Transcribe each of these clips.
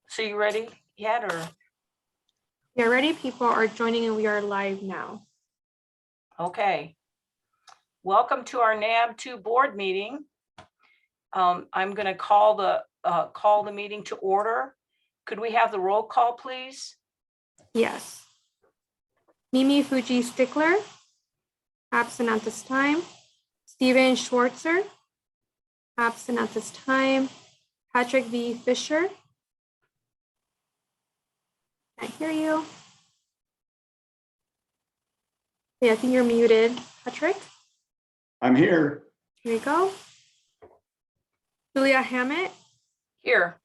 So you ready yet, or? Yeah, ready. People are joining and we are live now. Okay. Welcome to our NAB2 board meeting. I'm going to call the meeting to order. Could we have the roll call, please? Yes. Mimi Fuji Stickler, absent at this time. Steven Schwartzer, absent at this time. Patrick V. Fisher. Can't hear you. Yeah, I think you're muted, Patrick. I'm here. Here you go. Julia Hammett. Here.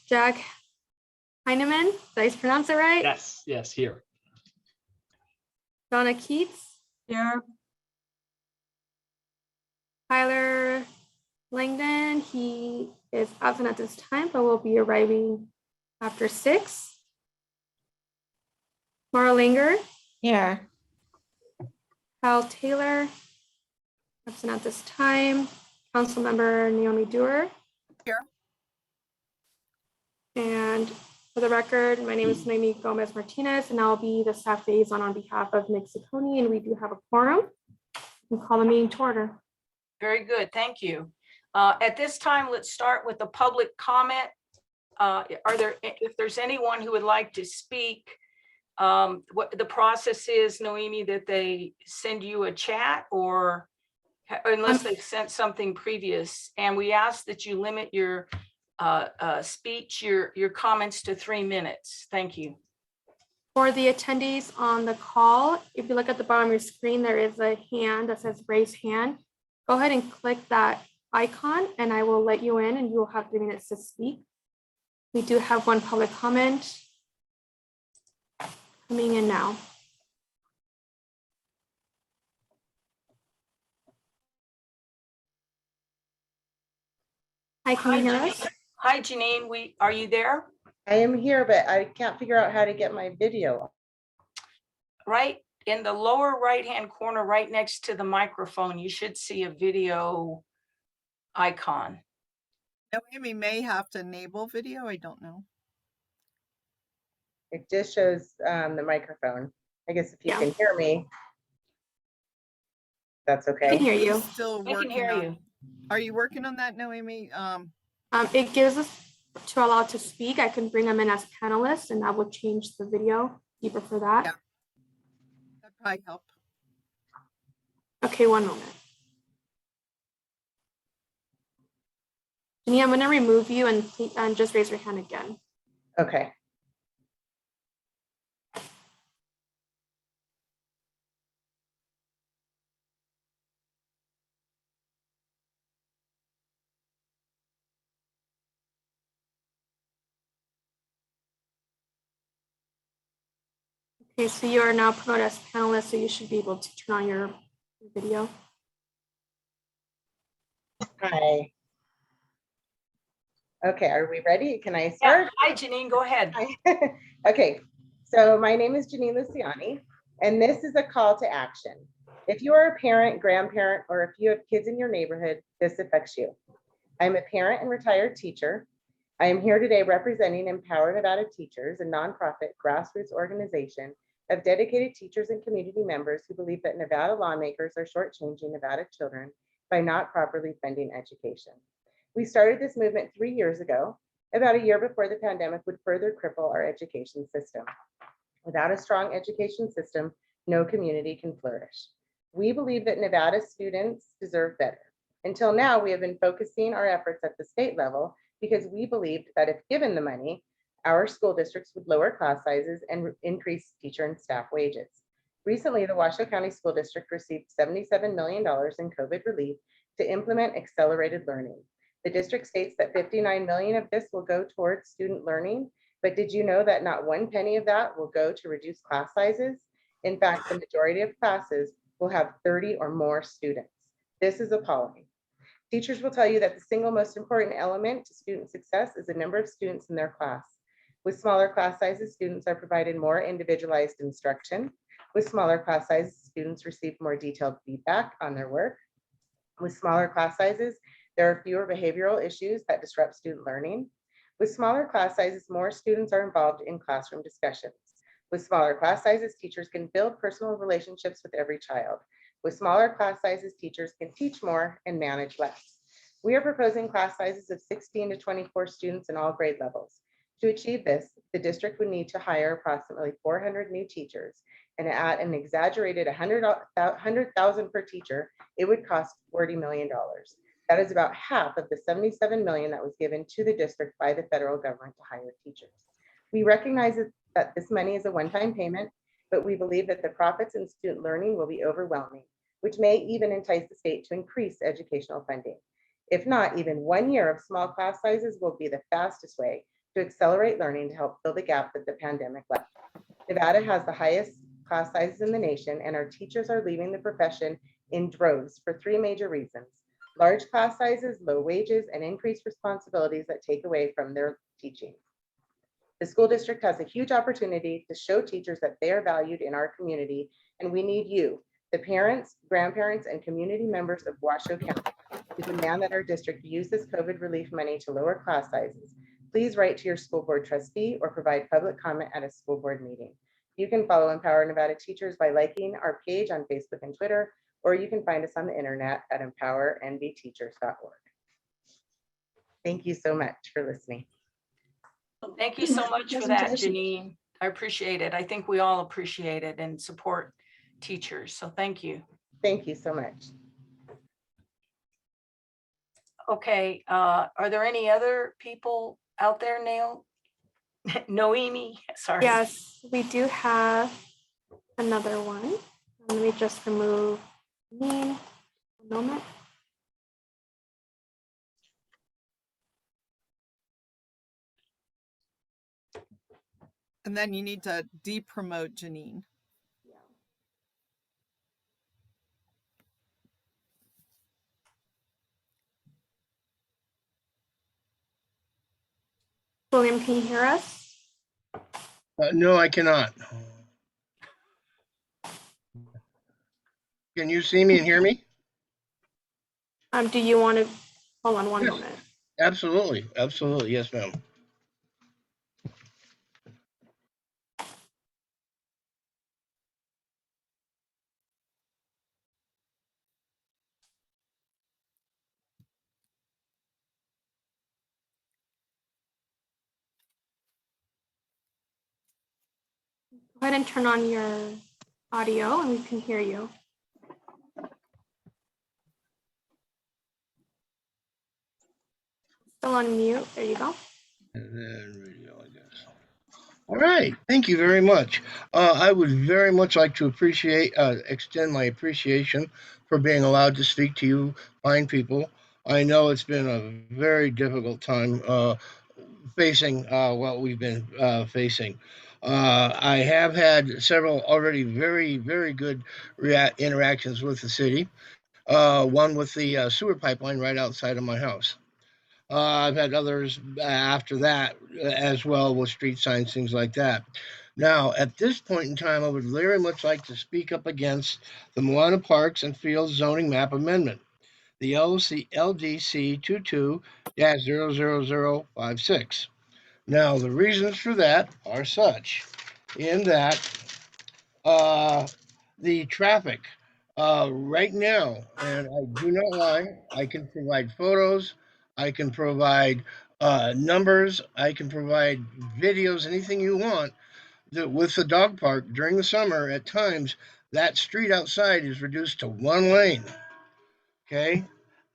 Jack Heineman. Did I pronounce it right? Yes, here. Donna Keats. Here. Tyler Langdon. He is absent at this time, but will be arriving after 6. Mara Langer. Here. Hal Taylor. Absent at this time. Councilmember Naomi Dewar. Here. And for the record, my name is Naomi Gomez Martinez, and I'll be the staff liaison on behalf of Nick Ciccone, and we do have a quorum. We'll call the meeting to order. Very good. Thank you. At this time, let's start with the public comment. If there's anyone who would like to speak, what the process is, Noemi, that they send you a chat, or unless they've sent something previous, and we ask that you limit your speech, your comments to 3 minutes. Thank you. For the attendees on the call, if you look at the bottom of your screen, there is a hand that says raise hand. Go ahead and click that icon and I will let you in and you will have 3 minutes to speak. We do have one public comment coming in now. Hi, can you hear us? Hi, Janine. Are you there? I am here, but I can't figure out how to get my video. Right in the lower right-hand corner, right next to the microphone, you should see a video icon. Noemi may have to enable video. I don't know. It just shows the microphone. I guess if you Yeah. can hear me, that's I can okay. hear you. Still I can working hear on. you. Are you working on that, Noemi? It gives us to allow to speak. I can bring them in as panelists and that will change the video. You prefer that? Yeah. That'd probably help. Okay, one moment. Janine, I'm going to remove you and just raise your hand again. Okay. Okay, so you are now promoted as panelist, so you should be able to turn on your video. Hi. Okay, are we ready? Can I start? Yeah. Hi, Janine. Go ahead. Okay, so my name is Janine Luciani, and this is a call to action. If you are a parent, grandparent, or if you have kids in your neighborhood, this affects you. I'm a parent and retired teacher. I am here today representing Empower Nevada Teachers, a nonprofit grassroots organization of dedicated teachers and community members who believe that Nevada lawmakers are shortchanging Nevada children by not properly funding education. We started this movement 3 years ago, about a year before the pandemic would further cripple our education system. Without a strong education system, no community can flourish. We believe that Nevada students deserve better. Until now, we have been focusing our efforts at the state level because we believed that if given the money, our school districts would lower class sizes and increase teacher and staff wages. Recently, the Washoe County School District received $77 million in COVID relief to implement accelerated learning. The district states that $59 million of this will go towards student learning, but did you know that not one penny of that will go to reduce class sizes? In fact, the majority of classes will have 30 or more students. This is appalling. Teachers will tell you that the single most important element to student success is the number of students in their class. With smaller class sizes, students are provided more individualized instruction. With smaller class sizes, students receive more detailed feedback on their work. With smaller class sizes, there are fewer behavioral issues that disrupt student learning. With smaller class sizes, more students are involved in classroom discussions. With smaller class sizes, teachers can build personal relationships with every child. With smaller class sizes, teachers can teach more and manage less. We are proposing class sizes of 16 to 24 students in all grade levels. To achieve this, the district would need to hire approximately 400 new teachers, and at an exaggerated 100,000 per teacher, it would cost $40 million. That is about half of the $77 million that was given to the district by the federal government to hire teachers. We recognize that this money is a one-time payment, but we believe that the profits in student learning will be overwhelming, which may even entice the state to increase educational funding. If not, even 1 year of small class sizes will be the fastest way to accelerate learning to help fill the gap that the pandemic left. Nevada has the highest class sizes in the nation, and our teachers are leaving the profession in droves for three major reasons: large class sizes, low wages, and increased responsibilities that take away from their teaching. The school district has a huge opportunity to show teachers that they are valued in our community, and we need you, the parents, grandparents, and community members of Washoe County, to demand that our district use this COVID relief money to lower class sizes. Please write to your school board trustee or provide public comment at a school board meeting. You can follow Empower Nevada Teachers by liking our page on Facebook and Twitter, or you can find us on the internet at empowernvteachers.org. Thank you so much for listening. Thank you so much for that, Janine. I appreciate it. I think we all appreciate it and support teachers. So thank you. Thank you so much. Okay, are there any other people out there, Neil? Noemi, sorry. Yes, we do have another one. Let me just remove me a moment. And then you need to depromote Janine. William, can you hear us? No, I cannot. Can you see me and hear me? Do you want to hold on one Yes. moment? Absolutely. Absolutely. Yes, ma'am. Go ahead and turn on your audio and we can hear you. Still on mute. There you go. And then radio, I guess. All right. Thank you very much. I would very much like to extend my appreciation for being allowed to speak to you fine people. I know it's been a very difficult time facing what we've been facing. I have had several already very, very good interactions with the city. One with the sewer pipeline right outside of my house. I've had others after that as well with street signs, things like that. Now, at this point in time, I would very much like to speak up against the Moana Parks and Fields zoning map amendment, the LDC 22-00056. Now, the reasons for that are such in that the traffic right now, and I do not lie, I can provide photos, I can provide numbers, I can provide videos, anything you want. That with the dog park during the summer, at times that street outside is reduced to one lane. Okay.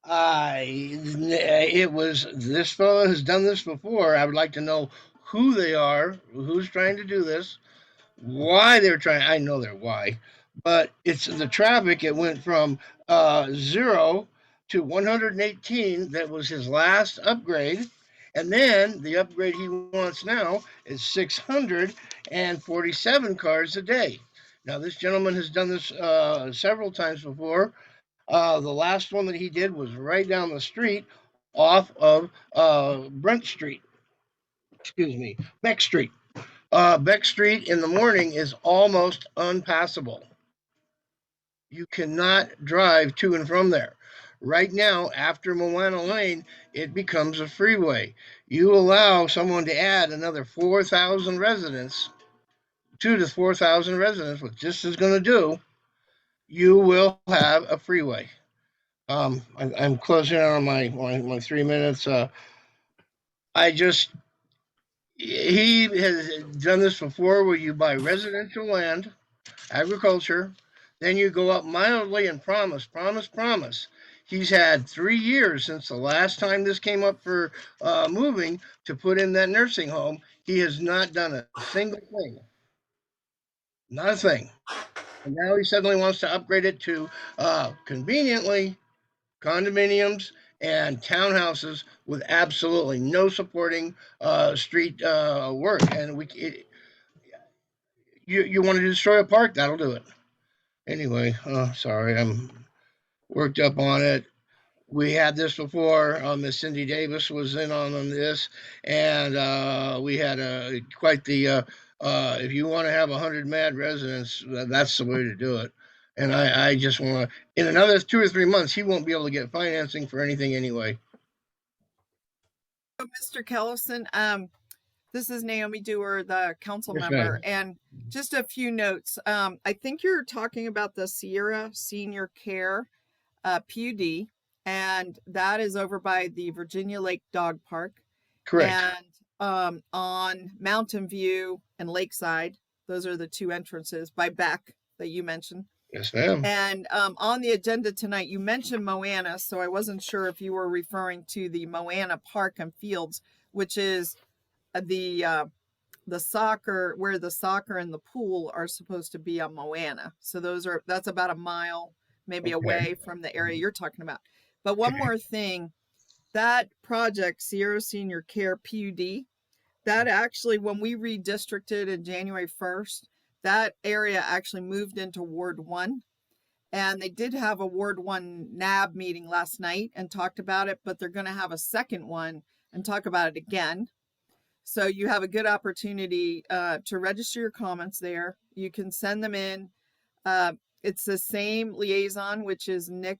It was this fellow has done this before. I would like to know who they are, who's trying to do this, why they're trying. I know their why, but it's the traffic. It went from 0 to 118. That was his last upgrade, and then the upgrade he wants now is 647 cars a day. Now this gentleman has done this several times before. The last one that he did was right down the street off of Brent Street. Excuse me, Beck Street. Beck Street in the morning is almost unpassable. You cannot drive to and from there. Right now, after Moana Lane, it becomes a freeway. You allow someone to add another 4,000 residents, 2 to 4,000 residents, what this is going to do, you will have a freeway. I'm closing in on my 3 minutes. He has done this before where you buy residential land, agriculture, then you go up mildly and promise, promise, promise. He's had 3 years since the last time this came up for moving to put in that nursing home. He has not done a single thing, not a thing. And now he suddenly wants to upgrade it to conveniently condominiums and townhouses with absolutely no supporting street work. And you want to destroy a park, that'll do it. Anyway, sorry, I'm worked up on it. We had this before. Miss Cindy Davis was in on this, and we had quite the. If you want to have 100 mad residents, that's the way to do it. And I just want to. In another 2 or 3 months, he won't be able to get financing for anything anyway. So, Mr. Kellison, this is Naomi Dewar, the council Yes, member, ma'am. and just a few notes. I think you're talking about the Sierra Senior Care PUD, and that is over by the Virginia Lake Dog Park. Correct. And on Mountain View and Lakeside, those are the two entrances by Beck that you mentioned. Yes, ma'am. And on the agenda tonight, you mentioned Moana, so I wasn't sure if you were referring to the Moana Park and Fields, which is the soccer, where the soccer and the pool are supposed to be on Moana. So that's about a mile maybe Okay. away from the area you're talking about. But one Okay. more thing, that project, Sierra Senior Care PUD, that actually, when we redistricted in January 1st, that area actually moved into Ward 1. And they did have a Ward 1 NAB meeting last night and talked about it, but they're going to have a second one and talk about it again. So you have a good opportunity to register your comments there. You can send them in. It's the same liaison, which is Nick.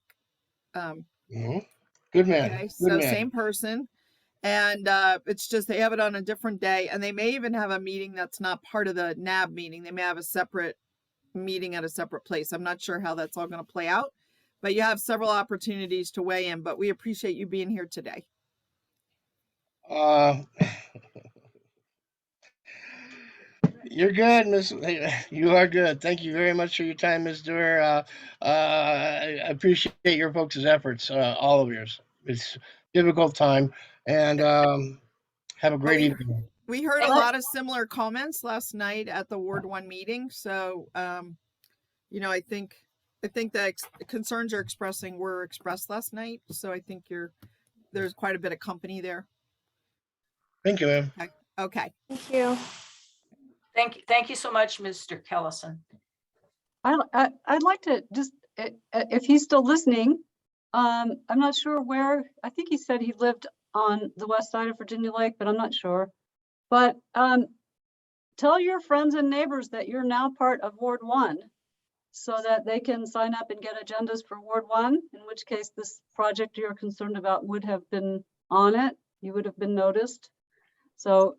Mhm. Good man. Okay, Good so man. same person. And it's just they have it on a different day. And they may even have a meeting that's not part of the NAB meeting. They may have a separate meeting at a separate place. I'm not sure how that's all going to play out. But you have several opportunities to weigh in. But we appreciate you being here today. You're good, Miss. You are good. Thank you very much for your time, Miss Dewar. I appreciate your folks' efforts, all of yours. It's a difficult time, and have a great evening. We heard a Thank- lot of similar comments last night at the Ward 1 meeting. So, I think the concerns you're expressing were expressed last night. So I think there's quite a bit of company there. Thank you, ma'am. Okay. Thank you. Thank you so much, Mr. Kellison. I'd like to just, if he's still listening, I'm not sure where, I think he said he lived on the west side of Virginia Lake, but I'm not sure. But tell your friends and neighbors that you're now part of Ward 1 so that they can sign up and get agendas for Ward 1, in which case this project you're concerned about would have been on it. You would have been noticed. So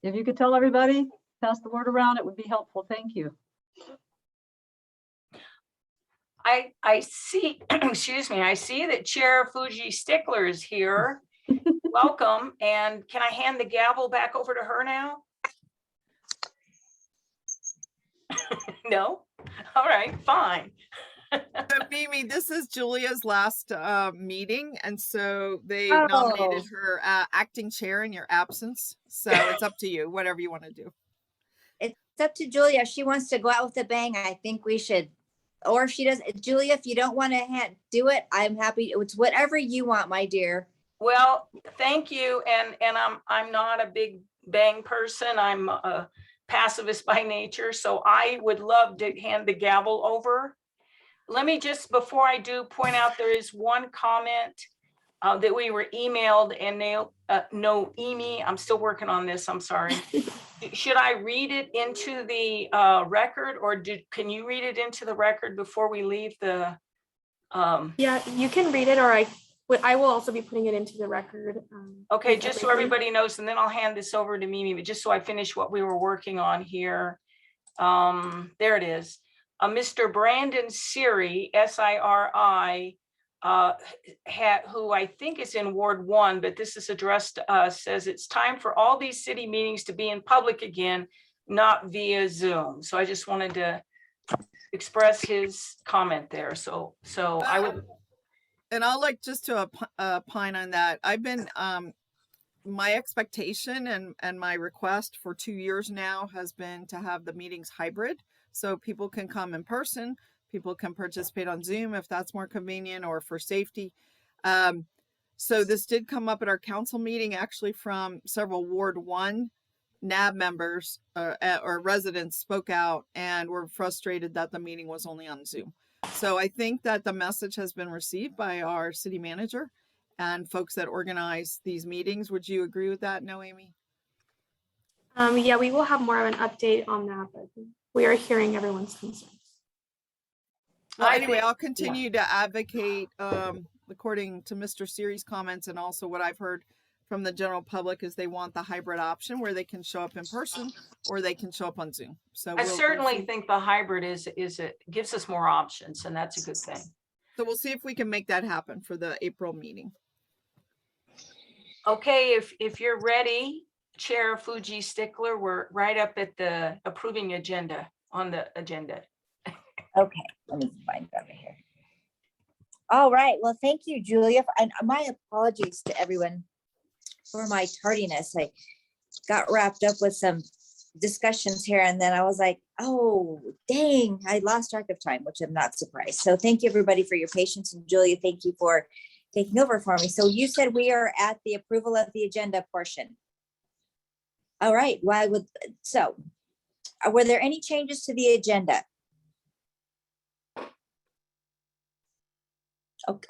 if you could tell everybody, pass the word around, it would be helpful. Thank you. I see, excuse me, I see that Chair Fuji Stickler is here. Welcome. And can I hand the gavel back over to her now? No? All right, fine. So Mimi, this is Julia's last meeting. And so they nominated her acting chair in your absence. So it's up to you, whatever you want to do. It's up to Julia. If she wants to go out with a bang, I think we should. Or if she doesn't, Julia, if you don't want to do it, I'm happy. It's whatever you want, my dear. Well, thank you. And I'm not a big bang person. I'm a pacifist by nature. So I would love to hand the gavel over. Let me just, before I do, point out there is one comment that we were emailed and Noemi, I'm still working on this, I'm sorry. Should I read it into the record, or can you read it into the record before we leave the? Yeah, you can read it, or I will also be putting it into the record. Okay, with just so everything. everybody knows, and then I'll hand this over to Mimi, but just so I finish what we were working on here. There it is. Mr. Brandon Siri, SIRI, who I think is in Ward 1, but this is addressed to us, says it's time for all these city meetings to be in public again, not via Zoom. So I just wanted to express his comment there. So I would. And I'll like just to opine on that. I've been, my expectation and my request for 2 years now has been to have the meetings hybrid. So people can come in person, people can participate on Zoom if that's more convenient or for safety. So this did come up at our council meeting, actually from several Ward 1 NAB members or residents spoke out and were frustrated that the meeting was only on Zoom. So I think that the message has been received by our city manager and folks that organize these meetings. Would you agree with that, Noemi? Yeah, we will have more of an update on that, but we are hearing everyone's concerns. Well, anyway, I'll continue to advocate, according to Mr. Siri's comments, and also what I've heard from the general public is they want the hybrid option where they can show up in person or they can show up on Zoom. So I certainly think the hybrid it gives us more options, and that's a good thing. So we'll see if we can make that happen for the April meeting. Okay, if you're ready, Chair Fuji Stickler, we're right up at the approving agenda on the agenda. Okay, let me find it over here. All right, well, thank you, Julia. And my apologies to everyone for my tardiness. I got wrapped up with some discussions here, and then I was like, oh, dang, I lost track of time, which I'm not surprised. So thank you, everybody, for your patience. And Julia, thank you for taking over for me. So you said we are at the approval of the agenda portion. All right, were there any changes to the agenda?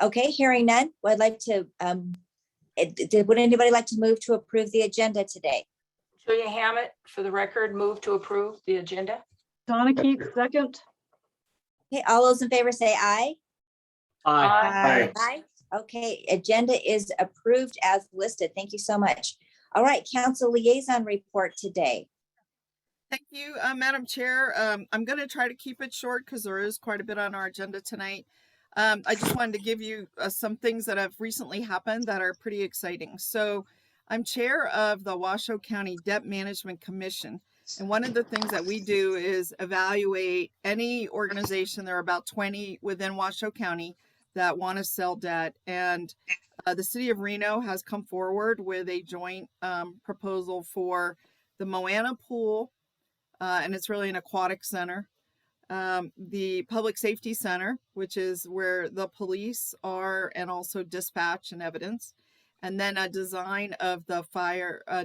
Okay, hearing none, would like to, would anybody like to move to approve the agenda today? Julia Hammett, for the record, move to approve the agenda. Donna Keith, second. Okay, all those in favor say aye. Aye. Aye. Okay, agenda is approved as listed. Thank you so much. All right, council liaison report today. Thank you, Madam Chair. I'm going to try to keep it short because there is quite a bit on our agenda tonight. I just wanted to give you some things that have recently happened that are pretty exciting. So I'm chair of the Washoe County Debt Management Commission. And one of the things that we do is evaluate any organization. There are about 20 within Washoe County that want to sell debt. And the city of Reno has come forward with a joint proposal for the Moana pool. And it's really an aquatic center. The Public Safety Center, which is where the police are, and also dispatch and evidence, and then a design of the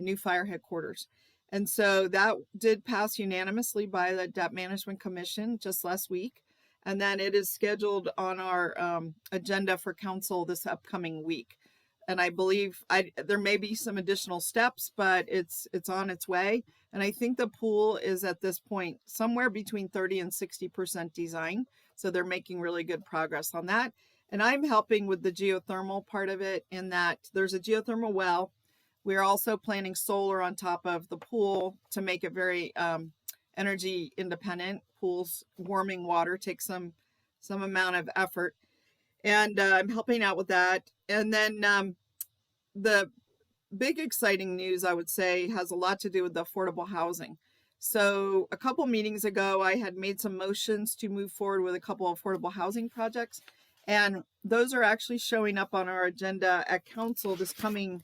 new fire headquarters. And so that did pass unanimously by the Debt Management Commission just last week. And then it is scheduled on our agenda for council this upcoming week. And I believe there may be some additional steps, but it's on its way. And I think the pool is at this point somewhere between 30 and 60% design. So they're making really good progress on that. And I'm helping with the geothermal part of it in that there's a geothermal well. We're also planning solar on top of the pool to make it very energy independent. Pools, warming water takes some amount of effort. And I'm helping out with that. And then the big exciting news, I would say, has a lot to do with the affordable housing. So a couple meetings ago, I had made some motions to move forward with a couple of affordable housing projects. And those are actually showing up on our agenda at council this coming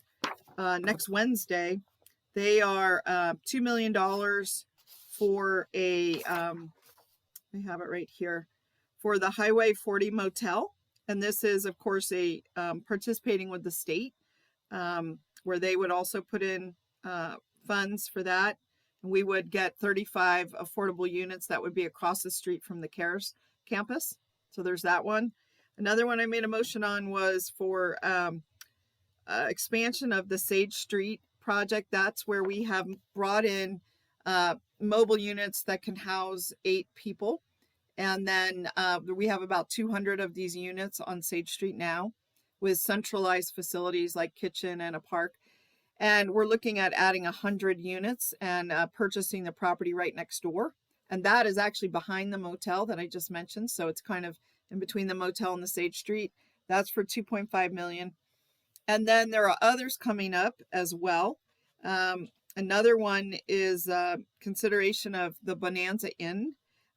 next Wednesday. They are $2 million for I have it right here, for the Highway 40 motel. And this is, of course, a participating with the state, where they would also put in funds for that. And we would get 35 affordable units that would be across the street from the CARES campus. So there's that one. Another one I made a motion on was for expansion of the Sage Street project. That's where we have brought in mobile units that can house 8 people. And then we have about 200 of these units on Sage Street now, with centralized facilities like kitchen and a park. And we're looking at adding 100 units and purchasing the property right next door. And that is actually behind the motel that I just mentioned. So it's kind of in between the motel and the Sage Street. That's for 2.5 million. And then there are others coming up as well. Another one is consideration of the Bonanza Inn.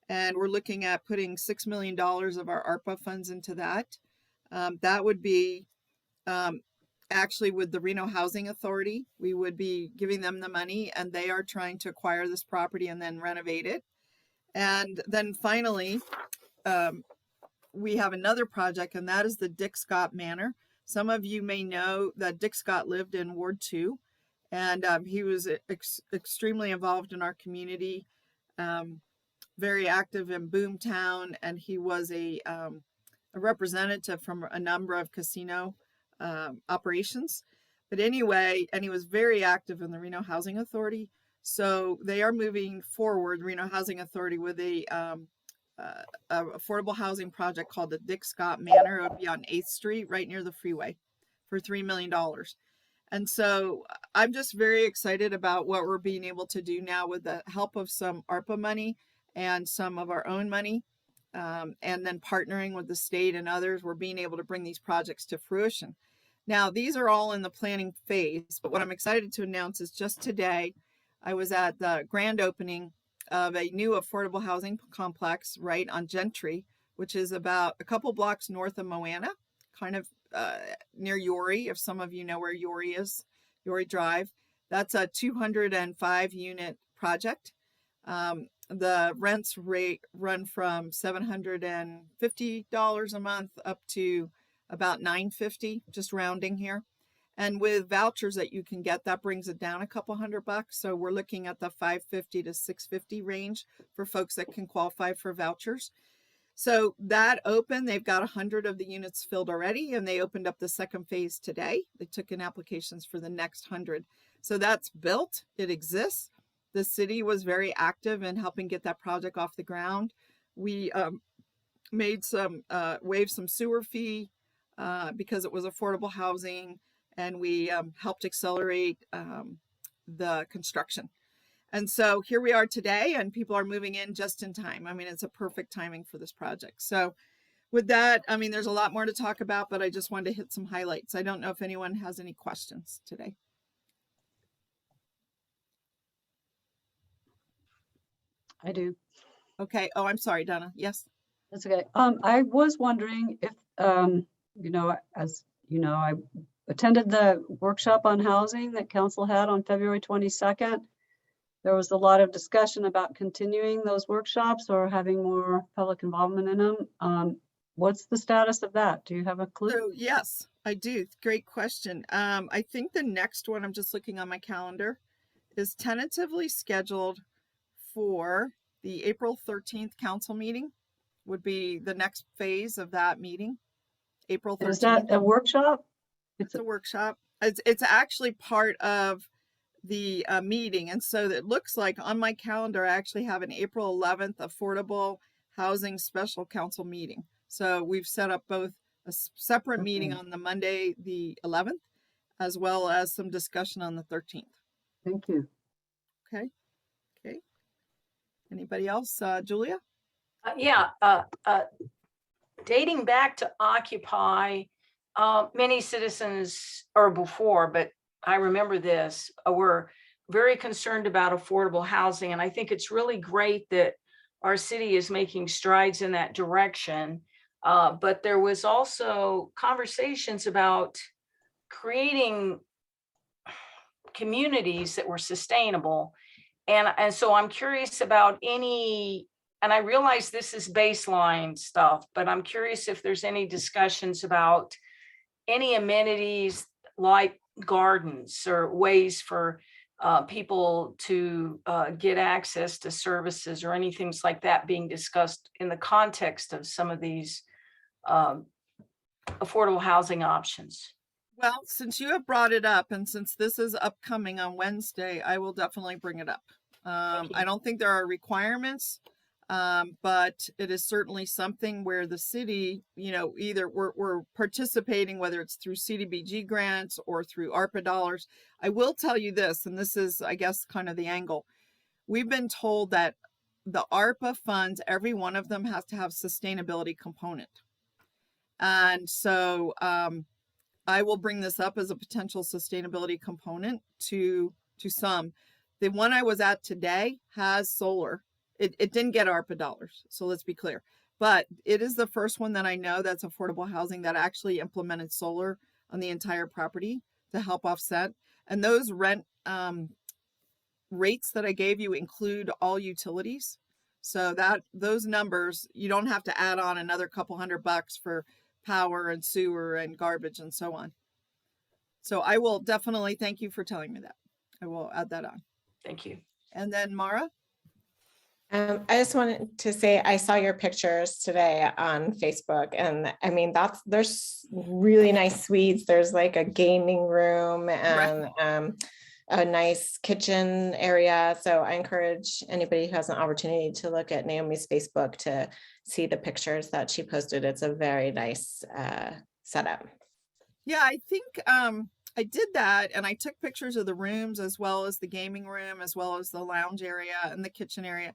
And we're looking at putting $6 million of our ARPA funds into that. That would be actually with the Reno Housing Authority. We would be giving them the money, and they are trying to acquire this property and then renovate it. And then finally, we have another project, and that is the Dick Scott Manor. Some of you may know that Dick Scott lived in Ward 2, and he was extremely involved in our community, very active in Boomtown, and he was a representative from a number of casino operations. But anyway, and he was very active in the Reno Housing Authority. So they are moving forward, Reno Housing Authority, with a affordable housing project called the Dick Scott Manor. It would be on 8th Street, right near the freeway, for $3 million. And so I'm just very excited about what we're being able to do now with the help of some ARPA money and some of our own money. And then partnering with the state and others, we're being able to bring these projects to fruition. Now, these are all in the planning phase, but what I'm excited to announce is just today, I was at the grand opening of a new affordable housing complex right on Gentry, which is about a couple blocks north of Moana, kind of near Yorrie, if some of you know where Yorrie is, Yorrie Drive. That's a 205 unit project. The rents rate run from $750 a month up to about $950, just rounding here. And with vouchers that you can get, that brings it down a couple $100. So we're looking at the $550 to $650 range for folks that can qualify for vouchers. So that opened, they've got 100 of the units filled already, and they opened up the second phase today. They took in applications for the next 100. So that's built, it exists. The city was very active in helping get that project off the ground. We waived some sewer fee because it was affordable housing, and we helped accelerate the construction. And so here we are today, and people are moving in just in time. I mean, it's a perfect timing for this project. So with that, I mean, there's a lot more to talk about, but I just wanted to hit some highlights. I don't know if anyone has any questions today. I do. Okay. Oh, I'm sorry, Donna. Yes. That's okay. I was wondering if, you know, as you know, I attended the workshop on housing that council had on February 22nd. There was a lot of discussion about continuing those workshops or having more public involvement in them. What's the status of that? Do you have a clue? So yes, I do. Great question. I think the next one, I'm just looking on my calendar, is tentatively scheduled for the April 13th council meeting. Would be the next phase of that meeting. April 13th. Is that a workshop? It's a workshop. It's actually part of the meeting. And so it looks like on my calendar, I actually have an April 11th affordable housing special council meeting. So we've set up both a separate meeting on the Monday, the 11th, as well as some discussion on the 13th. Thank you. Okay. Okay. Anybody else? Julia? Dating back to Occupy, many citizens, or before, but I remember this, were very concerned about affordable housing. And I think it's really great that our city is making strides in that direction. But there was also conversations about creating communities that were sustainable. And so I'm curious about any, and I realize this is baseline stuff, but I'm curious if there's any discussions about any amenities like gardens or ways for people to get access to services or anything like that being discussed in the context of some of these affordable housing options. Well, since you have brought it up and since this is upcoming on Wednesday, I will definitely bring it up. I don't think there are requirements, but it is certainly something where the city, either we're participating, whether it's through CDBG grants or through ARPA dollars. I will tell you this, and this is, I guess, kind of the angle. We've been told that the ARPA funds, every one of them has to have sustainability component. And so I will bring this up as a potential sustainability component to some. The one I was at today has solar. It didn't get ARPA dollars, so let's be clear. But it is the first one that I know that's affordable housing that actually implemented solar on the entire property to help offset. And those rent rates that I gave you include all utilities. So that those numbers, you don't have to add on another couple $100 for power and sewer and garbage and so on. So I will definitely thank you for telling me that. I will add that on. Thank you. And then Mara? I just wanted to say I saw your pictures today on Facebook, and I mean there's really nice suites. There's like a gaming room and a nice kitchen area. So I encourage anybody who has an opportunity to look at Naomi's Facebook to see the pictures that she posted. It's a very nice setup. Yeah, I think I did that, and I took pictures of the rooms as well as the gaming room, as well as the lounge area and the kitchen area,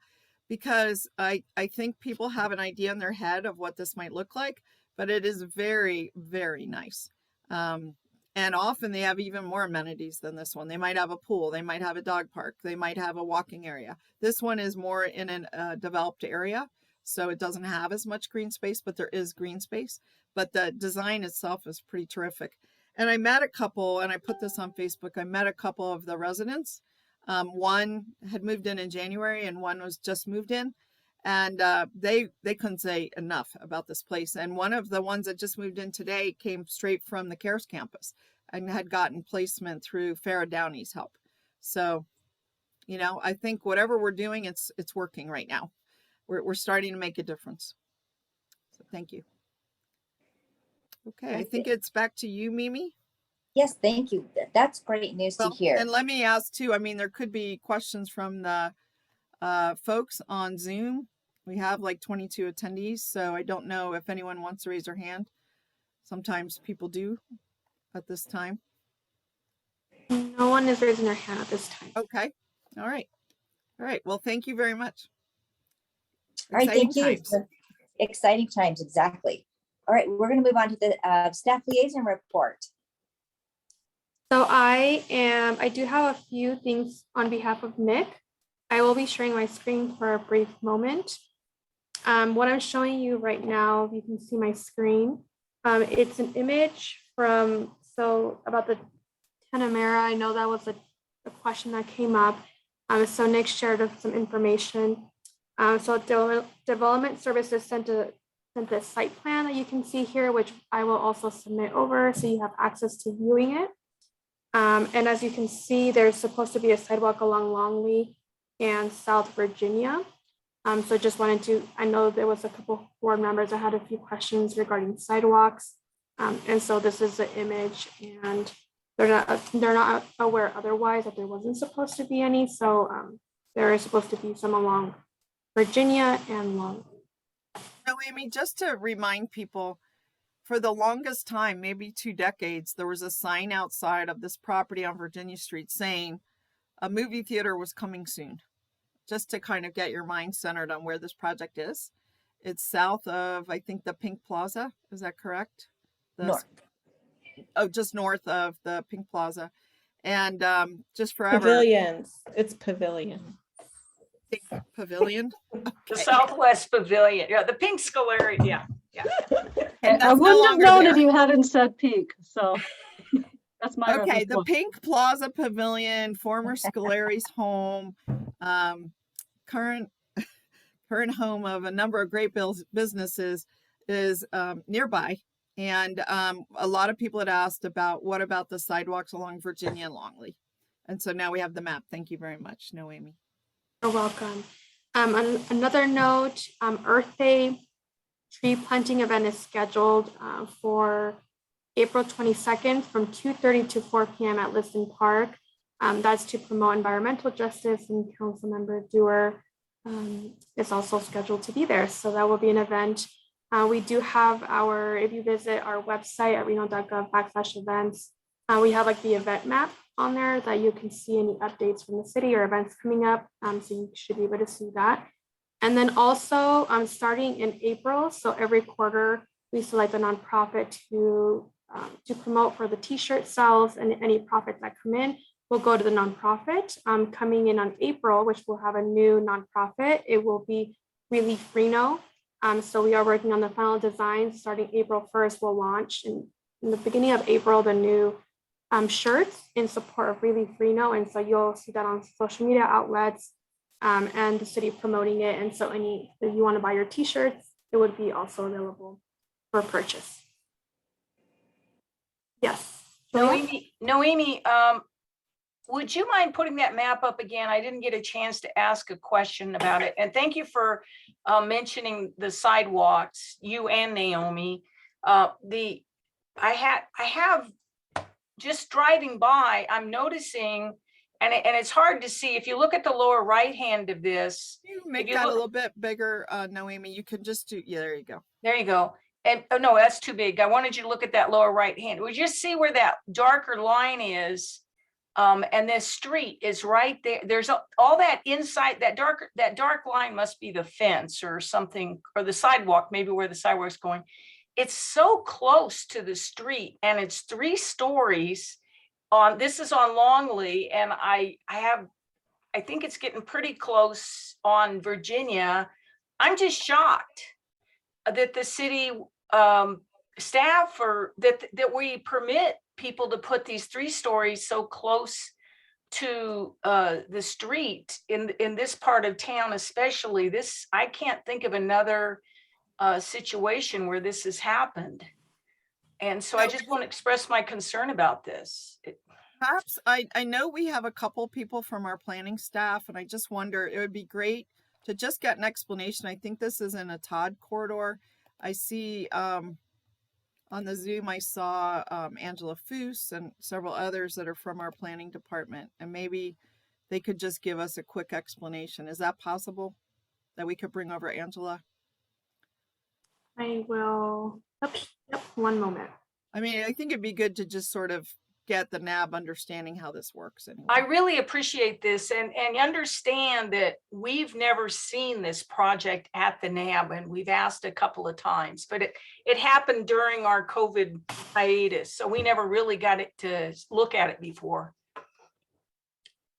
because I think people have an idea in their head of what this might look like, but it is very, very nice. And often they have even more amenities than this one. They might have a pool, they might have a dog park, they might have a walking area. This one is more in a developed area, so it doesn't have as much green space, but there is green space. But the design itself is pretty terrific. And I met a couple, and I put this on Facebook, I met a couple of the residents. One had moved in January and one was just moved in. And they couldn't say enough about this place. And one of the ones that just moved in today came straight from the CARES campus and had gotten placement through Farrah Downey's help. So, I think whatever we're doing, it's working right now. We're starting to make a difference. So thank you. Okay, I think it's back to you, Mimi. Yes, thank you. That's great news to hear. And let me ask too, there could be questions from the folks on Zoom. We have like 22 attendees, so I don't know if anyone wants to raise their hand. Sometimes people do at this time. No one is raising their hand at this time. Okay. All right. Well, thank you very much. All right, thank you. Times. Exciting times, exactly. All right, we're going to move on to the staff liaison report. So I do have a few things on behalf of Nick. I will be sharing my screen for a brief moment. What I'm showing you right now, if you can see my screen, it's an image about the Tenamera. I know that was a question that came up. So Nick shared some information. So Development Services sent a site plan that you can see here, which I will also submit over so you have access to viewing it. And as you can see, there's supposed to be a sidewalk along Longley and South Virginia. So just I know there was a couple board members that had a few questions regarding sidewalks. And so this is the image, and they're not aware otherwise that there wasn't supposed to be any. So there is supposed to be some along Virginia and Longley. Now, Amy, just to remind people, for the longest time, maybe 2 decades, there was a sign outside of this property on Virginia Street saying a movie theater was coming soon. Just to kind of get your mind centered on where this project is. It's south of, I think, the Pink Plaza. Is that correct? North. Oh, just north of the Pink Plaza. And just forever. Pavilions. It's pavilion. Pavilion? The Okay. Southwest Pavilion, the Pink Scolari, yeah. And I that's no wouldn't have longer known there. if you hadn't said peak, so that's my Okay, reference the point. Pink Plaza Pavilion, former Scolari's home, current home of a number of great businesses, is nearby. And a lot of people had asked about what about the sidewalks along Virginia and Longley. And so now we have the map. Thank you very much, Noemi. You're welcome. On another note, Earth Day tree planting event is scheduled for April 22nd from 2:30 to 4 p.m. at Liston Park. That's to promote environmental justice, and Councilmember Dewar is also scheduled to be there. So that will be an event. We do have if you visit our website at reno.gov/events, we have like the event map on there that you can see any updates from the city or events coming up. So you should be able to see that. And then also starting in April, so every quarter, we select a nonprofit to promote for the t-shirt sales, and any profits that come in will go to the nonprofit. Coming in on April, which will have a new nonprofit, it will be Relief Reno. So we are working on the final design. Starting April 1st, we'll launch in the beginning of April the new shirts in support of Relief Reno. And so you'll see that on social media outlets and the city promoting it. And so if you want to buy your t-shirts, it would be also available for purchase. Yes. Noemi, would you mind putting that map up again? I didn't get a chance to ask a question about it. And thank you for mentioning the sidewalks, you and Naomi. I have just driving by, I'm noticing, and it's hard to see. If you look at the lower right hand of this, You make that a little bit bigger, Noemi. You can just do, yeah, there you go. There you go. And oh no, that's too big. I wanted you to look at that lower right hand. We just see where that darker line is. And this street is right there. There's all that inside, that dark line must be the fence or something, or the sidewalk, maybe where the sidewalk's going. It's so close to the street, and it's 3 stories this is on Longley, and I think it's getting pretty close on Virginia. I'm just shocked that the city staff that we permit people to put these 3 stories so close to the street in this part of town, especially. I can't think of another situation where this has happened. And so I just want to express my concern about this. Perhaps, I know we have a couple people from our planning staff, and I just wonder, it would be great to just get an explanation. I think this is in a Todd corridor. I see on the Zoom, I saw Angela Foose and several others that are from our planning department, and maybe they could just give us a quick explanation. Is that possible that we could bring over Angela? I will, yep, one moment. I mean, I think it'd be good to just sort of get the NAB understanding how this works. Anyway. I really appreciate this, and understand that we've never seen this project at the NAB, and we've asked a couple of times, but it happened during our COVID hiatus, so we never really got it to look at it before.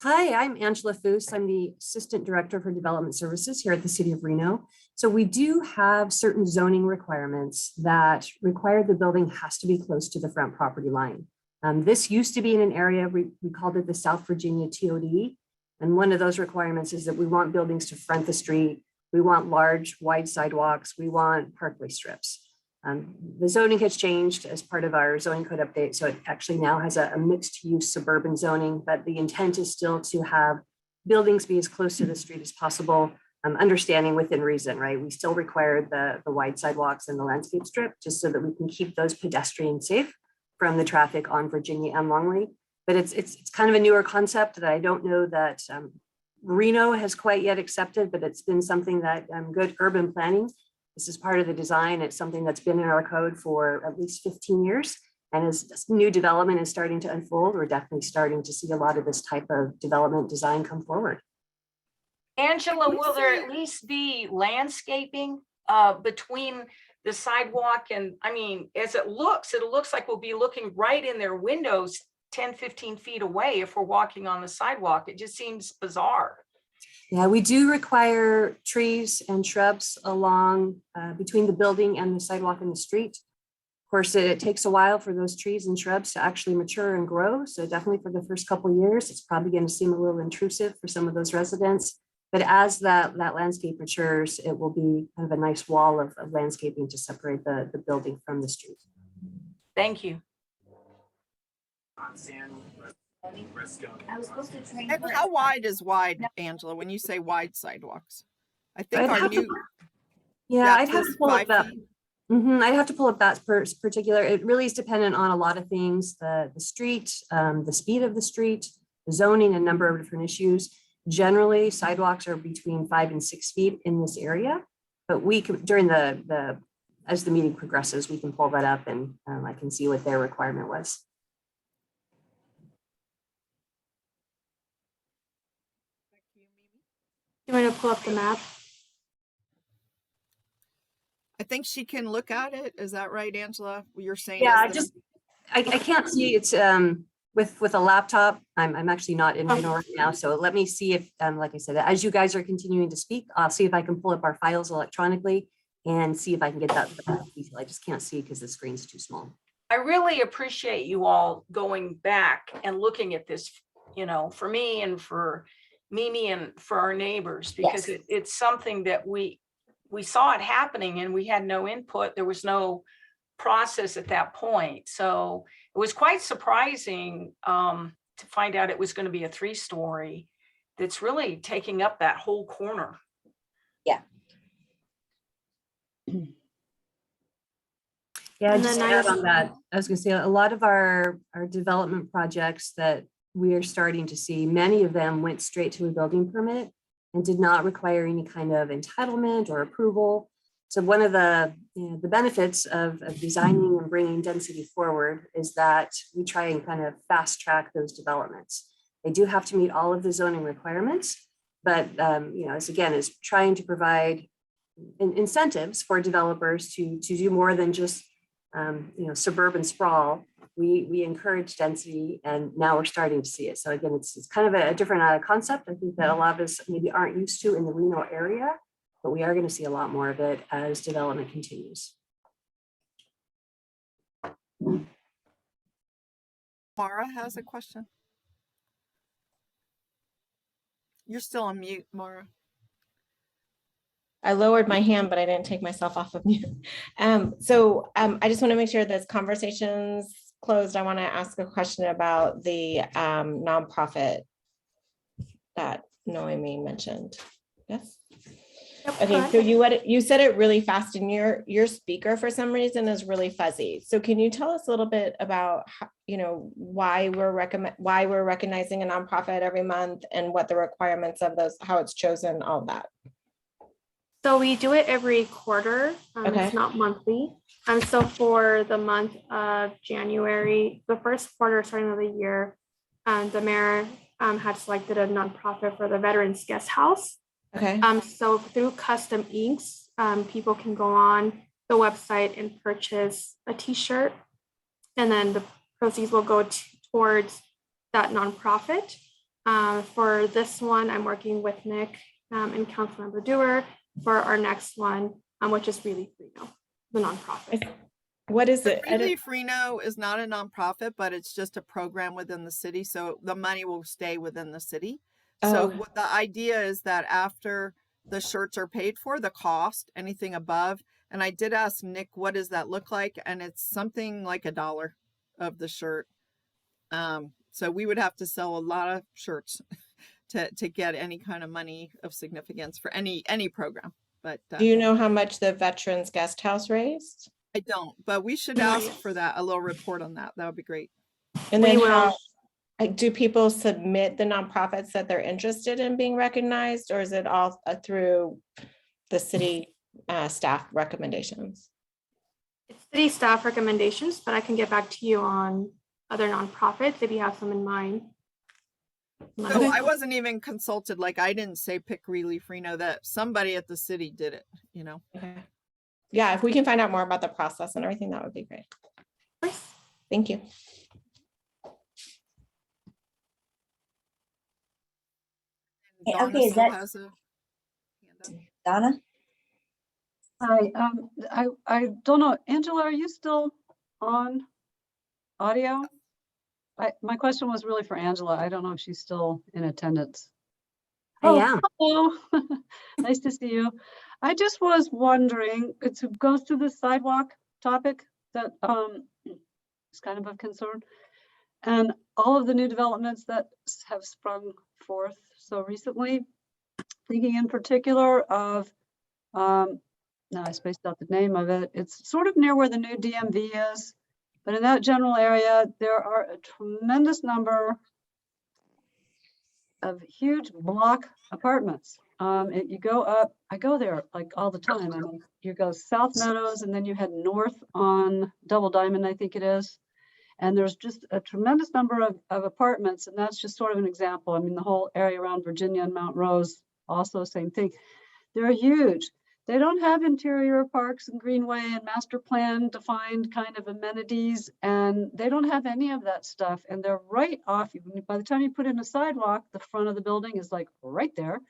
Hi, I'm Angela Foose. I'm the Assistant Director for Development Services here at the City of Reno. So we do have certain zoning requirements that require the building has to be close to the front property line. This used to be in an area, we called it the South Virginia TOD. And one of those requirements is that we want buildings to front the street. We want large, wide sidewalks. We want parkway strips. The zoning has changed as part of our zoning code update. So it actually now has a mixed use suburban zoning, but the intent is still to have buildings be as close to the street as possible, understanding within reason, right? We still require the wide sidewalks and the landscape strip just so that we can keep those pedestrians safe from the traffic on Virginia and Longley. But it's kind of a newer concept that I don't know that Reno has quite yet accepted, but it's been something that good urban planning. This is part of the design. It's something that's been in our code for at least 15 years. And as this new development is starting to unfold, we're definitely starting to see a lot of this type of development design come forward. Angela, will there at least be landscaping between the sidewalk and, I mean, as it looks like we'll be looking right in their windows 10, 15 feet away if we're walking on the sidewalk. It just seems bizarre. Yeah, we do require trees and shrubs along between the building and the sidewalk and the street. Of course, it takes a while for those trees and shrubs to actually mature and grow. So definitely for the first couple of years, it's probably going to seem a little intrusive for some of those residents. But as that landscape matures, it will be kind of a nice wall of landscaping to separate the building from the street. Thank you. I was supposed to train And her. how wide is wide, Angela, when you say wide sidewalks? I think our new. Yeah, I'd have to pull it up. I have to pull up that particular, it really is dependent on a lot of things, the street, the speed of the street, the zoning, a number of different issues. Generally, sidewalks are between 5 and 6 feet in this area, but we can, during as the meeting progresses, we can pull that up and I can see what their requirement was. You want to pull up the map? I think she can look at it. Is that right, Angela? You're saying? Yeah, is the- I can't see, it's with a laptop. I'm actually not in Reno right now, so let me see if, like I said, as you guys are continuing to speak, I'll see if I can pull up our files electronically and see if I can get that detail. I just can't see because the screen's too small. I really appreciate you all going back and looking at this, you know, for me and for Mimi and for our neighbors, because it's something that we saw it happening and we had no input. There was no process at that point. So it was quite surprising to find out it was going to be a 3-story that's really taking up that whole corner. Yeah. Yeah, And just to then add on that, I was gonna say, a lot of our development projects that we are starting to see, many of them went straight to a building permit and did not require any kind of entitlement or approval. So one of the benefits of designing and bringing density forward is that we try and kind of fast track those developments. They do have to meet all of the zoning requirements, but is trying to provide incentives for developers to do more than just suburban sprawl. We encourage density, and now we're starting to see it. So again, it's kind of a different concept. I think that a lot of us maybe aren't used to in the Reno area, but we are going to see a lot more of it as development continues. Mara has a question. You're still on mute, Mara. I lowered my hand, but I didn't take myself off of mute. I just want to make sure this conversation's closed. I want to ask a question about the nonprofit that Noemi mentioned. Yes. Yep, Okay, so you said it really fast, and your speaker for some reason is really fuzzy. So can you tell us a little bit about why we're recognizing a nonprofit every month and what the requirements of those, how it's chosen, all that? So we do it every quarter. Okay. It's not monthly. So for the month of January, the first quarter starting of the year, the mayor had selected a nonprofit for the Veterans Guest House. Okay. So through custom inks, people can go on the website and purchase a t-shirt, and then the proceeds will go towards that nonprofit. For this one, I'm working with Nick and Councilmember Dewar for our next one, which is Really Reno, the nonprofit. What is it? Relief Reno is not a nonprofit, but it's just a program within the city. So the money will stay within the city. So what the idea is that after the shirts are paid for, the cost, anything above, and I did ask Nick, what does that look like? And it's something like $1 of the shirt. So we would have to sell a lot of shirts to get any kind of money of significance for any program. But do you know how much the Veterans Guest House raised? I don't, but we should ask for that, a little report on that. That would be great. And then do people submit the nonprofits that they're interested in being recognized, or is it all through the city staff recommendations? It's city staff recommendations, but I can get back to you on other nonprofits if you have some in mind. So I wasn't even consulted. Like, I didn't say pick Relief Reno, that somebody at the city did it, Okay. Yeah, if we can find out more about the process and everything, that would be great. Thank you. Okay, is that Donna? Hi, I don't know, Angela, are you still on audio? My question was really for Angela. I don't know if she's still in attendance. I am. Hello. Nice to see you. I just was wondering, it goes to the sidewalk topic that is kind of concern, and all of the new developments that have sprung forth so recently, thinking in particular of now I spaced out the name of it. It's sort of near where the new DMV is. But in that general area, there are a tremendous number of huge block apartments. You go up, I go there like all the time. I mean, you go South Meadows and then you head north on Double Diamond, I think it is. And there's just a tremendous number of apartments. And that's just sort of an example. I mean, the whole area around Virginia and Mount Rose, also same thing. They're huge. They don't have interior parks and greenway and master plan defined kind of amenities, and they don't have any of that stuff. And they're right off. By the time you put in a sidewalk, the front of the building is like right there,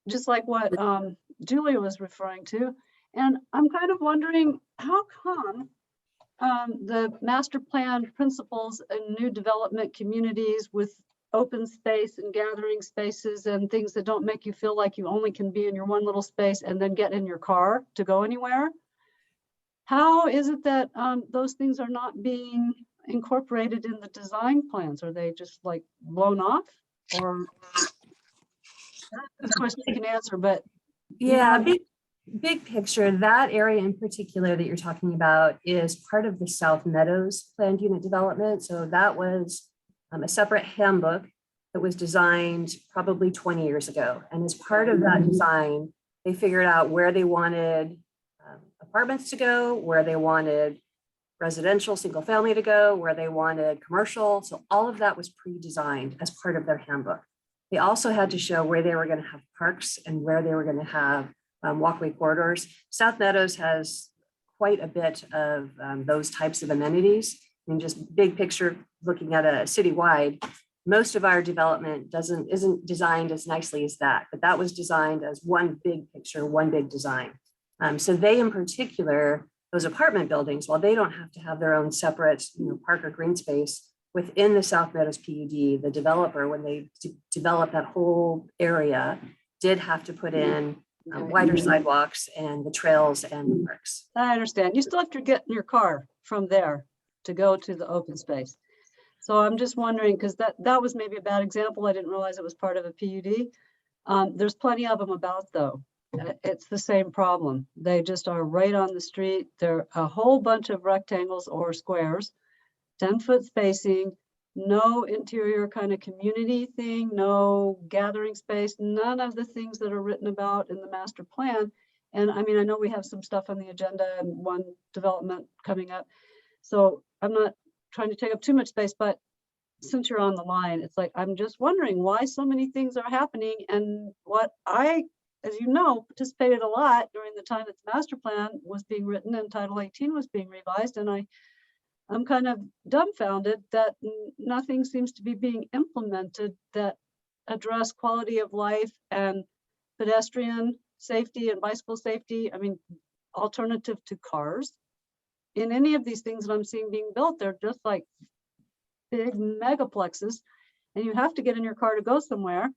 just like what Julia was referring to. And I'm kind of wondering, how come the master plan principles and new development communities with open space and gathering spaces and things that don't make you feel like you only can be in your one little space and then get in your car to go anywhere. How is it that those things are not being incorporated in the design plans? Are they just like blown off? Or that's a question you can answer, but Yeah, big picture, that area in particular that you're talking about is part of the South Meadows planned unit development. So that was a separate handbook that was designed probably 20 years ago. And as part of that design, they figured out where they wanted apartments to go, where they wanted residential single family to go, where they wanted commercial. So all of that was pre-designed as part of their handbook. They also had to show where they were going to have parks and where they were going to have walkway corridors. South Meadows has quite a bit of those types of amenities. I mean, just big picture, looking at a citywide, most of our development isn't designed as nicely as that, but that was designed as one big picture, one big design. So they, in particular, those apartment buildings, while they don't have to have their own separate, park or green space within the South Meadows PUD, the developer, when they developed that whole area, did have to put in wider sidewalks and the trails and the parks. I understand. You still have to get in your car from there to go to the open space. So I'm just wondering, because that was maybe a bad example. I didn't realize it was part of a PUD. There's plenty of them about though. It's the same problem. They just are right on the street. They're a whole bunch of rectangles or squares, 10-foot spacing, no interior kind of community thing, no gathering space, none of the things that are written about in the master plan. And I mean, I know we have some stuff on the agenda and one development coming up. So I'm not trying to take up too much space, but since you're on the line, it's like, I'm just wondering why so many things are happening. And what I, as you know, participated a lot during the time that the master plan was being written and Title 18 was being revised. And I'm kind of dumbfounded that nothing seems to be being implemented that address quality of life and pedestrian safety and bicycle safety. I mean, alternative to cars. In any of these things that I'm seeing being built, they're just like big megaplexes, and you have to get in your car to go somewhere.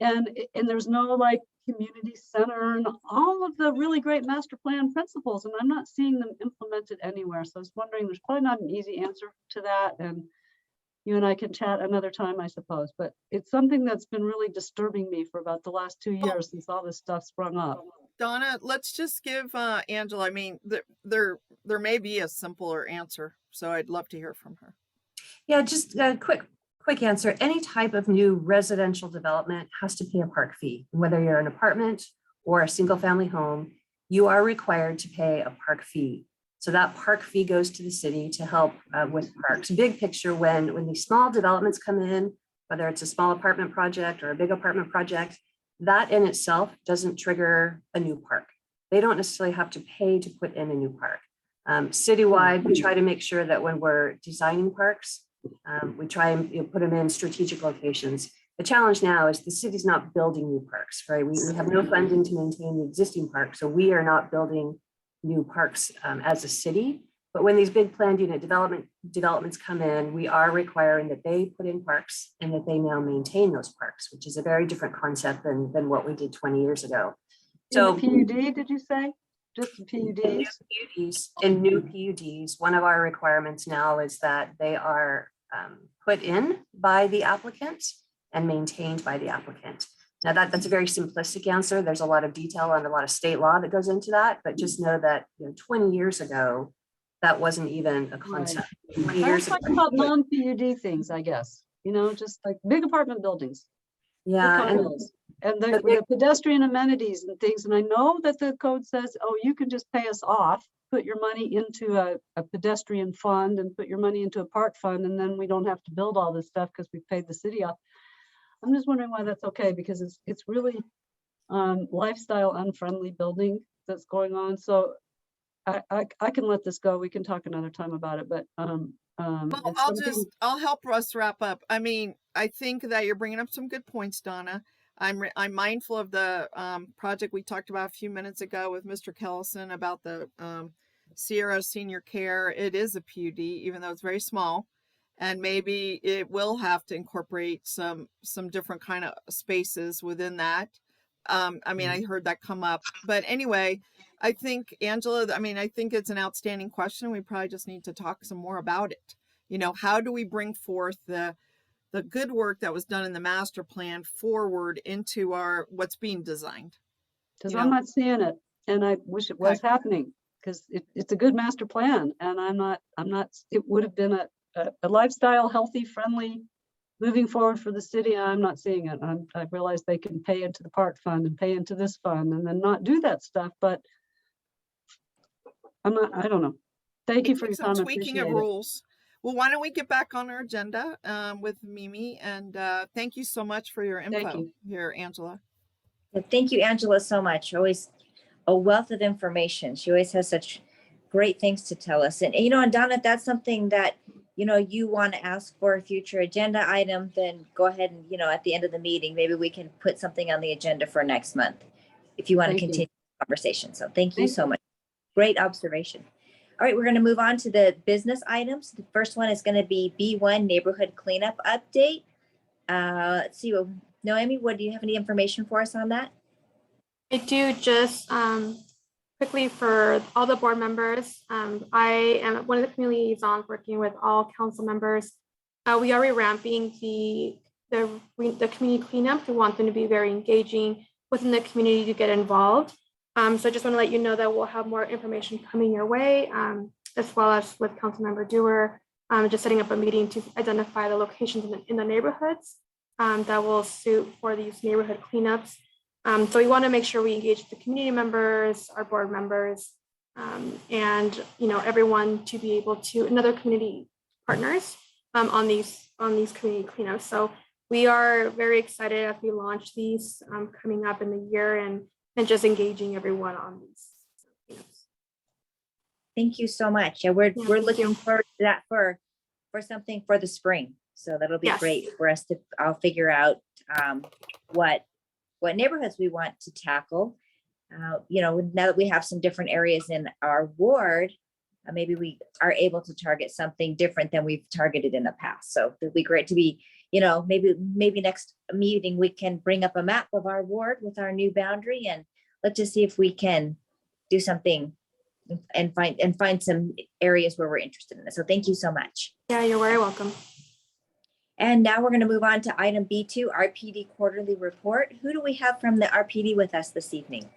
And there's no like community center and all of the really great master plan principles, and I'm not seeing them implemented anywhere. So I was wondering, there's probably not an easy answer to that, and you and I can chat another time, I suppose. But it's something that's been really disturbing me for about the last 2 years since all this stuff sprung up. Donna, let's just give Angela, I mean, there may be a simpler answer, so I'd love to hear from her. Yeah, just a quick answer. Any type of new residential development has to pay a park fee. Whether you're an apartment or a single family home, you are required to pay a park fee. So that park fee goes to the city to help with parks. Big picture, when these small developments come in, whether it's a small apartment project or a big apartment project, that in itself doesn't trigger a new park. They don't necessarily have to pay to put in a new park. Citywide, we try to make sure that when we're designing parks, we try and put them in strategic locations. The challenge now is the city's not building new parks, right? We have no funding to maintain the existing parks, so we are not building new parks as a city. But when these big planned unit developments come in, we are requiring that they put in parks and that they now maintain those parks, which is a very different concept than what we did 20 years ago. So PUD, did you say? Just the PUDs? In new PUDs, one of our requirements now is that they are put in by the applicant and maintained by the applicant. Now that's a very simplistic answer. There's a lot of detail and a lot of state law that goes into that, but just know that 20 years ago, that wasn't even a concept. 20 I years was ago. talking about non-PUD things, I guess, just like big apartment buildings. big Yeah, and condos, and but the pedestrian amenities and things. And I know that the code says, oh, you can just pay us off, put your money into a pedestrian fund and put your money into a park fund, and then we don't have to build all this stuff because we paid the city off. I'm just wondering why that's okay, because it's really lifestyle unfriendly building that's going on. So I can let this go. We can talk another time about it, but Well, it's something. I'll help Russ wrap up. I mean, I think that you're bringing up some good points, Donna. I'm mindful of the project we talked about a few minutes ago with Mr. Kellison about the Sierra Senior Care. It is a PUD, even though it's very small, and maybe it will have to incorporate some different kind of spaces within that. I mean, I heard that come up, but anyway, I think Angela, I think it's an outstanding question. We probably just need to talk some more about it. How do we bring forth the good work that was done in the master plan forward into what's being designed? Because I'm not seeing it, and I wish it was happening, because it's a good master plan, and I'm not. It would have been a lifestyle, healthy, friendly, moving forward for the city. I'm not seeing it. I realize they can pay into the park fund and pay into this fund and then not do that stuff, but I don't know. Thank you for your Some time. tweaking of rules. Well, why don't we get back on our agenda with Mimi, and thank you so much for your info here, Angela. Thank you, Angela, so much. Always a wealth of information. She always has such great things to tell us. And and Donna, if that's something that you want to ask for a future agenda item, then go ahead and at the end of the meeting, maybe we can put something on the agenda for next month if you want to continue the conversation. So thank you so much. Great observation. All right, we're going to move on to the business items. The first one is going to be B1 neighborhood cleanup update. Let's see. Well, Noemi, do you have any information for us on that? I do. Just quickly for all the board members. I am one of the community liaisons working with all council members. We are revamping the community cleanup. We want them to be very engaging within the community to get involved. So I just want to let you know that we'll have more information coming your way, as well as with Councilmember Dewar, just setting up a meeting to identify the locations in the neighborhoods that will suit for these neighborhood cleanups. So we want to make sure we engage the community members, our board members, and everyone to be able to, and other community partners on these community cleanups. So we are very excited as we launch these coming up in the year and just engaging everyone on these cleanups. Thank you so much. Yeah, we're looking forward to that for something for the spring. So that'll be great for us to. I'll figure out what neighborhoods we want to tackle. Now that we have some different areas in our ward, maybe we are able to target something different than we've targeted in the past. So it'd be great to be, maybe next meeting we can bring up a map of our ward with our new boundary, and let's just see if we can do something and find some areas where we're interested in this. So thank you so much. Yeah, you're very welcome. And now we're going to move on to item B2, Rpd Quarterly Report. Who do we have from the Rpd with us this evening?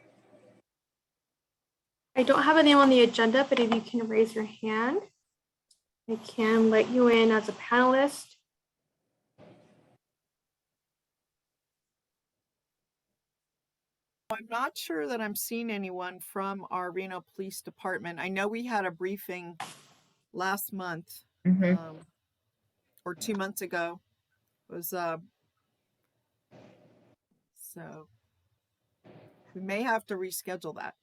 I don't have a name on the agenda, but if you can raise your hand, I can let you in as a panelist. I'm not sure that I'm seeing anyone from our Reno Police Department. I know we had a briefing last month. Or 2 months ago. It was so we may have to reschedule that.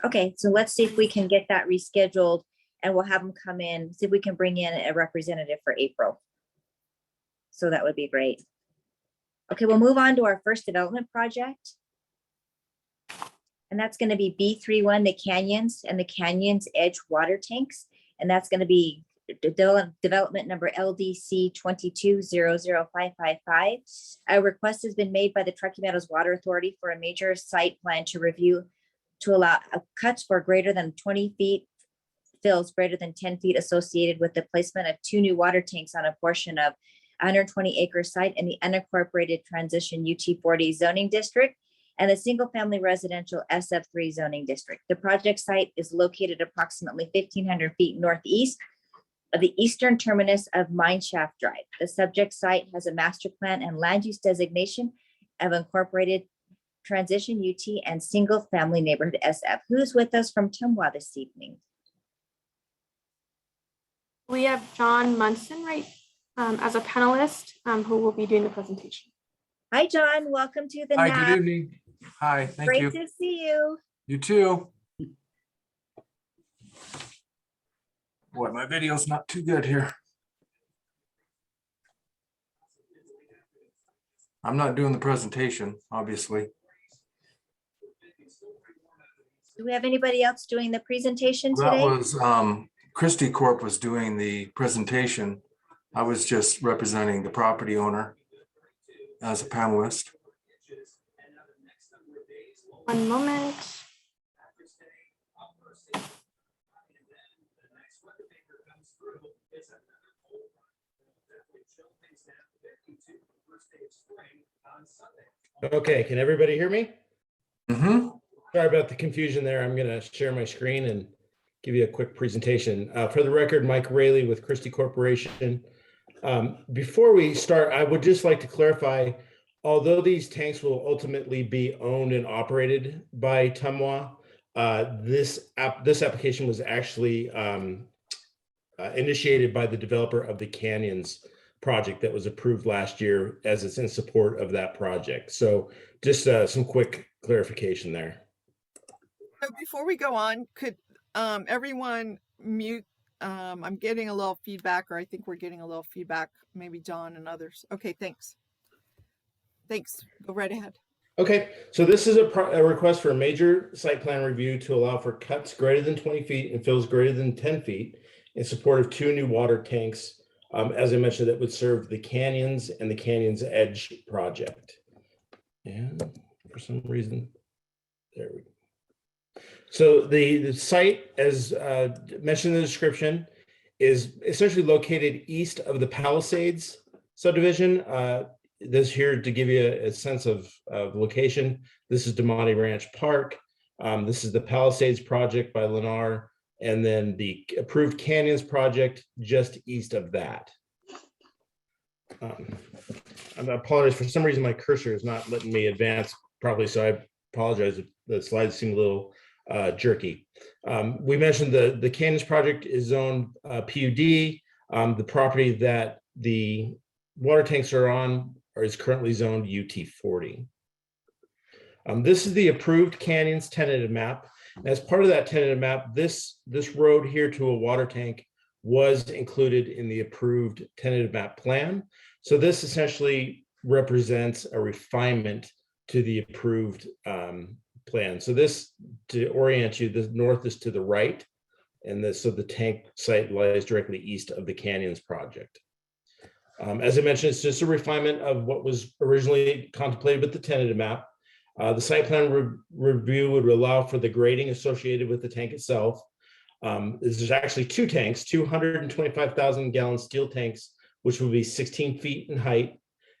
Okay, so let's see if we can get that rescheduled, and we'll have them come in, see if we can bring in a representative for April. So that would be great. Okay, we'll move on to our first development project. And that's going to be B31, the Canyons and the Canyons Edge water tanks. And that's going to be development number LDC 2200555. A request has been made by the Truckee Meadows Water Authority for a major site plan to review to allow cuts for greater than 20 feet, fills greater than 10 feet associated with the placement of 2 new water tanks on a portion of 120-acre site in the unincorporated transition UT40 zoning district and the single-family residential SF3 zoning district. The project site is located approximately 1,500 feet northeast of the eastern terminus of Mineshaft Drive. The subject site has a master plan and land use designation of incorporated transition UT and single-family neighborhood SF. Who's with us from Tumwa this evening? We have John Munson as a panelist who will be doing the presentation. Hi, John. Welcome to the Hi, NAP. good evening. Hi, thank Great you. to see you. You too. Boy, my video's not too good here. I'm not doing the presentation, obviously. Do we have anybody else doing the presentation That today? was Christie Corp was doing the presentation. I was just representing the property owner as a panelist. One moment. Okay, can everybody hear me? Mm-hmm. Sorry about the confusion there. I'm going to share my screen and give you a quick presentation. For the record, Mike Rayleigh with Christie Corporation. Before we start, I would just like to clarify, although these tanks will ultimately be owned and operated by Tumwa, this application was actually initiated by the developer of the Canyons project that was approved last year, as it's in support of that project. So just some quick clarification there. So before we go on, could everyone mute? I'm getting a little feedback, or I think we're getting a little feedback, maybe John and others. Okay, thanks. Thanks. Go right ahead. Okay, so this is a request for a major site plan review to allow for cuts greater than 20 feet and fills greater than 10 feet in support of 2 new water tanks, as I mentioned, that would serve the Canyons and the Canyons Edge project. And for some reason, there we go. So the site, as mentioned in the description, is essentially located east of the Palisades subdivision. This here to give you a sense of location. This is DeMonte Ranch Park. This is the Palisades project by Lennar, and then the approved Canyons project just east of that. I apologize, for some reason my cursor is not letting me advance properly, so I apologize if the slides seem a little jerky. We mentioned the Canyons project is zoned PUD. The property that the water tanks are on is currently zoned UT40. This is the approved Canyons tentative map. As part of that tentative map, this road here to a water tank was included in the approved tentative map plan. So this essentially represents a refinement to the approved plan. So this, to orient you, the north is to the right, and so the tank site lies directly east of the Canyons project. As I mentioned, it's just a refinement of what was originally contemplated with the tentative map. The site plan review would allow for the grading associated with the tank itself. There's actually 2 tanks, 225,000 gallon steel tanks, which will be 16 feet in height,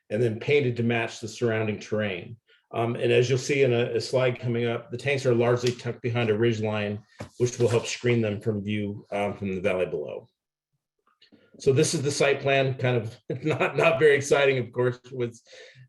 and then painted to match the surrounding terrain. And as you'll see in a slide coming up, the tanks are largely tucked behind a ridge line, which will help screen them from view from the valley below. So this is the site plan, kind of not very exciting, of course, with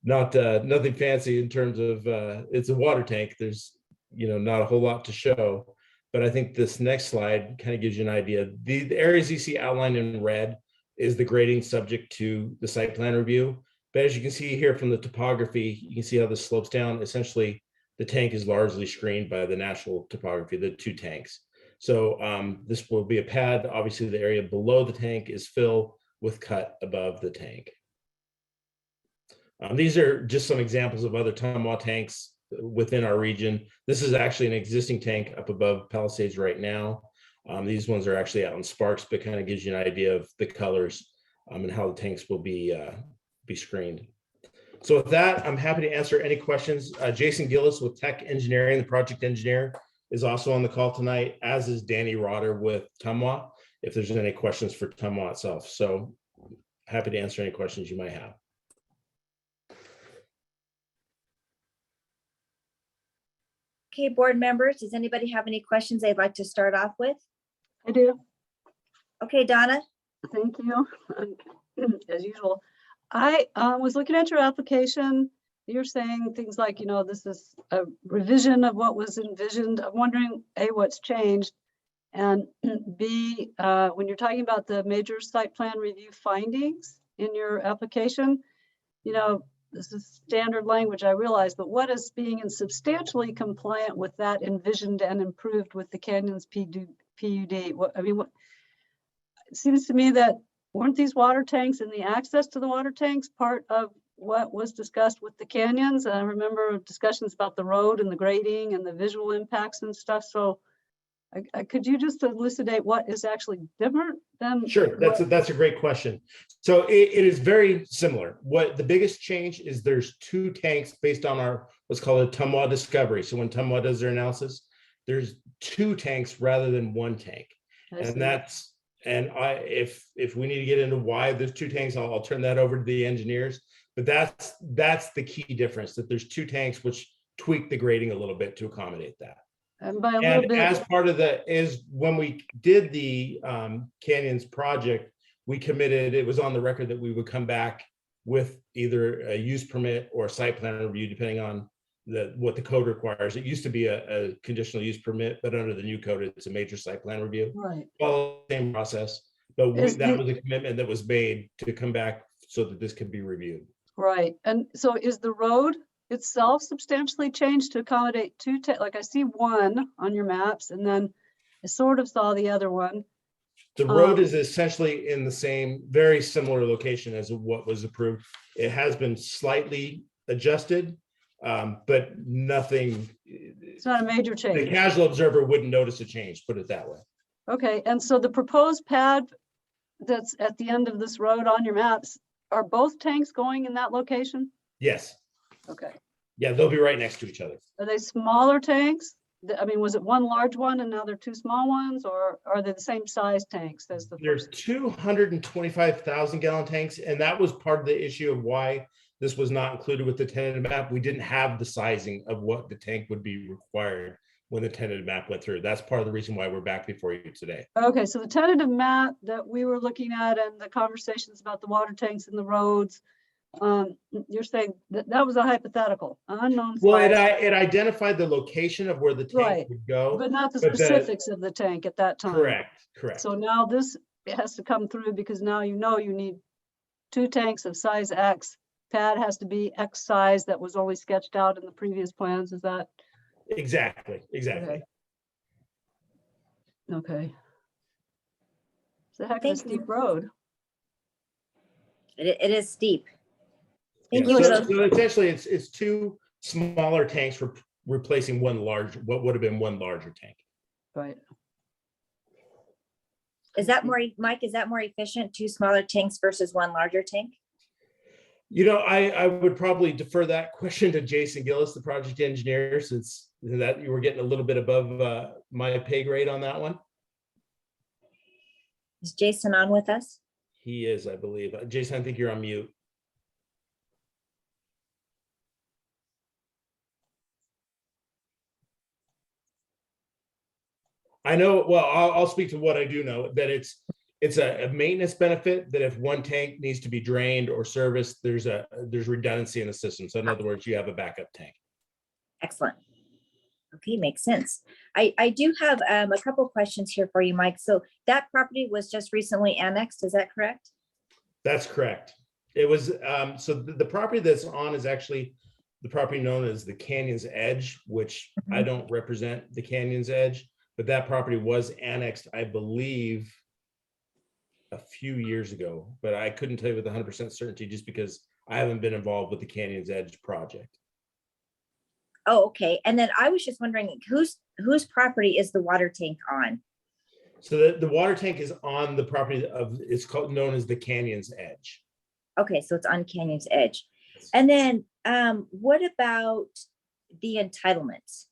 nothing fancy in terms of it's a water tank. There's not a whole lot to show, but I think this next slide kind of gives you an idea. The areas you see outlined in red is the grading subject to the site plan review. But as you can see here from the topography, you can see how this slopes down. Essentially, the tank is largely screened by the natural topography, the 2 tanks. So this will be a pad. Obviously, the area below the tank is fill with cut above the tank. These are just some examples of other Tumwa tanks within our region. This is actually an existing tank up above Palisades right now. These ones are actually out in Sparks, but kind of gives you an idea of the colors and how the tanks will be screened. So with that, I'm happy to answer any questions. Jason Gillis with Tech Engineering, the project engineer, is also on the call tonight, as is Danny Rotter with Tumwa, if there's any questions for Tumwa itself. So happy to answer any questions you might have. Okay, board members, does anybody have any questions they'd like to start off with? I do. Okay, Donna? Thank you. As usual. I was looking at your application. You're saying things like, you know, this is a revision of what was envisioned. I'm wondering, A, what's changed? And B, when you're talking about the major site plan review findings in your application, you know, this is standard language, I realize, but what is being substantially compliant with that envisioned and improved with the Canyons PUD? What, I mean, what, it seems to me that weren't these water tanks and the access to the water tanks part of what was discussed with the canyons? I remember discussions about the road and the grading and the visual impacts and stuff. So could you just elucidate what is actually different than? Sure, that's a great question. So it is very similar. What the biggest change is, there's 2 tanks based on our what's called a Tumwa discovery. So when Tumwa does their analysis, there's 2 tanks rather than 1 tank. And that's, and if we need to get into why there's 2 tanks, I'll turn that over to the engineers. But that's the key difference, that there's 2 tanks which tweak the grading a little bit to accommodate that. And by a little And bit, as part of the, is when we did the Canyons project, we committed, it was on the record that we would come back with either a use permit or a site plan review, depending on what the code requires. It used to be a conditional use permit, but under the new code, it's a major site plan review. right. Follow the same process, but Is that the- was a commitment that was made to come back so that this could be reviewed. Right. And so is the road itself substantially changed to accommodate 2, like I see 1 on your maps, and then I sort of saw the other one. The road is essentially in the same, very similar location as what was approved. It has been slightly adjusted, but nothing. It's not a major The change. casual observer wouldn't notice a change, put it that way. Okay, and so the proposed pad that's at the end of this road on your maps, are both tanks going in that location? Yes. Okay. Yeah, they'll be right next to each other. Are they smaller tanks? I mean, was it 1 large one and now they're 2 small ones, or are they the same size tanks as the There's first? 225,000 gallon tanks, and that was part of the issue of why this was not included with the tentative map. We didn't have the sizing of what the tank would be required when the tentative map went through. That's part of the reason why we're back before you today. Okay, so the tentative map that we were looking at and the conversations about the water tanks and the roads, you're saying that that was a hypothetical, unknown Well, size, it identified the location of where the tank Right. would go. but not the but specifics of the tank at that time. Correct. So now this has to come through because now you know you need 2 tanks of size X. Pad has to be X size that was only sketched out in the previous plans. Is that? Exactly. Okay. It's a heck of a Thank steep you. road. It is steep. Thank Yeah, you. so essentially, it's 2 smaller tanks for replacing what would have been 1 larger tank. Right. Is that more, Mike, is that more efficient, 2 smaller tanks versus 1 larger tank? You know, I would probably defer that question to Jason Gillis, the project engineer, since that you were getting a little bit above my pay grade on that one. Is Jason on with us? He is, I believe. Jason, I think you're on mute. I know, well, I'll speak to what I do know, that it's a maintenance benefit, that if 1 tank needs to be drained or serviced, there's redundancy in the system. So in other words, you have a backup tank. Excellent. Okay, makes sense. I do have a couple questions here for you, Mike. So that property was just recently annexed, is that correct? That's correct. It was, so the property that's on is actually the property known as the Canyons Edge, which I don't represent the Canyons Edge, but that property was annexed, I believe, a few years ago, but I couldn't tell you with 100% certainty just because I haven't been involved with the Canyons Edge project. Oh, okay. And then I was just wondering whose property is the water tank on? So the water tank is on the property of, it's called, known as the Canyons Edge. Okay, so it's on Canyon's Edge. And then what about the entitlements?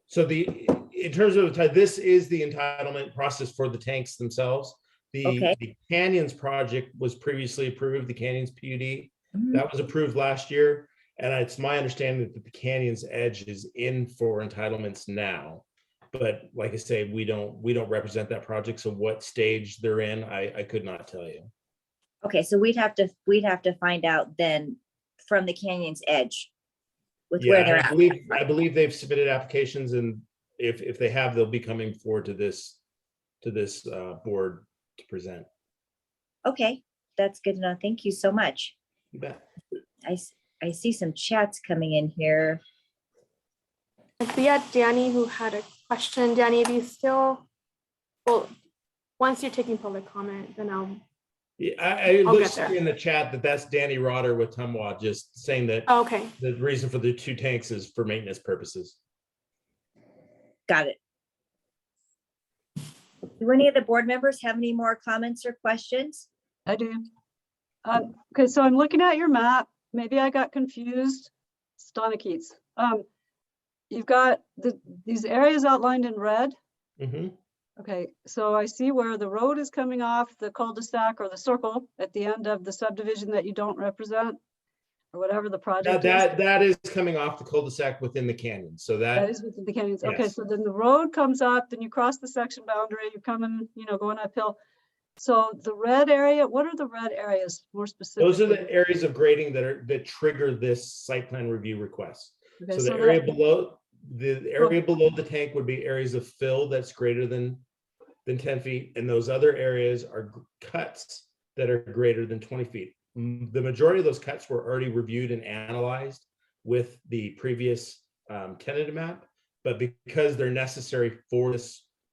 So in terms of this is the entitlement process for the tanks themselves. Okay. The Canyons project was previously approved, the Canyons PUD. Mhm. That was approved last year. And it's my understanding that the Canyons Edge is in for entitlements now. But like I say, we don't represent that project. So what stage they're in, I could not tell you. Okay, so we'd have to find out then from the Canyon's Edge with where Yeah, they're and at. I believe they've submitted applications, and if they have, they'll be coming forward to this board to present. Okay, that's good to know. Thank you so much. You bet. I see some chats coming in here. We had Danny who had a question. Danny, if you still, well, once you're taking public comment, then I'll. Yeah, I I'll looked get there. in the chat that's Danny Rotter with Tumwa, just saying that Oh, okay. the reason for the 2 tanks is for maintenance purposes. Got it. Do any of the board members have any more comments or questions? I do. Okay, so I'm looking at your map. Maybe I got confused. It's Donna Keats. You've got these areas outlined in red. Mhm. Okay, so I see where the road is coming off the cul-de-sac or the circle at the end of the subdivision that you don't represent, or whatever the project is. That is coming off the cul-de-sac within the canyon. So That is within the canyons. Okay, yes. so then the road comes up, then you cross the section boundary, you're coming, going uphill. So the red area, what are the red areas more specifically? Those are the areas of grading that trigger this site plan review request. Okay, So so the area that- below the tank would be areas of fill that's greater than 10 feet, and those other areas are cuts that are greater than 20 feet. The majority of those cuts were already reviewed and analyzed with the previous tentative map, but because they're necessary for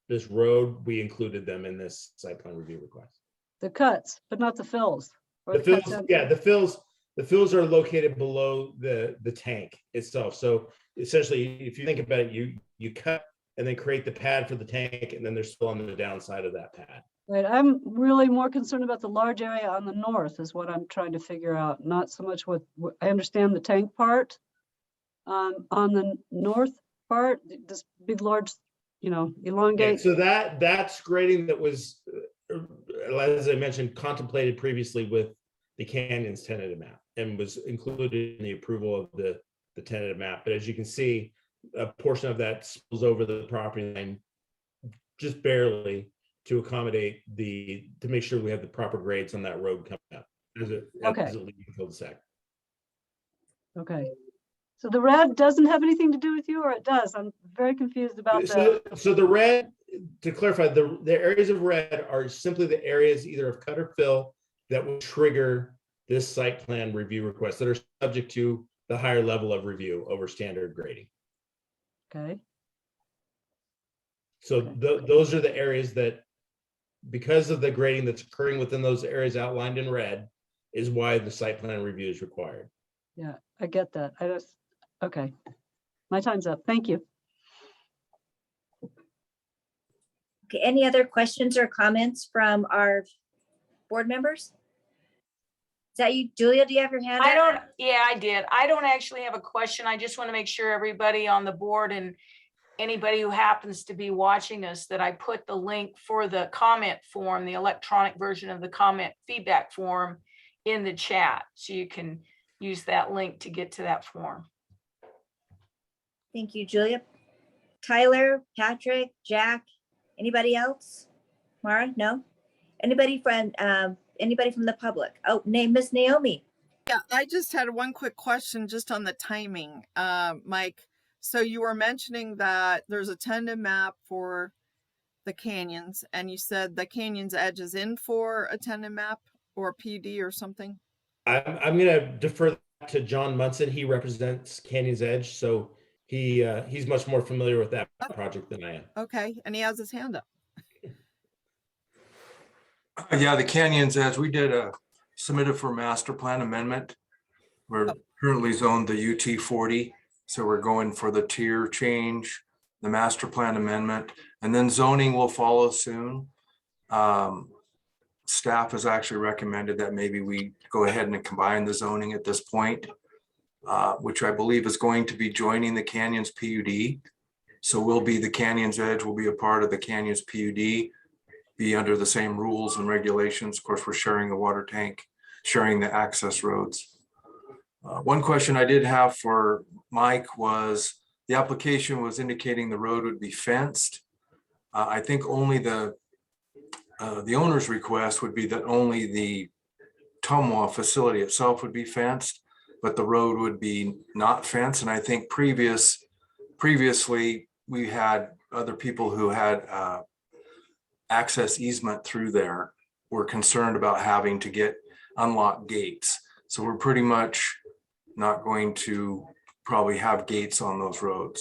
this road, we included them in this site plan review request. The cuts, but not the fills. Or The cuts fills, and- yeah, the fills are located below the tank itself. So essentially, if you think about it, you cut and then create the pad for the tank, and then they're still on the downside of that pad. Right, I'm really more concerned about the large area on the north is what I'm trying to figure out, not so much I understand the tank part. On the north part, this big, large, Yeah, elongate. so that's grading that was, as I mentioned, contemplated previously with the Canyons tentative map and was included in the approval of the tentative map. But as you can see, a portion of that spills over the property line just barely to accommodate to make sure we have the proper grades on that road coming up as it leaves the cul-de-sac. Okay. So the red doesn't have anything to do with you, or it does? I'm very confused about that. So the red, to clarify, the areas of red are simply the areas either of cut or fill that will trigger this site plan review request that are subject to the higher level of review over standard grading. Okay. So those are the areas that, because of the grading that's occurring within those areas outlined in red, is why the site plan review is required. Yeah, I get that. Okay. My time's up. Thank you. Okay, any other questions or comments from our board members? Is that you, Julia? Do you have your hand up? Yeah, I did. I don't actually have a question. I just want to make sure everybody on the board and anybody who happens to be watching us, that I put the link for the comment form, the electronic version of the comment feedback form, in the chat. So you can use that link to get to that form. Thank you, Julia. Tyler, Patrick, Jack, anybody else? Mara, no? Anybody from the public? Oh, Miss Naomi. Yeah, I just had one quick question just on the timing, Mike. So you were mentioning that there's a tentative map for the canyons, and you said the Canyons Edge is in for a tentative map or a PUD or something? I'm going to defer to John Munson. He represents Canyons Edge, so he's much more familiar with that project than I am. Okay, and he has his hand up. Yeah, the Canyons Edge, we did submitted for master plan amendment. We're currently zoned the UT 40. So we're going for the tier change, the master plan amendment, and then zoning will follow soon. Staff has actually recommended that maybe we go ahead and combine the zoning at this point, which I believe is going to be joining the Canyons PUD. So the Canyons Edge will be a part of the Canyons PUD. be under the same rules and regulations. Of course, we're sharing the water tank, sharing the access roads. One question I did have for Mike was, the application was indicating the road would be fenced. I think only the owner's request would be that only the Tumwa facility itself would be fenced, but the road would be not fenced. And I think previously we had other people who had access easement through there were concerned about having to get unlocked gates. So we're pretty much not going to probably have gates on those roads.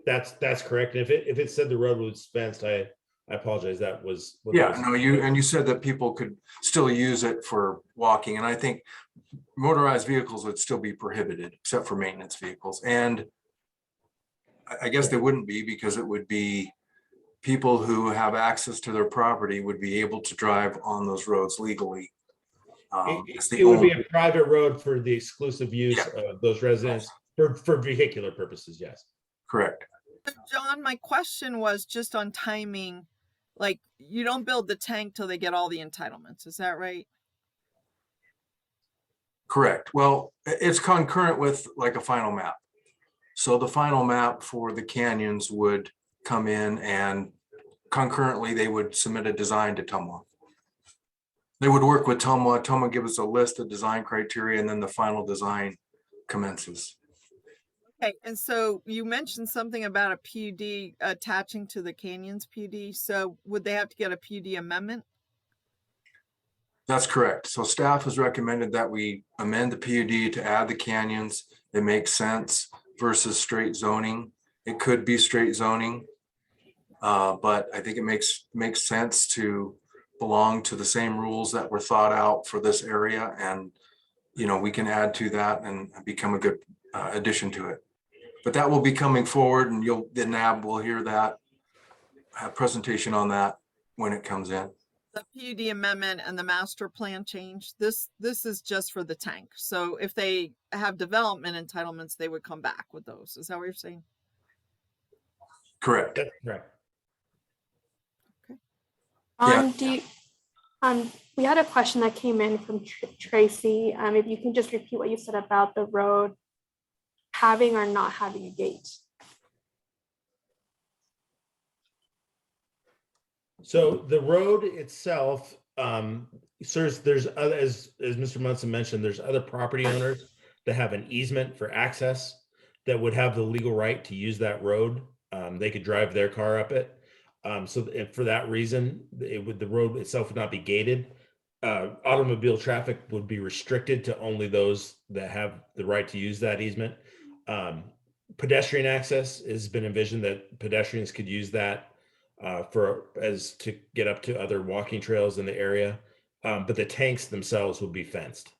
That's correct. If it said the road was fenced, I apologize. That was what Yeah, that was. no, you said that people could still use it for walking, and I think motorized vehicles would still be prohibited except for maintenance vehicles. And I guess they wouldn't be, because it would be people who have access to their property would be able to drive on those roads legally. It would be a private road for the exclusive use of those residents for vehicular purposes. Yes. Correct. John, my question was just on timing. Like, you don't build the tank till they get all the entitlements. Is that right? Correct. Well, it's concurrent with like a final map. So the final map for the canyons would come in, and concurrently they would submit a design to Tumwa. They would work with Tumwa. Tumwa give us a list of design criteria, and then the final design commences. Okay, and so you mentioned something about a PUD attaching to the canyons PUD. So would they have to get a PUD amendment? That's correct. So staff has recommended that we amend the PUD to add the canyons. It makes sense versus straight zoning. It could be straight zoning, but I think it makes sense to belong to the same rules that were thought out for this area. And, you know, we can add to that and become a good addition to it. But that will be coming forward, and the NAB will hear that presentation on that when it comes in. The PUD amendment and the master plan change, this is just for the tank. So if they have development entitlements, they would come back with those. Is that what you're saying? Correct. That's correct. We had a question that came in from Tracy. If you can just repeat what you said about the road having or not having a gate. So the road itself, there's other, as Mr. Munson mentioned, there's other property owners that have an easement for access that would have the legal right to use that road. They could drive their car up it. So for that reason, the road itself would not be gated. Automobile traffic would be restricted to only those that have the right to use that easement. Pedestrian access has been envisioned that pedestrians could use that to get up to other walking trails in the area, but the tanks themselves would be fenced,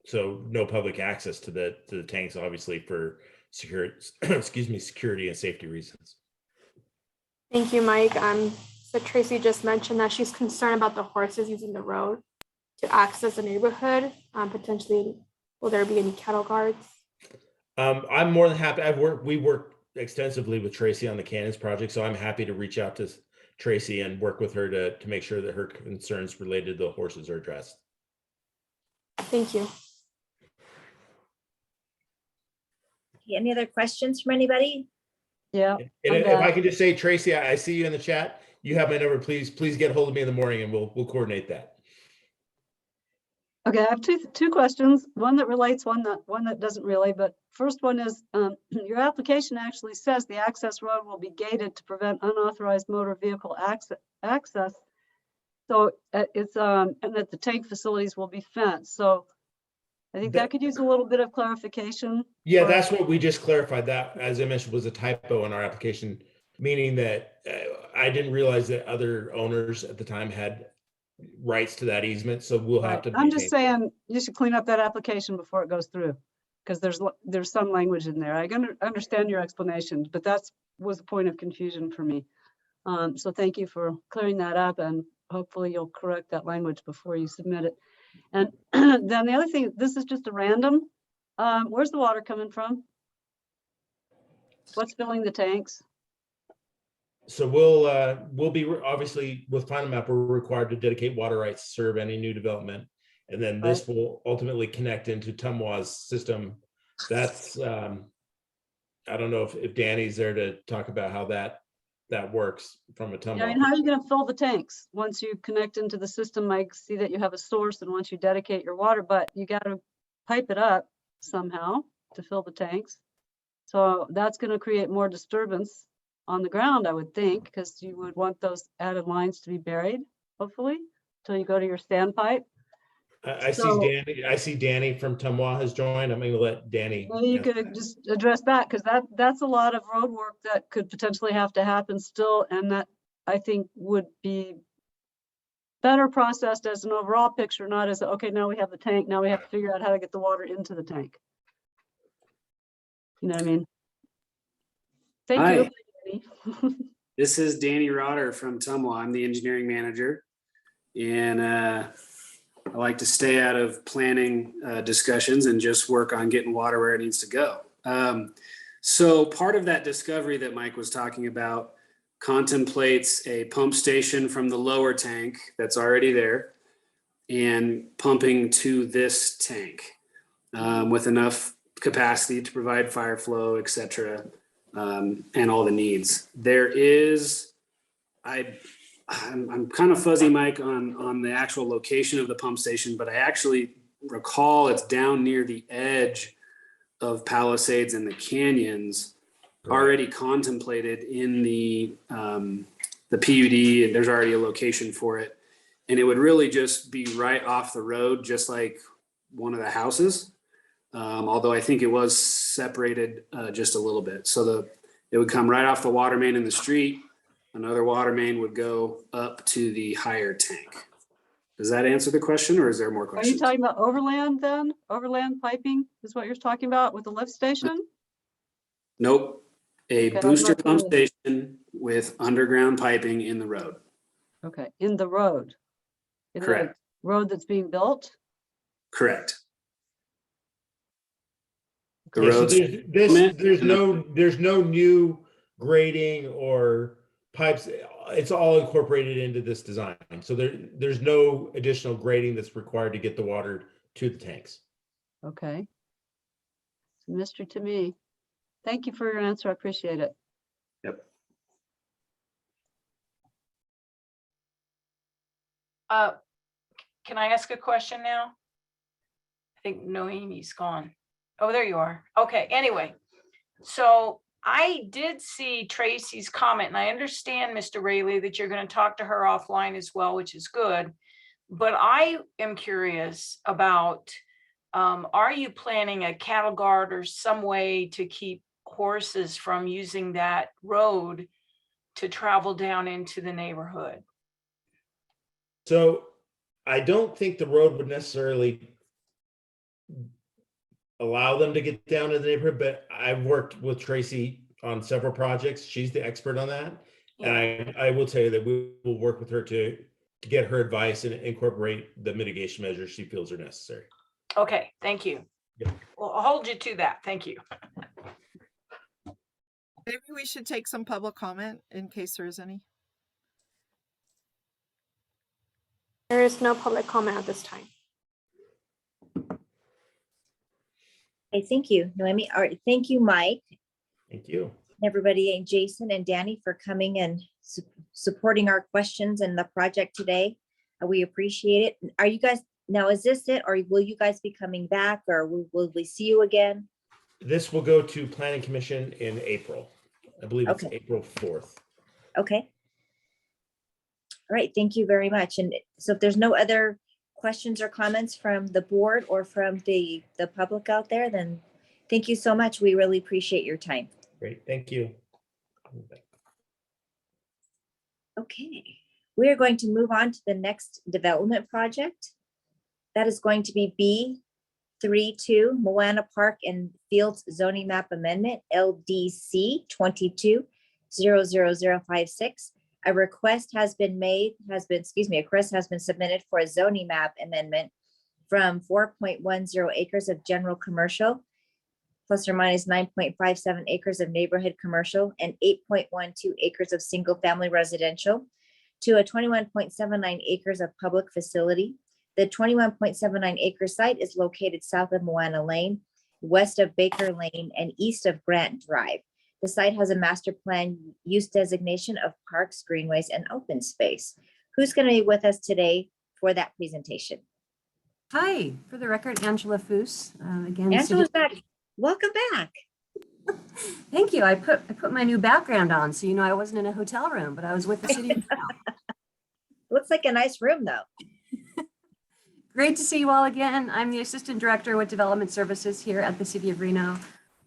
so no public access to the tanks, obviously for security, security and safety reasons. Thank you, Mike. So Tracy just mentioned that she's concerned about the horses using the road to access the neighborhood. Potentially, will there be any cattle guards? I'm more than happy. We work extensively with Tracy on the Canyons project, so I'm happy to reach out to Tracy and work with her to make sure that her concerns related to the horses are addressed. Thank you. Any other questions from anybody? Yeah. And if I can just say, Tracy, I see you in the chat. You have my number. Please get a hold of me in the morning, and we'll coordinate that. Okay, I have two questions. One that relates, one that doesn't really. But first one is, your application actually says the access road will be gated to prevent unauthorized motor vehicle access. So it's and that the tank facilities will be fenced. So I think that could use a little bit of clarification. Yeah, that's what we just clarified. That, as I mentioned, was a typo in our application, meaning that I didn't realize that other owners at the time had rights to that easement. So we'll have to. I'm just saying you should clean up that application before it goes through, because there's some language in there. I understand your explanation, but that was a point of confusion for me. So thank you for clearing that up, and hopefully you'll correct that language before you submit it. And then the other thing, this is just a random. Where's the water coming from? What's filling the tanks? So we'll be, obviously, with final map, we're required to dedicate water rights to serve any new development. And then this will ultimately connect into Tumwa's system. That's, I don't know if Danny's there to talk about how that works from a Yeah, I Tumwa. mean, how are you gonna fill the tanks? Once you connect into the system, I see that you have a source, and once you dedicate your water, but you gotta pipe it up somehow to fill the tanks. So that's gonna create more disturbance on the ground, I would think, because you would want those added lines to be buried, hopefully, till you go to your standpipe. I So- see Danny from Tumwa has joined. I'm gonna let Danny. Well, you answer. could just address that, because that's a lot of road work that could potentially have to happen still, and that I think would be better processed as an overall picture, not as, okay, now we have the tank, now we have to figure out how to get the water into the tank. You know what I mean? Thank you. This is Danny Rotter from Tumwa. I'm the engineering manager. And I like to stay out of planning discussions and just work on getting water where it needs to go. So part of that discovery that Mike was talking about contemplates a pump station from the lower tank that's already there and pumping to this tank with enough capacity to provide fire flow, et cetera, and all the needs. There is, I'm kind of fuzzy, Mike, on the actual location of the pump station, but I actually recall it's down near the edge of Palisades and the canyons, already contemplated in the PUD, and there's already a location for it. And it would really just be right off the road, just like one of the houses. Although I think it was separated just a little bit. So it would come right off the water main in the street. Another water main would go up to the higher tank. Does that answer the question, or is there more Are questions? you talking about overland then? Overland piping is what you're talking about with the lift station? Nope. A Okay, I'm booster not pump familiar. station with underground piping in the road. Okay, in the road. In the Correct. road that's being built? Correct. The Yeah, so roads. there's no new grading or pipes. It's all incorporated into this design. So there's no additional grading that's required to get the water to the tanks. Okay. It's a mystery to me. Thank you for your answer. I appreciate it. Yep. Can I ask a question now? I think Noemi's gone. Oh, there you are. Okay, anyway. So I did see Tracy's comment, and I understand, Mr. Rayleigh, that you're going to talk to her offline as well, which is good. But I am curious about, are you planning a cattle guard or some way to keep horses from using that road to travel down into the neighborhood? So I don't think the road would necessarily allow them to get down to the neighborhood, but I've worked with Tracy on several projects. She's the expert on that. And I will tell you that we will work with her to get her advice and incorporate the mitigation measures she feels are necessary. Okay, thank you. Yep. Well, I'll hold you to that. Thank you. Maybe we should take some public comment in case there is any. There is no public comment at this time. Okay, thank you, Noemi. All right, thank you, Mike, Thank you. everybody, and Jason and Danny for coming and supporting our questions and the project today. We appreciate it. Are you guys, now is this it, or will you guys be coming back, or will we see you again? This will go to Planning Commission in April. I believe it's Okay. April 4th. Okay. All right, thank you very much. And so if there's no other questions or comments from the board or from the public out there, then thank you so much. We really appreciate your time. Great, thank you. Okay, we are going to move on to the next development project. That is going to be B32 Moana Park and Fields Zoning Map Amendment, LDC 22-00056. A request has been submitted for a zoning map amendment from 4.10 acres of general commercial plus or minus 9.57 acres of neighborhood commercial and 8.12 acres of single-family residential to a 21.79 acres of public facility. The 21.79 acre site is located south of Moana Lane, west of Baker Lane, and east of Grant Drive. The site has a master plan use designation of parks, greenways, and open space. Who's going to be with us today for that presentation? Hi, for the record, Angela Foos. Again, Angela's back. Welcome back. Thank you. I put my new background on, so you know I wasn't in a hotel room, but I was with the city. of Reno. Looks like a nice room, though. Great to see you all again. I'm the Assistant Director with Development Services here at the City of Reno. I'm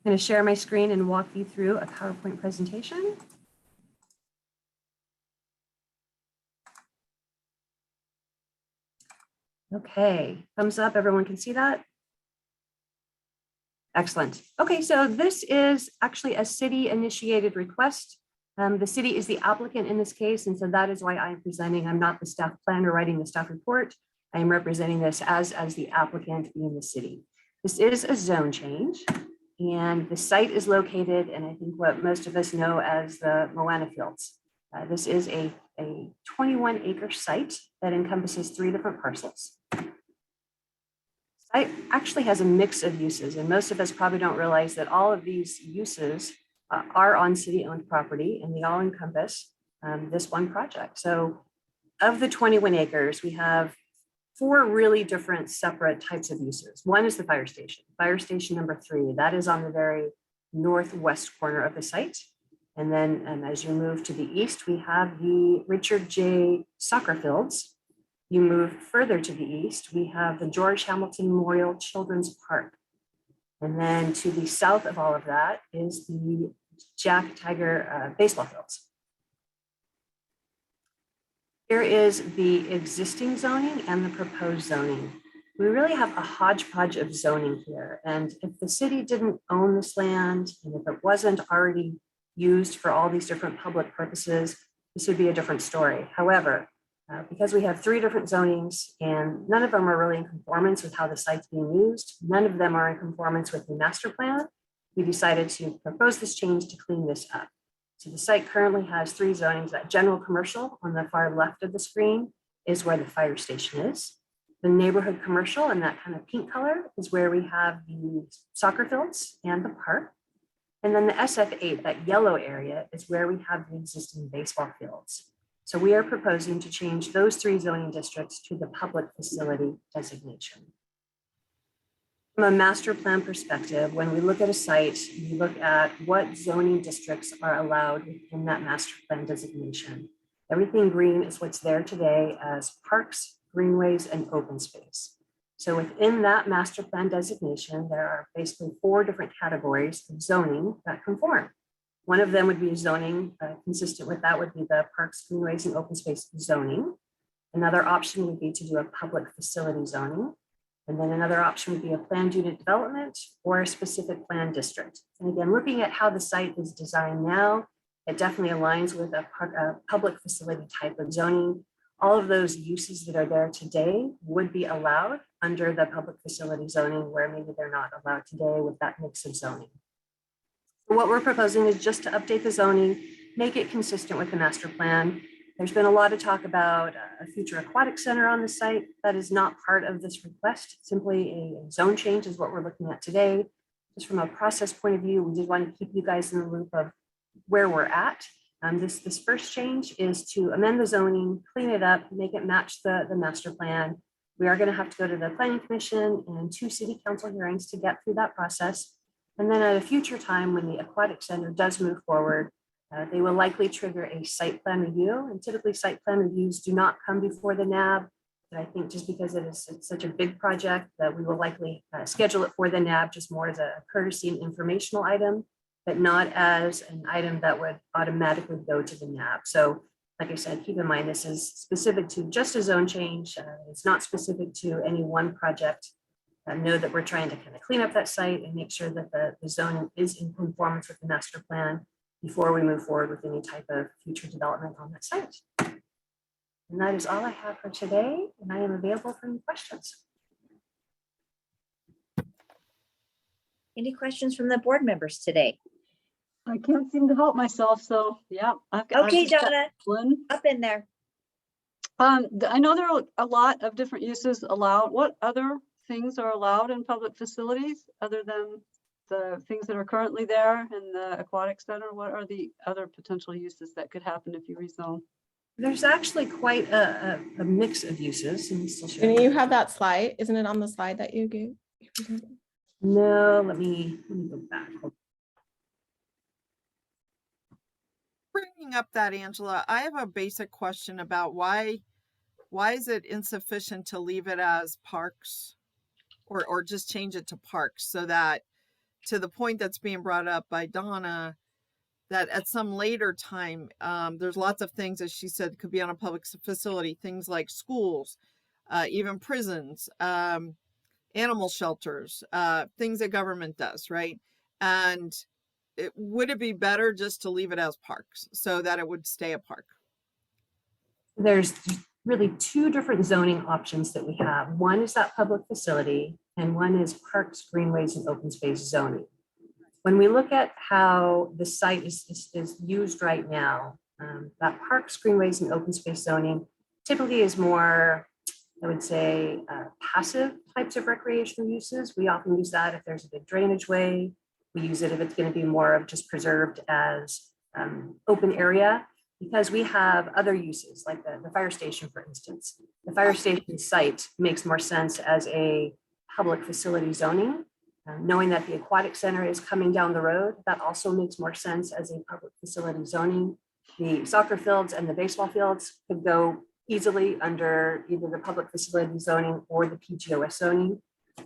going to share my screen and walk you through a PowerPoint presentation. Okay, thumbs up. Everyone can see that? Excellent. Okay, so this is actually a city-initiated request. The city is the applicant in this case, and so that is why I'm presenting. I'm not the staff planner writing the staff report. I am representing this as the applicant being the city. This is a zone change, and the site is located in, I think, what most of us know as the Moana Fields. This is a 21-acre site that encompasses 3 different parcels. Site actually has a mix of uses, and most of us probably don't realize that all of these uses are on city-owned property, and they all encompass this one project. So of the 21 acres, we have 4 really different separate types of uses. One is the fire station. Fire station number 3, that is on the very northwest corner of the site. And then as you move to the east, we have the Richard J. Soccer Fields. You move further to the east, we have the George Hamilton Memorial Children's Park. And then to the south of all of that is the Jack Tiger baseball fields. Here is the existing zoning and the proposed zoning. We really have a hodgepodge of zoning here. And if the city didn't own this land, and if it wasn't already used for all these different public purposes, this would be a different story. However, because we have 3 different zonings and none of them are really in conformance with how the site's being used, none of them are in conformance with the master plan, we decided to propose this change to clean this up. So the site currently has 3 zonings. That general commercial on the far left of the screen is where the fire station is. The neighborhood commercial in that kind of pink color is where we have the soccer fields and the park. And then the SF8, that yellow area, is where we have the existing baseball fields. So we are proposing to change those 3 zoning districts to the public facility designation. From a master plan perspective, when we look at a site, we look at what zoning districts are allowed within that master plan designation. Everything green is what's there today as parks, greenways, and open space. So within that master plan designation, there are basically 4 different categories of zoning that conform. One of them would be zoning consistent with that would be the parks, greenways, and open space zoning. Another option would be to do a public facility zoning. And then another option would be a planned unit development or a specific plan district. And again, looking at how the site is designed now, it definitely aligns with a public facility type of zoning. All of those uses that are there today would be allowed under the public facility zoning where maybe they're not allowed today with that mix of zoning. What we're proposing is just to update the zoning, make it consistent with the master plan. There's been a lot of talk about a future aquatic center on the site. That is not part of this request. Simply a zone change is what we're looking at today. Just from a process point of view, we did want to keep you guys in the loop of where we're at. This first change is to amend the zoning, clean it up, make it match the master plan. We are going to have to go to the Planning Commission and 2 city council hearings to get through that process. And then at a future time, when the aquatic center does move forward, they will likely trigger a site plan review. And typically site plan reviews do not come before the NAB. But I think just because it's such a big project that we will likely schedule it for the NAB just more as a courtesy and informational item, but not as an item that would automatically go to the NAB. So like I said, keep in mind, this is specific to just a zone change. It's not specific to any one project. Know that we're trying to kind of clean up that site and make sure that the zoning is in conformance with the master plan before we move forward with any type of future development on that site. And that is all I have for today, and I am available for any questions. Any questions from the board members today? I can't seem to help myself, so yeah. I've Okay, just got Donna, one. up in there. I know there are a lot of different uses allowed. What other things are allowed in public facilities other than the things that are currently there in the aquatic center? What are the other potential uses that could happen if you rezone? There's actually quite a mix of uses. And still show And you have that slide, isn't it on the slide that you gave? No, let me go back. Bringing up that, Angela, I have a basic question about why is it insufficient to leave it as parks or just change it to parks so that, to the point that's being brought up by Donna, that at some later time, there's lots of things, as she said, could be on a public facility, things like schools, even prisons, animal shelters, things that government does, right? And would it be better just to leave it as parks so that it would stay a park? There's really two different zoning options that we have. One is that public facility, and one is parks, greenways, and open space zoning. When we look at how the site is used right now, that parks, greenways, and open space zoning typically is more, I would say, passive types of recreational uses. We often use that if there's a big drainage way. We use it if it's going to be more of just preserved as open area, because we have other uses like the fire station, for instance. The fire station site makes more sense as a public facility zoning. Knowing that the aquatic center is coming down the road, that also makes more sense as a public facility zoning. The soccer fields and the baseball fields could go easily under either the public facility zoning or the PGOS zoning.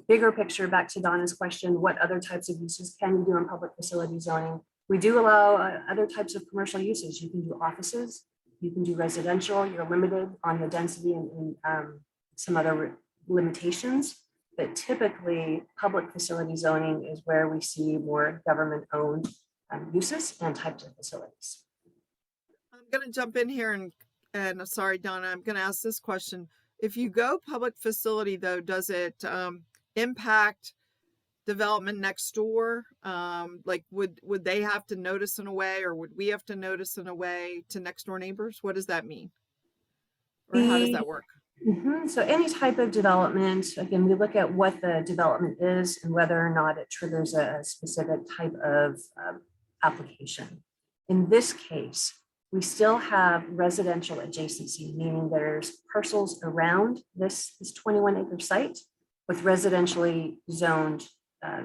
Bigger picture, back to Donna's question, what other types of uses can you do in public facility zoning? We do allow other types of commercial uses. You can do offices, you can do residential, you're limited on the density and some other limitations. But typically, public facility zoning is where we see more government-owned uses and types of facilities. I'm going to jump in here and sorry, Donna, I'm going to ask this question. If you go public facility, though, does it impact development next door? Like, would they have to notice in a way, or would we have to notice in a way to next door neighbors? What does that mean? Or how does that work? So any type of development, again, we look at what the development is and whether or not it triggers a specific type of application. In this case, we still have residential adjacency, meaning there's parcels around this 21-acre site with residentially zoned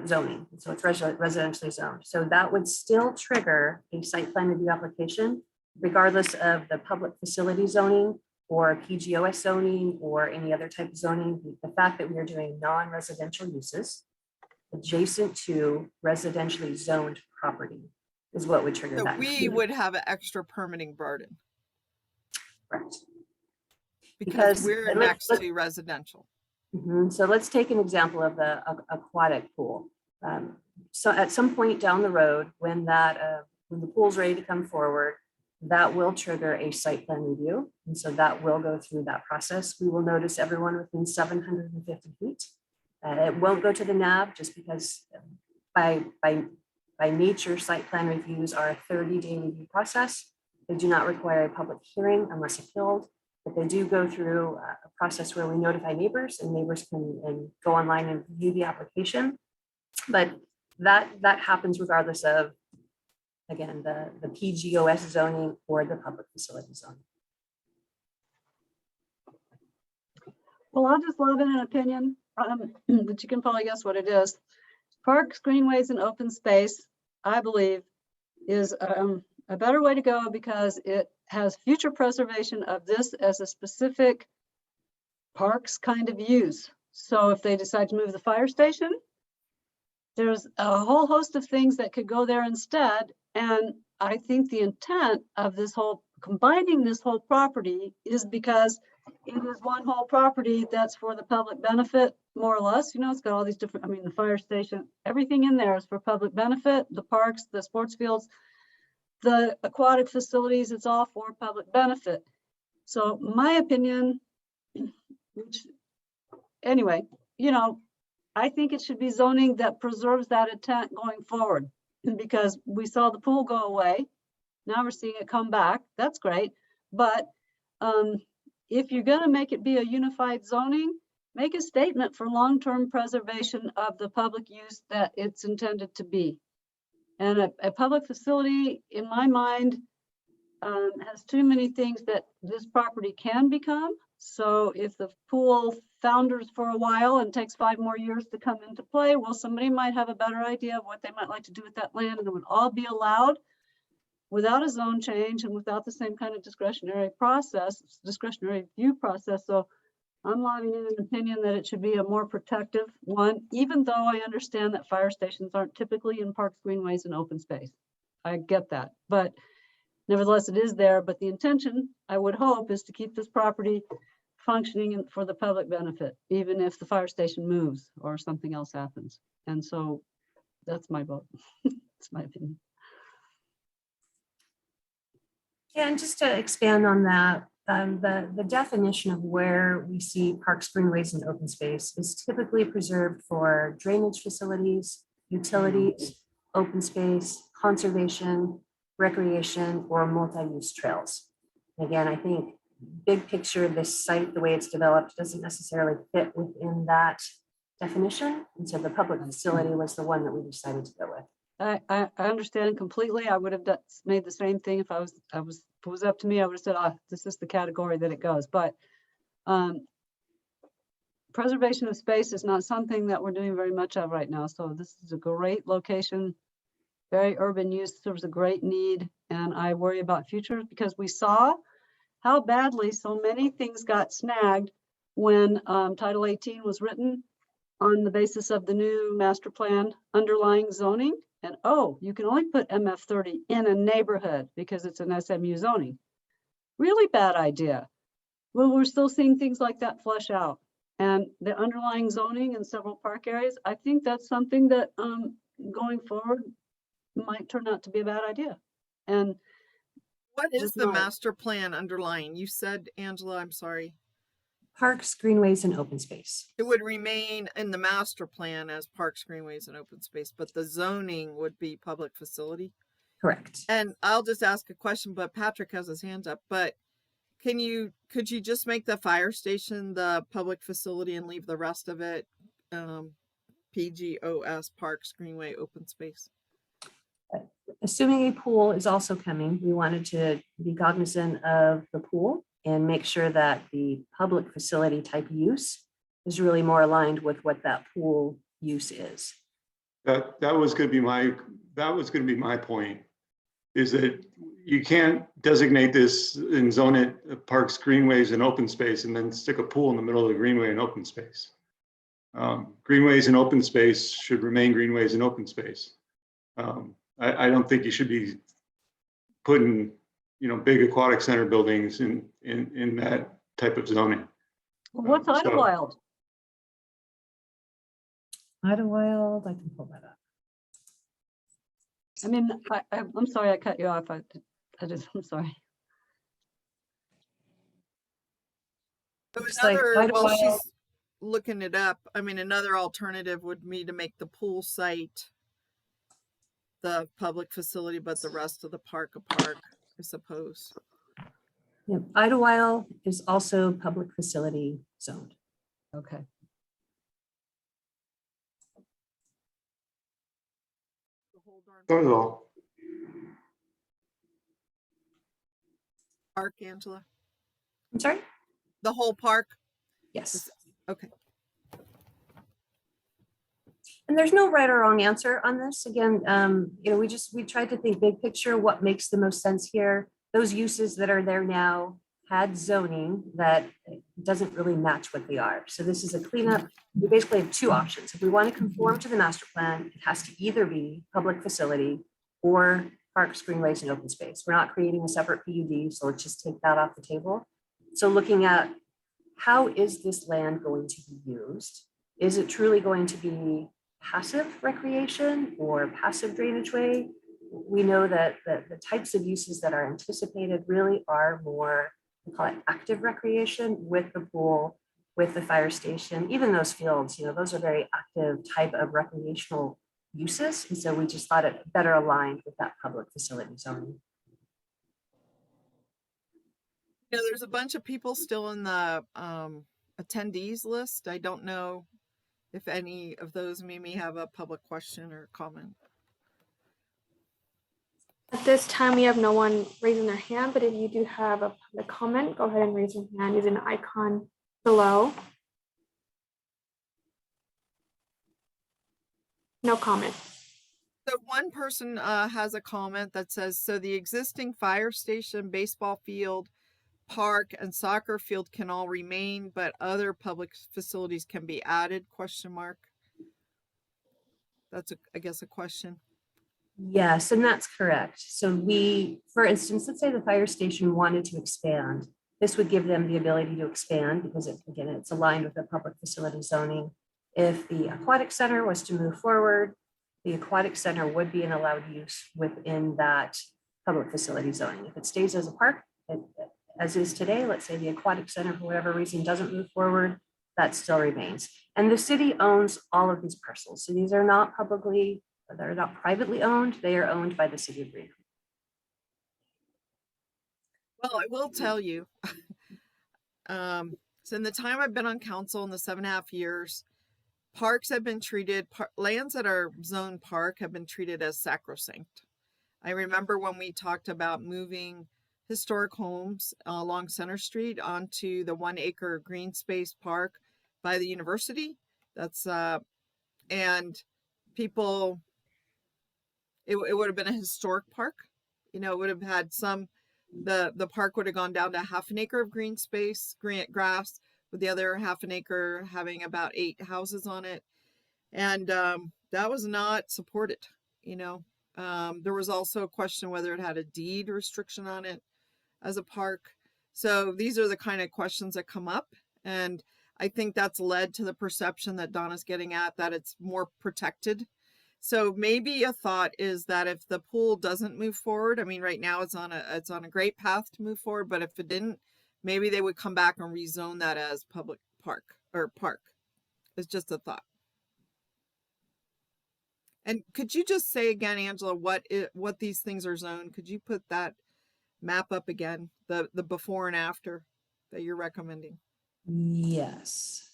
zoning. So it's residentially zoned. So that would still trigger a site plan review application, regardless of the public facility zoning or PGOS zoning or any other type of zoning. The fact that we are doing non-residential uses adjacent to residentially zoned property is what would trigger So that. we would have an extra permitting burden. Correct. Because we're next to residential. So let's take an example of the aquatic pool. So at some point down the road, when the pool's ready to come forward, that will trigger a site plan review. And so that will go through that process. We will notice everyone within 750 feet. It won't go to the NAB just because by nature, site plan reviews are a 30-day review process. They do not require a public hearing unless appealed, but they do go through a process where we notify neighbors, and neighbors can go online and view the application. But that happens regardless of, again, the PGOS zoning or the public facility zoning. Well, I'll just lob in an opinion, but you can probably guess what it is. Parks, greenways, and open space, I believe, is a better way to go because it has future preservation of this as a specific parks kind of use. So if they decide to move the fire station, there's a whole host of things that could go there instead. And I think the intent of this whole, combining this whole property is because it is one whole property that's for the public benefit, more or less. You know, it's got all these different, I mean, the fire station, everything in there is for public benefit, the parks, the sports fields, the aquatic facilities, it's all for public benefit. So my opinion, which anyway, you know, I think it should be zoning that preserves that intent going forward. Because we saw the pool go away. Now we're seeing it come back. That's great. But if you're gonna make it be a unified zoning, make a statement for long-term preservation of the public use that it's intended to be. And a public facility, in my mind, has too many things that this property can become. So if the pool founders for a while and takes 5 more years to come into play, well, somebody might have a better idea of what they might like to do with that land, and it would all be allowed without a zone change and without the same kind of discretionary view process. So I'm lobbying in an opinion that it should be a more protective one, even though I understand that fire stations aren't typically in parks, greenways, and open space. I get that, but nevertheless, it is there. But the intention, I would hope, is to keep this property functioning for the public benefit, even if the fire station moves or something else happens. And so that's my vote. That's my opinion. Yeah, and just to expand on that, the definition of where we see parks, greenways, and open space is typically preserved for drainage facilities, utilities, open space, conservation, recreation, or multi-use trails. Again, I think big picture, this site, the way it's developed, doesn't necessarily fit within that definition. And so the public facility was the one that we decided to go with. I understand completely. I would have made the same thing if if it was up to me. I would have said, this is the category that it goes. But preservation of space is not something that we're doing very much of right now. So this is a great location, very urban use, serves a great need. And I worry about future because we saw how badly so many things got snagged when Title 18 was written on the basis of the new master plan underlying zoning. And you can only put MF30 in a neighborhood because it's an SMU zoning. Really bad idea. Well, we're still seeing things like that flush out. And the underlying zoning in several park areas, I think that's something that going forward might turn out to be a bad idea. And what is the master plan underlying? You said, Angela, I'm sorry. Parks, greenways, and open space. It would remain in the master plan as parks, greenways, and open space, but the zoning would be public facility. Correct. And I'll just ask a question, but Patrick has his hand up. But could you just make the fire station the public facility and leave the rest of it PGOS, parks, greenway, open space? Assuming a pool is also coming, we wanted to be cognizant of the pool and make sure that the public facility type use is really more aligned with what that pool use is. That was going to be my point, is that you can't designate this and zone it parks, greenways, and open space, and then stick a pool in the middle of the greenway and open space. Greenways and open space should remain greenways and open space. I don't think you should be putting, big aquatic center buildings in that type of zoning. What's Idlewild? Idlewild, I can pull that up. I mean, I'm sorry I cut you off. I'm sorry. While she's looking it up, I mean, another alternative would be to make the pool site the public facility, but the rest of the park a park, I suppose. Yeah, Idlewild is also public facility zoned. Okay. That was all. Park, Angela? I'm sorry? The whole park? Yes. Okay. And there's no right or wrong answer on this. Again, we tried to think big picture, what makes the most sense here. Those uses that are there now had zoning that doesn't really match what they are. So this is a cleanup. We basically have 2 options. If we want to conform to the master plan, it has to either be public facility or parks, greenways, and open space. We're not creating a separate PUD, so let's just take that off the table. So looking at how is this land going to be used? Is it truly going to be passive recreation or passive drainage way? We know that the types of uses that are anticipated really are more, we call it active recreation with the pool with the fire station, even those fields, those are very active type of recreational uses. And so we just thought it better aligned with that public facility zoning. There's a bunch of people still in the attendees list. I don't know if any of those maybe have a public question or comment. At this time, we have no one raising their hand, but if you do have a public comment, go ahead and raise your hand using the icon below. No comment. So one person has a comment that says, so the existing fire station, baseball field, park, and soccer field can all remain, but other public facilities can be added, ? That's, I guess, a question. Yes, and that's correct. So for instance, let's say the fire station wanted to expand. This would give them the ability to expand because it's aligned with the public facility zoning. If the aquatic center was to move forward, the aquatic center would be an allowed use within that public facility zoning. If it stays as a park, as is today, let's say the aquatic center for whatever reason doesn't move forward, that still remains. And the city owns all of these parcels. So these are not they're not privately owned, they are owned by the city of Reno. Well, I will tell you, so in the time I've been on council in the 7.5 years, parks have been treated, lands that are zoned park have been treated as sacrosanct. I remember when we talked about moving historic homes along Center Street onto the 1 acre green space park by the university. That's, and people, it would have been a historic park. It would have had the park would have gone down to 1/2 acre of green space, grass, with the other 1/2 acre having about 8 houses on it. And that was not supported, There was also a question whether it had a deed restriction on it as a park. So these are the kind of questions that come up. And I think that's led to the perception that Donna's getting at, that it's more protected. So maybe a thought is that if the pool doesn't move forward, I mean, right now it's on a great path to move forward, but if it didn't, maybe they would come back and rezone that as public park or park. It's just a thought. And could you just say again, Angela, what these things are zoned? Could you put that map up again, the before and after that you're recommending? Yes.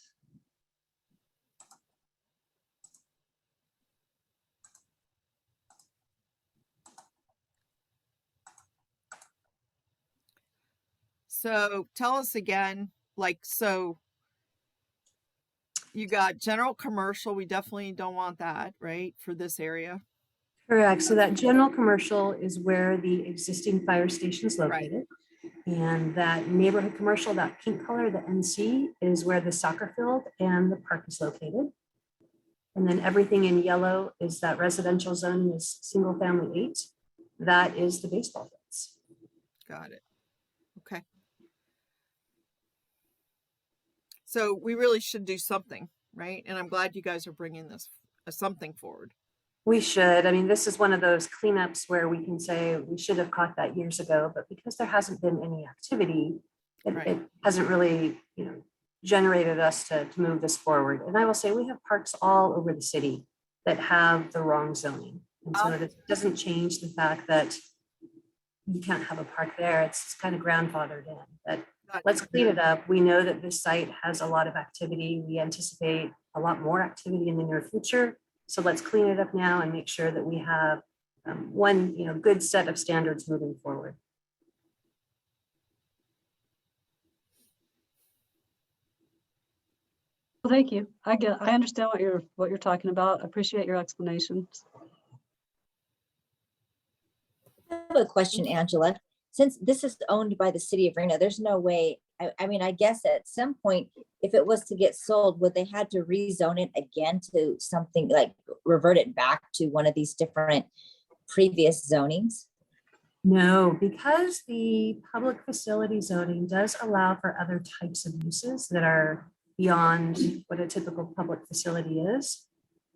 So tell us again, so you got general commercial. We definitely don't want that, right? For this area. Correct. So that general commercial is where the existing fire station is located. Right. And that neighborhood commercial, that pink color, the NC, is where the soccer field and the park is located. And then everything in yellow is that residential zone is single family 8. That is the baseball fields. Got it. Okay. So we really should do something, right? And I'm glad you guys are bringing this something forward. We should. I mean, this is one of those cleanups where we can say we should have caught that years ago, but because there hasn't been any activity, it hasn't really, generated us to move this forward. And I will say we have parks all over the city that have the wrong zoning. And so it doesn't change the fact that you can't have a park there. It's kind of grandfathered in. But let's clean it up. We know that this site has a lot of activity. We anticipate a lot more activity in the near future. So let's clean it up now and make sure that we have one, good set of standards moving forward. Well, thank you. I understand what you're talking about. I appreciate your explanations. I have a question, Angela. Since this is owned by the city of Reno, there's no way, I mean, I guess at some point, if it was to get sold, would they had to rezone it again to something like revert it back to one of these different previous zonings? No, because the public facility zoning does allow for other types of uses that are beyond what a typical public facility is.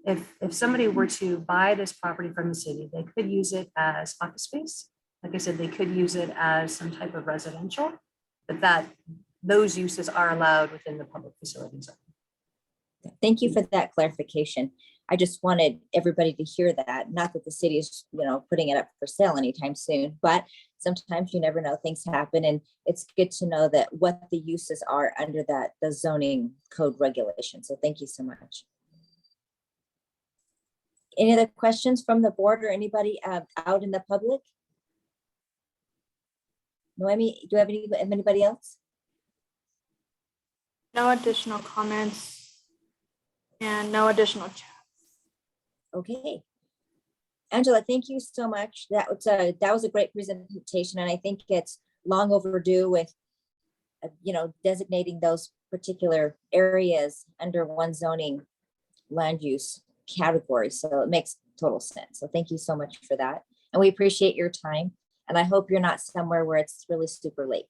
If somebody were to buy this property from the city, they could use it as office space. Like I said, they could use it as some type of residential, but that those uses are allowed within the public facilities zone. Thank you for that clarification. I just wanted everybody to hear that. Not that the city is, putting it up for sale anytime soon, but sometimes you never know, things happen, and it's good to know that what the uses are under the zoning code regulation. So thank you so much. Any other questions from the board or anybody out in the public? Noemi, do you have anybody else? No additional comments and no additional chat. Okay. Angela, thank you so much. That was a great presentation, and I think it's long overdue with, designating those particular areas under one zoning land use category. So it makes total sense. So thank you so much for that. And we appreciate your time. And I hope you're not somewhere where it's really super late.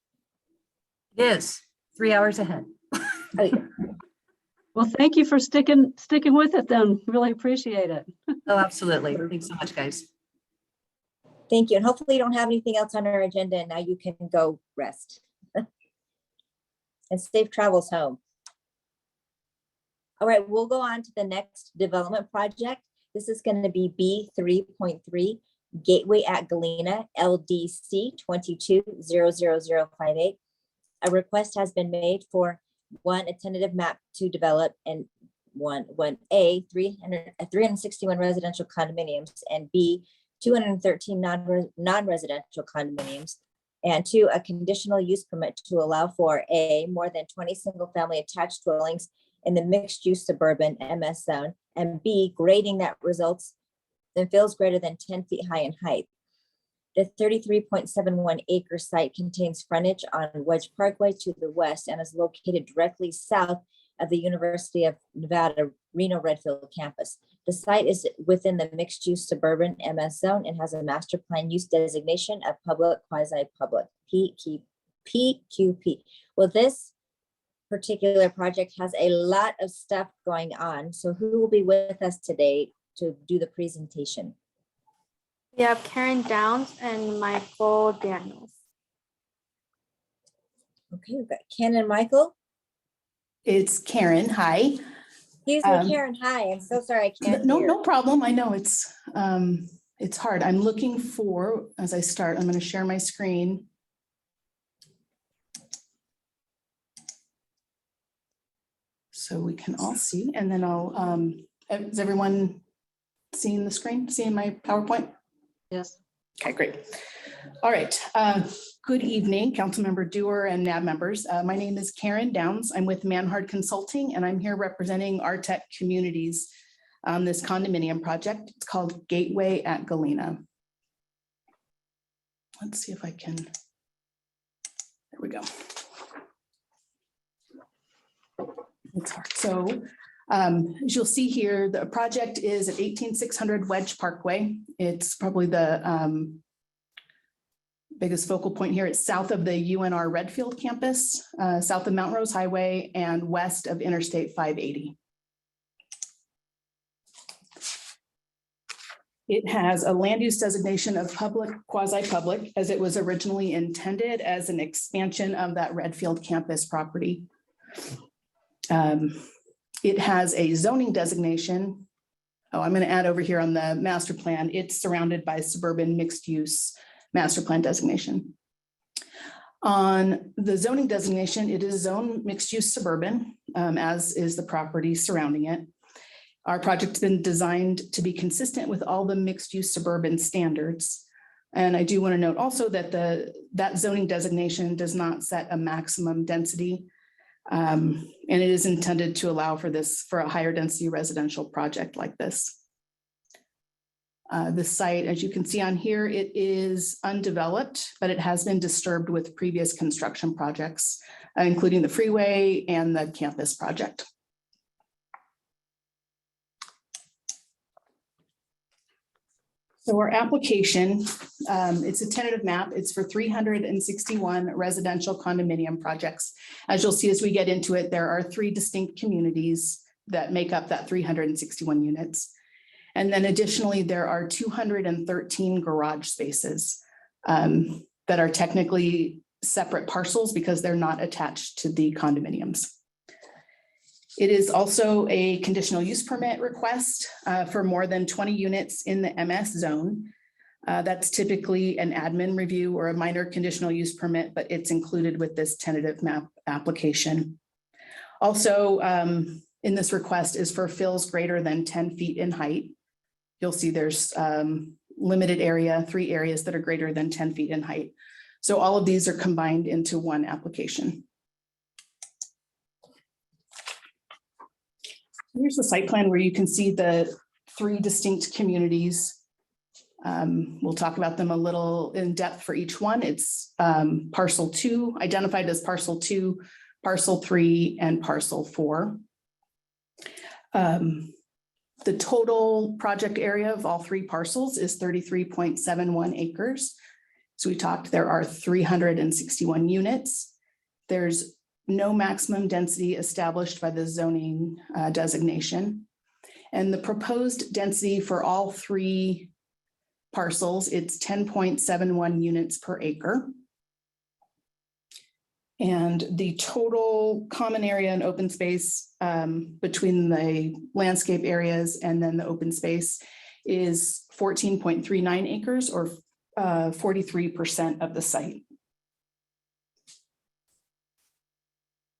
It is 3 hours ahead. Oh, yeah. Well, thank you for sticking with it then. Really appreciate it. Oh, absolutely. Thanks so much, guys. Thank you. And hopefully you don't have anything else on our agenda, and now you can go rest. And safe travels home. All right, we'll go on to the next development project. This is going to be B3.3 Gateway at Galena, LDC 22-00058. A request has been made for a tentative map to develop, and 361 residential condominiums, and B, 213 non-residential condominiums, and 2, a conditional use permit to allow for A, more than 20 single-family attached dwellings in the mixed-use suburban MS zone, and B, grading that results in fields greater than 10 feet high in height. The 33.71 acre site contains frontage on Wedge Parkway to the west and is located directly south of the University of Nevada, Reno Redfield campus. The site is within the mixed-use suburban MS zone and has a master plan use designation of public quasi-public, PQP. Well, this particular project has a lot of stuff going on. So who will be with us today to do the presentation? We have Karen Downs and Michael Daniels. Okay, we've got Ken and Michael. It's Karen. Hi. Excuse me, Karen. Hi. I'm so sorry I can't hear. No problem. I know it's hard. I'm looking for, as I start, I'm going to share my screen. So we can all see, and then I'll, is everyone seeing the screen, seeing my PowerPoint? Yes. Okay, great. All right. Good evening, Councilmember Dewar and NAB members. My name is Karen Downs. I'm with Manhard Consulting, and I'm here representing Artec Communities on this condominium project. It's called Gateway at Galena. Let's see if I can, there we go. It's hard. So as you'll see here, the project is at 18600 Wedge Parkway. It's probably the biggest focal point here. It's south of the UNR Redfield campus, south of Mount Rose Highway, and west of Interstate 580. It has a land use designation of public, quasi-public, as it was originally intended as an expansion of that Redfield campus property. It has a zoning designation. Oh, I'm going to add over here on the master plan. It's surrounded by suburban mixed use master plan designation. On the zoning designation, it is zone mixed use suburban, as is the property surrounding it. Our project's been designed to be consistent with all the mixed use suburban standards. And I do want to note also that that zoning designation does not set a maximum density. And it is intended to allow for a higher density residential project like this. The site, as you can see on here, it is undeveloped, but it has been disturbed with previous construction projects, including the freeway and the campus project. So our application, it's a tentative map. It's for 361 residential condominium projects. As you'll see as we get into it, there are 3 distinct communities that make up that 361 units. And then additionally, there are 213 garage spaces that are technically separate parcels because they're not attached to the condominiums. It is also a conditional use permit request for more than 20 units in the MS zone. That's typically an admin review or a minor conditional use permit, but it's included with this tentative map application. Also, in this request is for fills greater than 10 feet in height. You'll see there's limited area, 3 areas that are greater than 10 feet in height. So all of these are combined into one application. Here's the site plan where you can see the 3 distinct communities. We'll talk about them a little in depth for each one. It's parcel 2, identified as parcel 2, parcel 3, and parcel 4. The total project area of all 3 parcels is 33.71 acres. So we talked, there are 361 units. There's no maximum density established by the zoning designation. And the proposed density for all 3 parcels, it's 10.71 units per acre. And the total common area and open space between the landscape areas and then the open space is 14.39 acres or 43% of the site.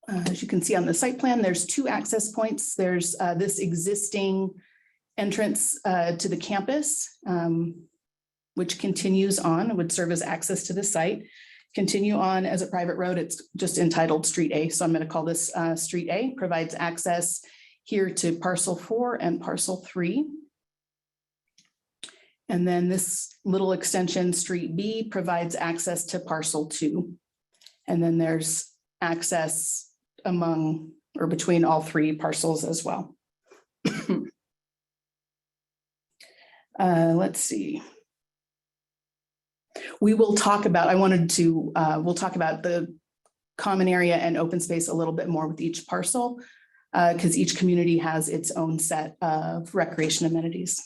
As you can see on the site plan, there's 2 access points. There's this existing entrance to the campus, which continues on, would serve as access to the site. Continue on as a private road, it's just entitled Street A. So I'm going to call this Street A, provides access here to parcel 4 and parcel 3. And then this little extension, Street B, provides access to parcel 2. And then there's access among or between all 3 parcels as well. Let's see. We will talk about, we'll talk about the common area and open space a little bit more with each parcel because each community has its own set of recreation amenities.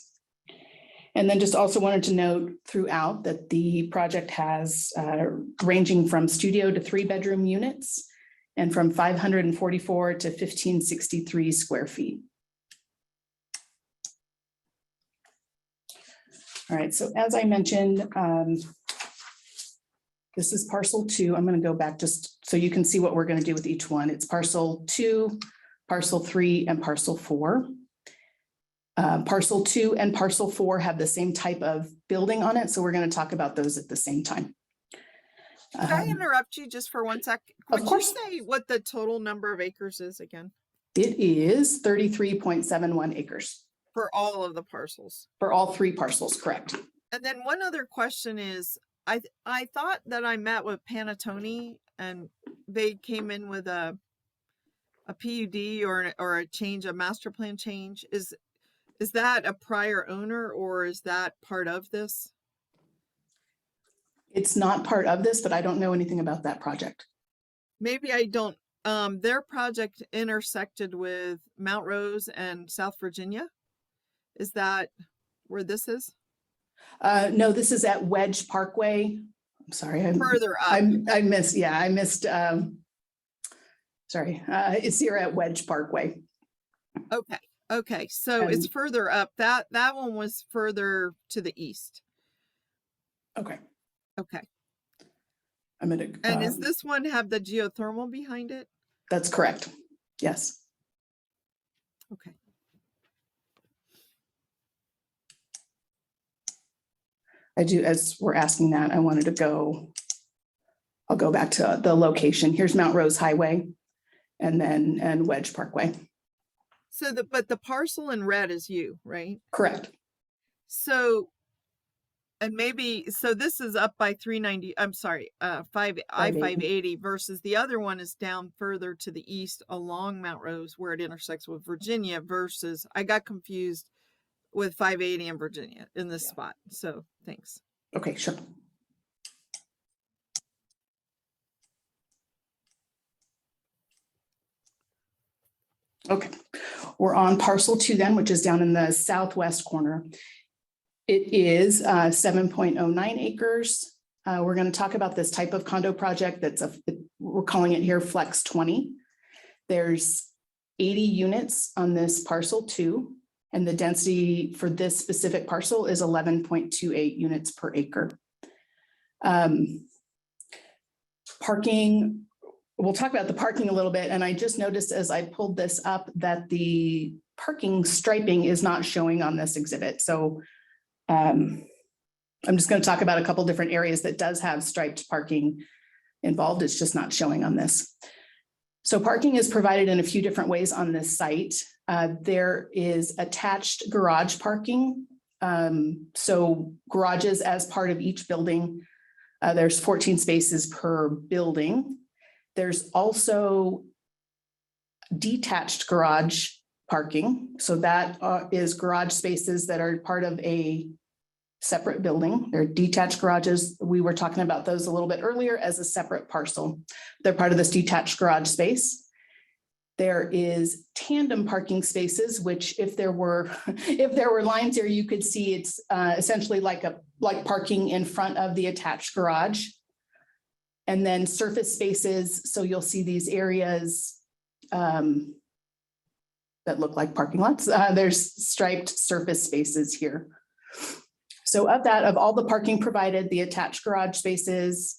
And then just also wanted to note throughout that the project has ranging from studio to 3-bedroom units and from 544 to 1563 square feet. All right, so as I mentioned, this is parcel 2. I'm going to go back just so you can see what we're going to do with each one. It's parcel 2, parcel 3, and parcel 4. Parcel 2 and parcel 4 have the same type of building on it, so we're going to talk about those at the same time. Can I interrupt you just for 1 sec? Of course. Would you say what the total number of acres is again? It is 33.71 acres. For all of the parcels? For all 3 parcels, correct. And then one other question is, I thought that I met with Panettone and they came in with a PUD or a change, a master plan change. Is that a prior owner or is that part of this? It's not part of this, but I don't know anything about that project. Maybe I don't. Their project intersected with Mount Rose and South Virginia. Is that where this is? No, this is at Wedge Parkway. I'm sorry. Further up. I missed. Sorry. It's here at Wedge Parkway. Okay. So it's further up. That one was further to the east. Okay. I'm gonna. And does this one have the geothermal behind it? That's correct. Yes. Okay. I do, as we're asking that, I wanted to go, I'll go back to the location. Here's Mount Rose Highway and Wedge Parkway. So but the parcel in red is you, right? Correct. So, and maybe, so this is up by 390, I'm sorry, I-580 versus the other one is down further to the east along Mount Rose where it intersects with Virginia versus, I got confused with 580 in Virginia in this spot. So thanks. Okay, sure. Okay, we're on parcel 2 then, which is down in the southwest corner. It is 7.09 acres. We're going to talk about this type of condo project we're calling it here Flex 20. There's 80 units on this parcel 2, and the density for this specific parcel is 11.28 units per acre. Parking, we'll talk about the parking a little bit, and I just noticed as I pulled this up that the parking striping is not showing on this exhibit. So I'm just going to talk about a couple different areas that does have striped parking involved. It's just not showing on this. So parking is provided in a few different ways on this site. There is attached garage parking. So garages as part of each building. There's 14 spaces per building. There's also detached garage parking. So that is garage spaces that are part of a separate building. They're detached garages. We were talking about those a little bit earlier as a separate parcel. They're part of this detached garage space. There is tandem parking spaces, which if there were lines here, you could see it's essentially like parking in front of the attached garage. And then surface spaces. So you'll see these areas that look like parking lots. There's striped surface spaces here. So of all the parking provided, the attached garage spaces,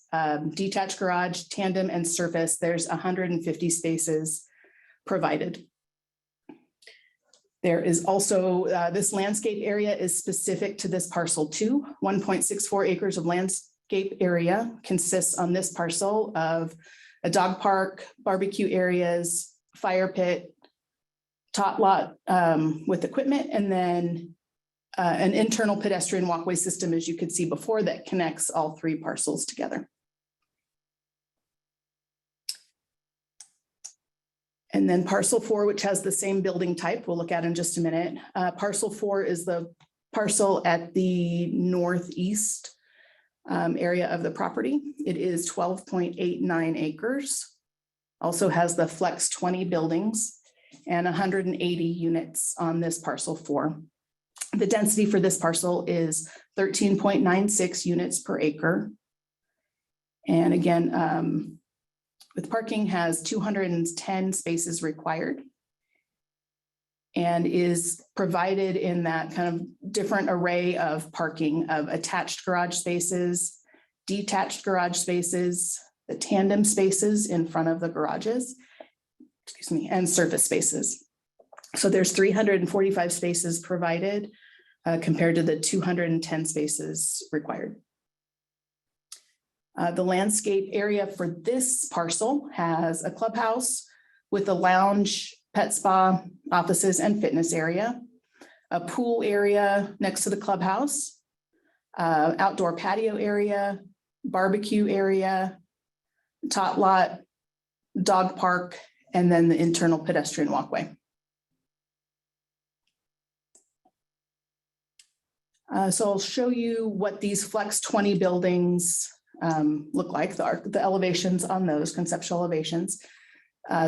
detached garage, tandem, and surface, there's 150 spaces provided. There is also, this landscape area is specific to this parcel 2, 1.64 acres of landscape area consists on this parcel of a dog park, barbecue areas, fire pit, tot lot with equipment, and then an internal pedestrian walkway system, as you could see before, that connects all 3 parcels together. And then parcel 4, which has the same building type, we'll look at in just a minute. Parcel 4 is the parcel at the northeast area of the property. It is 12.89 acres. Also has the Flex 20 buildings and 180 units on this parcel 4. The density for this parcel is 13.96 units per acre. And again, with parking has 210 spaces required and is provided in that kind of different array of parking of attached garage spaces, detached garage spaces, the tandem spaces in front of the garages, and surface spaces. So there's 345 spaces provided compared to the 210 spaces required. The landscape area for this parcel has a clubhouse with a lounge, pet spa, offices, and fitness area, a pool area next to the clubhouse, outdoor patio area, barbecue area, tot lot, dog park, and then the internal pedestrian walkway. So I'll show you what these Flex 20 buildings look like, the elevations on those, conceptual elevations.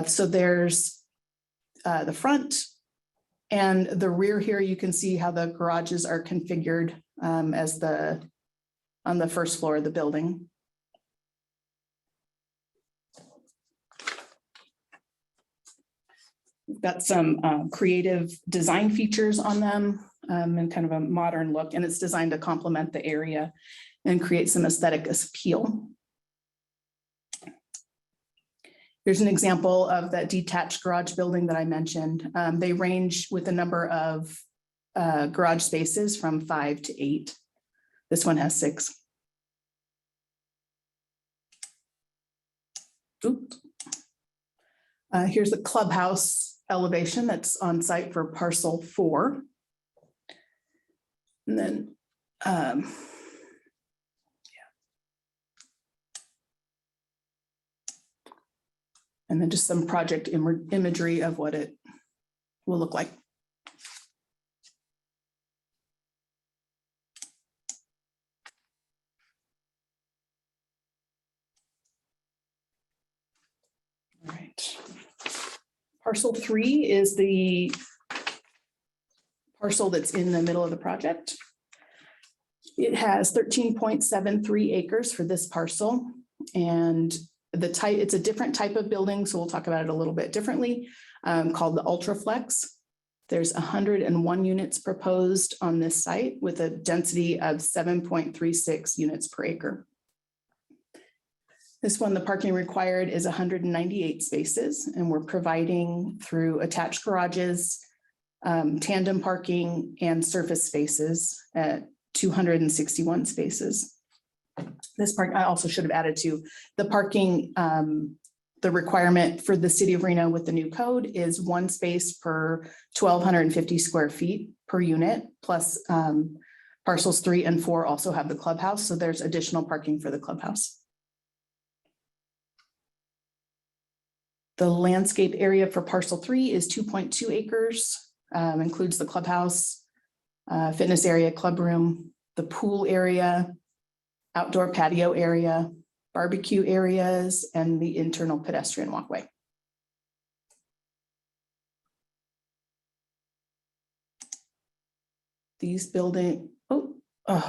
So there's the front and the rear here. You can see how the garages are configured on the first floor of the building. We've got some creative design features on them and kind of a modern look, and it's designed to complement the area and create some aesthetic appeal. Here's an example of that detached garage building that I mentioned. They range with a number of garage spaces from 5 to 8. This one has 6. Oops. Here's the clubhouse elevation that's on site for parcel 4. And then, and then just some project imagery of what it will look like. All right. Parcel 3 is the parcel that's in the middle of the project. It has 13.73 acres for this parcel. And the type, it's a different type of building, so we'll talk about it a little bit differently, called the Ultraflex. There's 101 units proposed on this site with a density of 7.36 units per acre. This one, the parking required is 198 spaces, and we're providing through attached garages, tandem parking, and surface spaces at 261 spaces. This park, I also should have added to the parking, the requirement for the city of Reno with the new code is 1 space per 1,250 square feet per unit, plus parcels 3 and 4 also have the clubhouse. So there's additional parking for the clubhouse. The landscape area for parcel 3 is 2.2 acres, includes the clubhouse, fitness area, club room, the pool area, outdoor patio area, barbecue areas, and the internal pedestrian walkway. These building, I'm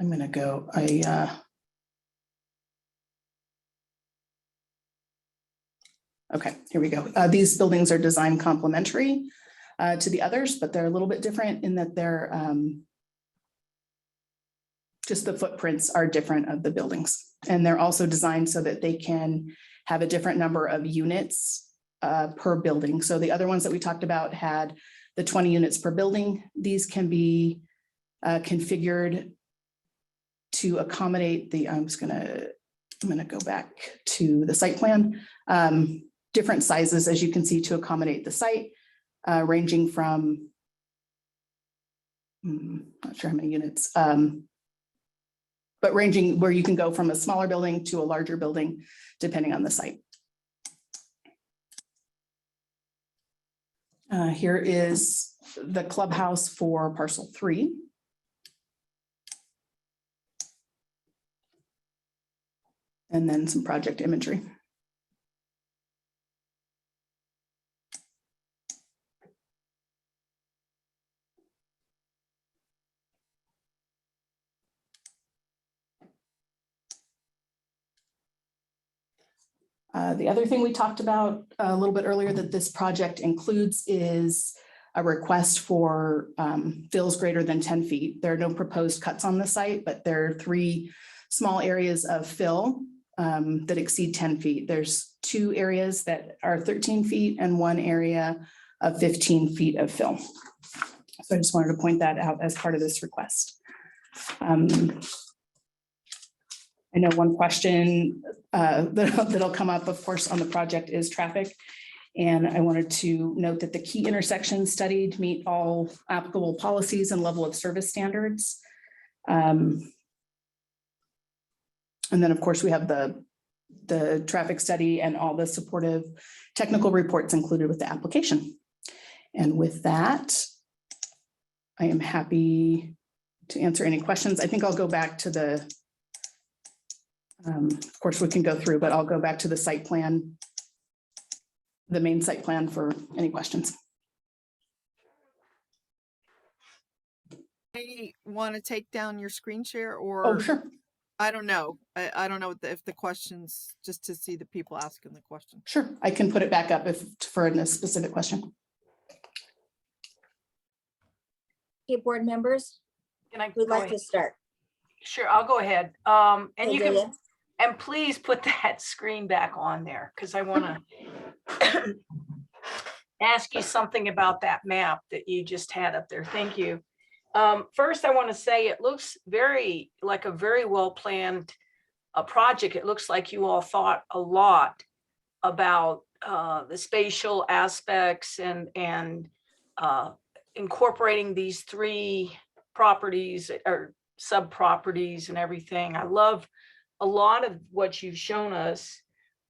gonna go, okay, here we go. These buildings are designed complementary to the others, but they're a little bit different in that they're just the footprints are different of the buildings. And they're also designed so that they can have a different number of units per building. So the other ones that we talked about had the 20 units per building. These can be configured to accommodate the, I'm gonna go back to the site plan. Different sizes, as you can see, to accommodate the site, ranging from, not sure how many units, but ranging where you can go from a smaller building to a larger building, depending on the site. Here is the clubhouse for parcel 3. And then some project imagery. The other thing we talked about a little bit earlier that this project includes is a request for fills greater than 10 feet. There are no proposed cuts on the site, but there are 3 small areas of fill that exceed 10 feet. There's 2 areas that are 13 feet and 1 area of 15 feet of fill. So I just wanted to point that out as part of this request. I know one question that'll come up, of course, on the project is traffic. And I wanted to note that the key intersections studied meet all applicable policies and level of service standards. And then, of course, we have the traffic study and all the supportive technical reports included with the application. And with that, I am happy to answer any questions. I think I'll go back to the, of course, we can go through, but I'll go back to the site plan, the main site plan for any questions. I want to take down your screen share or? Oh, sure. I don't know. I don't know if the questions, just to see the people asking the question. Sure, I can put it back up if for a specific question. Okay, board members, Can I who'd go like ahead? to start? Sure, I'll go ahead. And Okay, you can, Julia. and please put that screen back on there because I want to ask you something about that map that you just had up there. Thank you. First, I want to say it looks very like a very well-planned project. It looks like you all thought a lot about the spatial aspects and incorporating these 3 properties or sub-properties and everything. I love a lot of what you've shown us.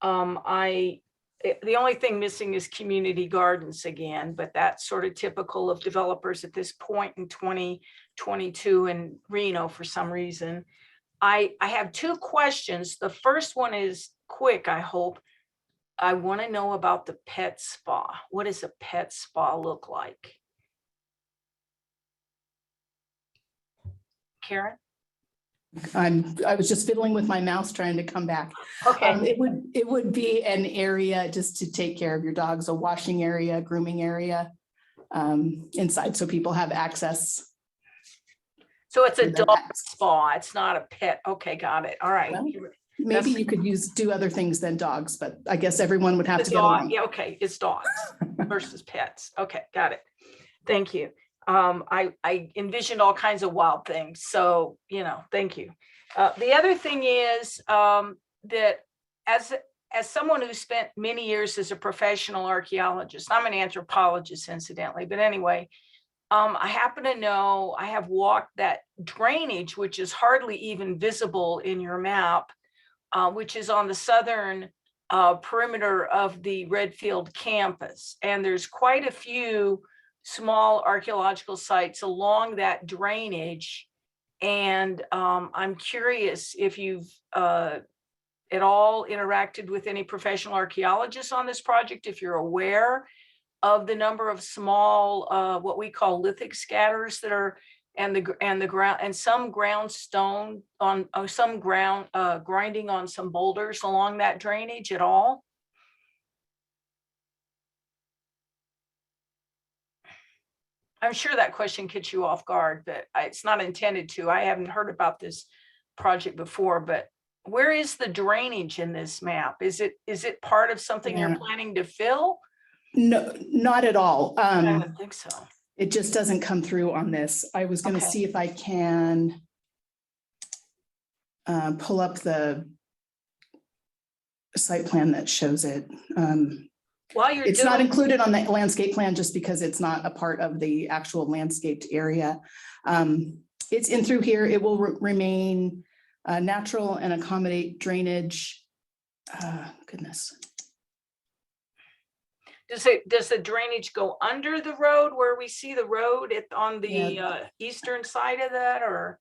The only thing missing is community gardens again, but that's sort of typical of developers at this point in 2022 in Reno for some reason. I have 2 questions. The first one is quick, I hope. I want to know about the pet spa. What does a pet spa look like? Karen? I was just fiddling with my mouse trying to come back. Okay, It would be an area just to take care of your dogs, a washing area, grooming area inside, so people have access. so it's a for their dog pets. spa. It's not a pet. Okay, got it. All right. Well, That's- Maybe you could do other things than dogs, but I guess everyone would have The to get dog, along. yeah, okay, it's dogs versus pets. Okay, got it. Thank you. I envisioned all kinds of wild things, so, thank you. The other thing is that as someone who spent many years as a professional archaeologist, I'm an anthropologist incidentally, but anyway, I happen to know, I have walked that drainage, which is hardly even visible in your map, which is on the southern perimeter of the Redfield campus. And there's quite a few small archaeological sites along that drainage. And I'm curious if you've at all interacted with any professional archaeologists on this project, if you're aware of the number of small, what we call lithic scatters that are, and the ground, and some ground stone on, some ground grinding on some boulders along that drainage at all? I'm sure that question gets you off guard, but it's not intended to. I haven't heard about this project before, but where is the drainage in this map? Is it part of something you're planning to fill? No, not at all. I don't think so. It just doesn't come through on this. I was going to Okay. see if I can pull up the site plan that shows it. While you're It's not doing, included on the landscape plan just because it's not a part of the actual landscaped area. It's in through here. It will remain natural and accommodate drainage. Goodness. does the drainage go under the road where we see the road on the Yeah. eastern side of that, or?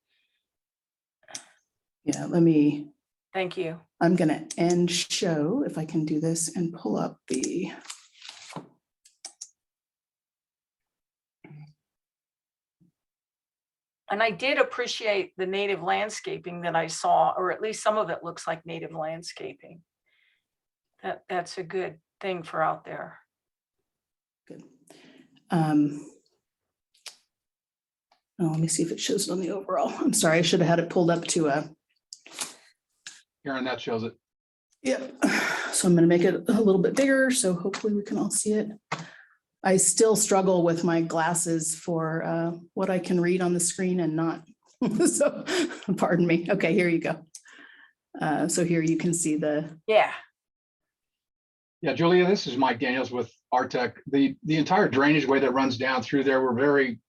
Yeah, let me, Thank you. I'm gonna end show if I can do this and pull up the. And I did appreciate the native landscaping that I saw, or at least some of it looks like native landscaping. That's a good thing for out there. Good. Let me see if it shows it on the overall. I'm sorry, I should have had it pulled up to a. Karen, that shows it. Yep. So I'm going to make it a little bit bigger, so hopefully we can all see it. I still struggle with my glasses for what I can read on the screen and not. So pardon me. Okay, here you go. So here you can see the. Yeah. Yeah, Julia, this is Mike Daniels with Artec. The entire drainage way that runs down through there, we're very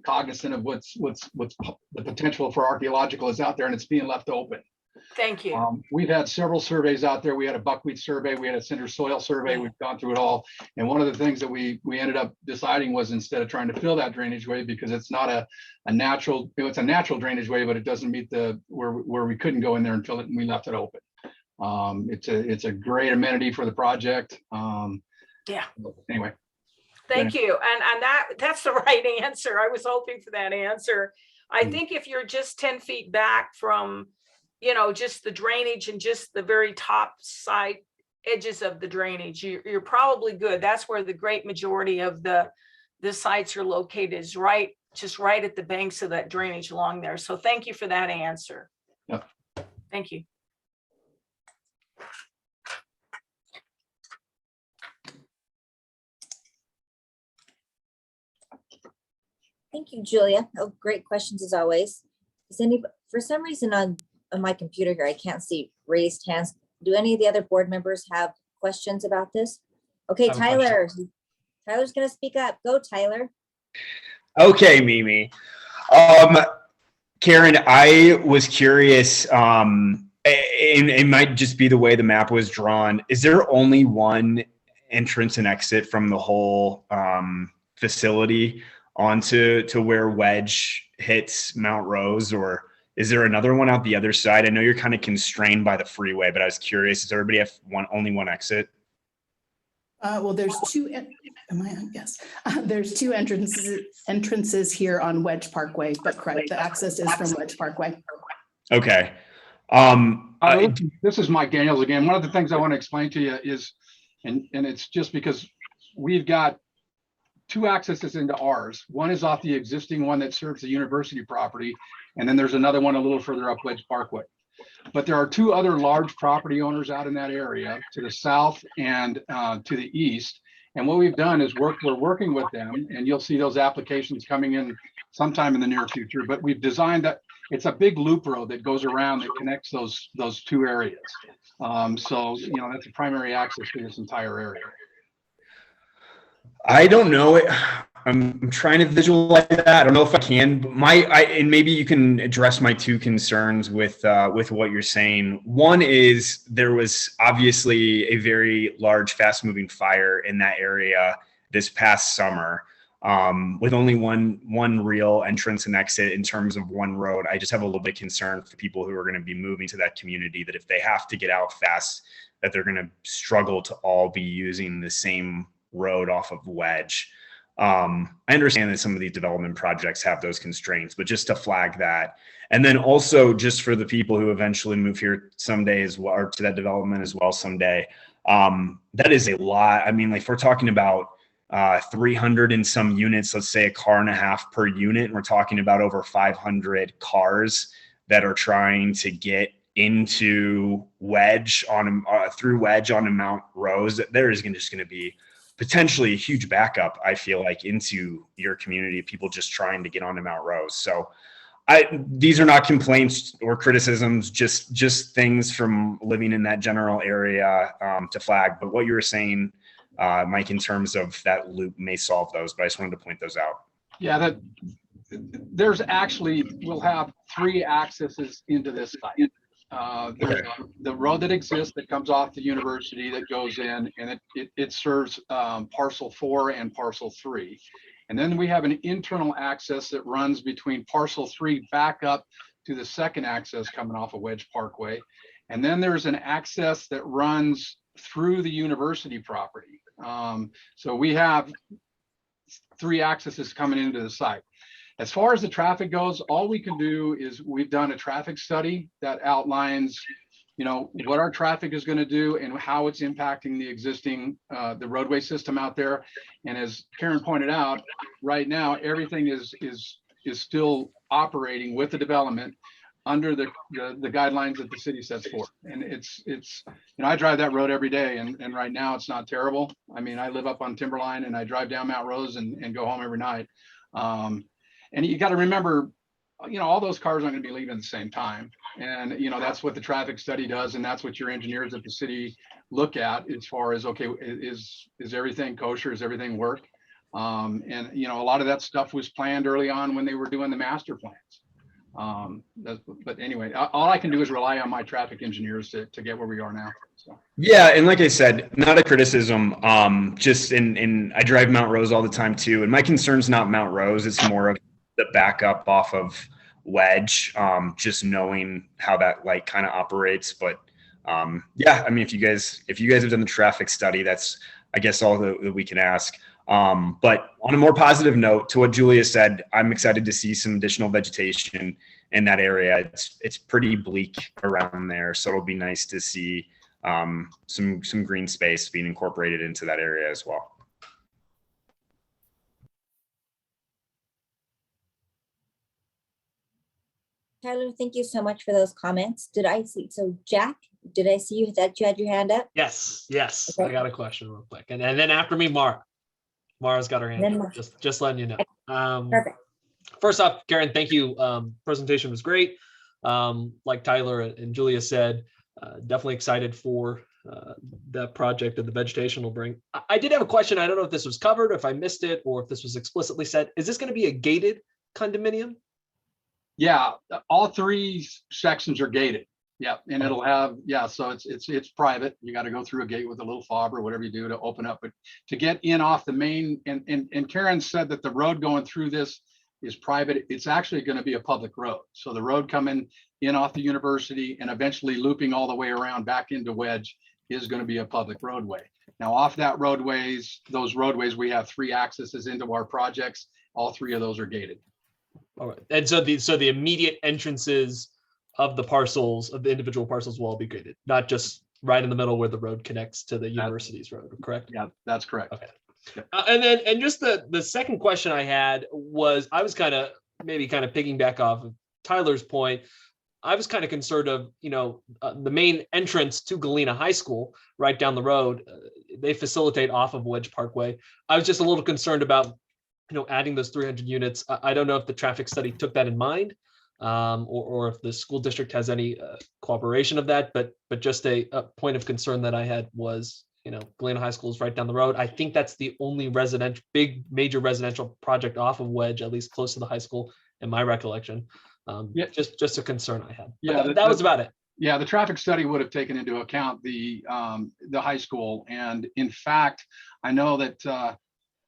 cognizant of what's the potential for archaeological is out there, and it's being left open. Thank you. We've had several surveys out there. We had a buckwheat survey, we had a cinder soil survey. We've gone through it all. And one of the things that we ended up deciding was, instead of trying to fill that drainage way, because it's not a natural, it's a natural drainage way, but it doesn't meet the where we couldn't go in there and fill it, and we left it open. It's a great amenity for the project. Yeah. Anyway. Thank you. And that's the right answer. I was hoping for that answer. I think if you're just 10 feet back from, just the drainage and just the very top side edges of the drainage, you're probably good. That's where the great majority of the sites are located, is just right at the banks of that drainage along there. So thank you for that answer. Yep. Thank you. Thank you, Julia. Oh, great questions as always. Is for some reason on my computer here, I can't see raised hands. Do any of the other board members have questions about this? Okay, Tyler. Tyler's gonna speak up. Go, Tyler. Okay, Mimi. Karen, I was curious, it might just be the way the map was drawn. Is there only one entrance and exit from the whole facility onto where Wedge hits Mount Rose, or is there another one out the other side? I know you're kind of constrained by the freeway, but I was curious, does everybody have only one exit? Well, there's two, am I on? Yes. There's two entrances here on Wedge Parkway, but correct, the access is from Wedge Parkway. Okay. This is Mike Daniels again. One of the things I want to explain to you is, and it's just because we've got two accesses into ours. One is off the existing one that serves the university property, and then there's another one a little further up Wedge Parkway. But there are two other large property owners out in that area to the south and to the east. And what we've done is we're working with them, and you'll see those applications coming in sometime in the near future. But we've designed that it's a big loop road that goes around that connects those two areas. So that's a primary access to this entire area. I don't know it. I'm trying to visualize that. I don't know if I can, but and maybe you can address my two concerns with what you're saying. One is there was obviously a very large, fast-moving fire in that area this past summer, with only one real entrance and exit in terms of one road. I just have a little bit concerned for people who are going to be moving to that community, that if they have to get out fast, that they're going to struggle to all be using the same road off of Wedge. I understand that some of these development projects have those constraints, but just to flag that. And then also just for the people who eventually move here someday as well, or to that development as well someday, that is a lot. I mean, like if we're talking about 300 and some units, let's say a car and a half per unit, and we're talking about over 500 cars that are trying to get into Wedge through Wedge on Mount Rose, there is just going to be potentially a huge backup, I feel like, into your community, people just trying to get onto Mount Rose. So these are not complaints or criticisms, just things from living in that general area to flag. But what you were saying, Mike, in terms of that loop may solve those, but I just wanted to point those out. Yeah, there's actually, we'll have three accesses into this site. There's the road that exists that comes off the university that goes in, and it serves Parcel 4 and Parcel 3. And then we have an internal access that runs between Parcel 3 back up to the second access coming off of Wedge Parkway. And then there's an access that runs through the university property. So we have three accesses coming into the site. As far as the traffic goes, all we can do is we've done a traffic study that outlines, what our traffic is going to do and how it's impacting the existing, the roadway system out there. And as Karen pointed out, right now, everything is still operating with the development under the guidelines that the city sets forth. And it's I drive that road every day, and right now it's not terrible. I mean, I live up on Timberline and I drive down Mount Rose and go home every night. And you got to remember, all those cars aren't going to be leaving at the same time. And, that's what the traffic study does. And that's what your engineers at the city look at as far as, okay, is everything kosher? Does everything work? And, a lot of that stuff was planned early on when they were doing the master plans. But anyway, all I can do is rely on my traffic engineers to get where we are now. So. Yeah, and like I said, not a criticism. Just I drive Mount Rose all the time too, and my concern's not Mount Rose; it's more of the backup off of Wedge. Just knowing how that kind of operates. But yeah, I mean, if you guys have done the traffic study, that's I guess all that we can ask. But on a more positive note, to what Julia said, I'm excited to see some additional vegetation in that area. It's pretty bleak around there, so it'll be nice to see some green space being incorporated into that area as well. Tyler, thank you so much for those comments. Jack, did I see you that you had your hand up? Yes. Okay. I got a question real quick. And then after me, Mara's got her hand up. Just letting you know. Perfect. First off, Karen, thank you. Presentation was great. Like Tyler and Julia said, definitely excited for that project that the vegetation will bring. I did have a question. I don't know if this was covered, if I missed it, or if this was explicitly said. Is this going to be a gated condominium? Yeah, all three sections are gated. Yeah, and it'll have, so it's private. You got to go through a gate with a little fob or whatever you do to open up. But to get in off the main, and Karen said that the road going through this is private. It's actually going to be a public road. So the road coming in off the university and eventually looping all the way around back into Wedge is going to be a public roadway. Now off that those roadways, we have 3 accesses into our projects. All 3 of those are gated. All right. And so the immediate entrances of the parcels, of the individual parcels, will all be gated, not just right in the middle where the road connects to the university's road, correct? Yeah, that's correct. Okay. And just the second question I had was, I was kind of piggyback off of Tyler's point. I was kind of concerned of, the main entrance to Galena High School right down the road. They facilitate off of Wedge Parkway. I was just a little concerned about, adding those 300 units. I don't know if the traffic study took that in mind, or if the school district has any cooperation of that, but just a point of concern that I had was, Galena High School is right down the road. I think that's the only big major residential project off of Wedge, at least close to the high school, in my recollection. Just a concern I had. Yeah, that was about it. Yeah, the traffic study would have taken into account the high school, and in fact, I know that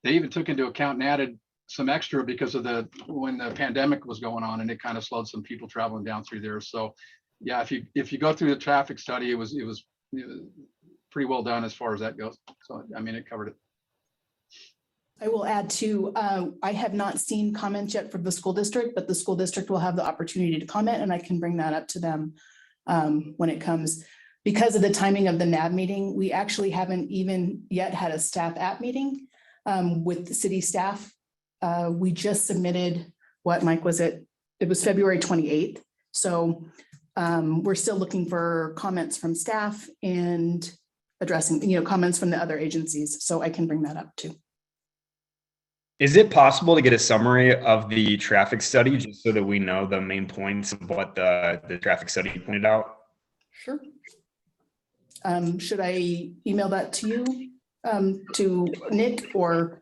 they even took into account and added some extra because of when the pandemic was going on, and it kind of slowed some people traveling down through there. So, yeah, if you go through the traffic study, it was pretty well done as far as that goes. So, I mean, it covered it. I will add too, I have not seen comments yet from the school district, but the school district will have the opportunity to comment, and I can bring that up to them when it comes. Because of the timing of the NAB meeting, we actually haven't even yet had a staff app meeting with the city staff. We just submitted, what, Mike, was it? It was February 28th. So we're still looking for comments from staff and addressing, comments from the other agencies. So I can bring that up too. Is it possible to get a summary of the traffic study just so that we know the main points of what the traffic study pointed out? Sure. Should I email that to you, to Nick, or?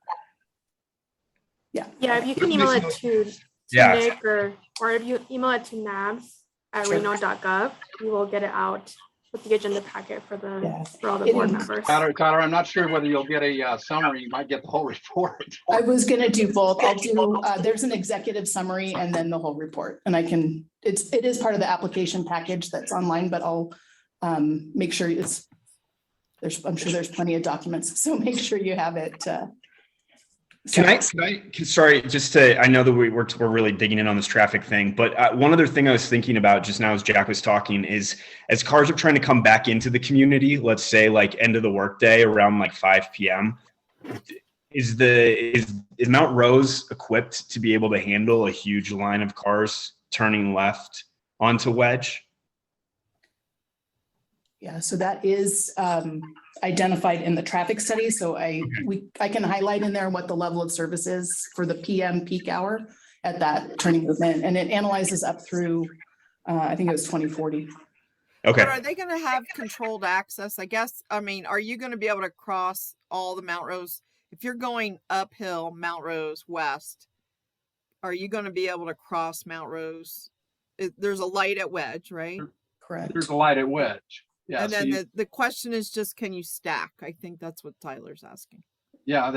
Yeah. Yeah, if you can email it to Nick, or if you email it to nabs@reno.gov, we will get it out with the agenda packet for all the board members. Tyler, I'm not sure whether you'll get a summary. You might get the whole report. I was going to do both. I'll do, there's an executive summary and then the whole report. And it is part of the application package that's online, but I'll make sure I'm sure there's plenty of documents. So make sure you have it. Sorry, I know that we're really digging in on this traffic thing, but one other thing I was thinking about just now as Jack was talking is, as cars are trying to come back into the community, let's say like end of the workday around like 5 p.m., is Mount Rose equipped to be able to handle a huge line of cars turning left onto Wedge? Yeah, so that is identified in the traffic study. So I can highlight in there what the level of service is for the PM peak hour at that turning movement, and it analyzes up through I think it was 2040. Okay. But are they going to have controlled access? I guess. I mean, are you going to be able to cross all the Mount Rose if you're going uphill Mount Rose west? Are you going to be able to cross Mount Rose? There's a light at Wedge, right? Correct. There's a light at Wedge. Yeah, and then the question is just, can you stack? I think that's what Tyler's asking. Yeah, I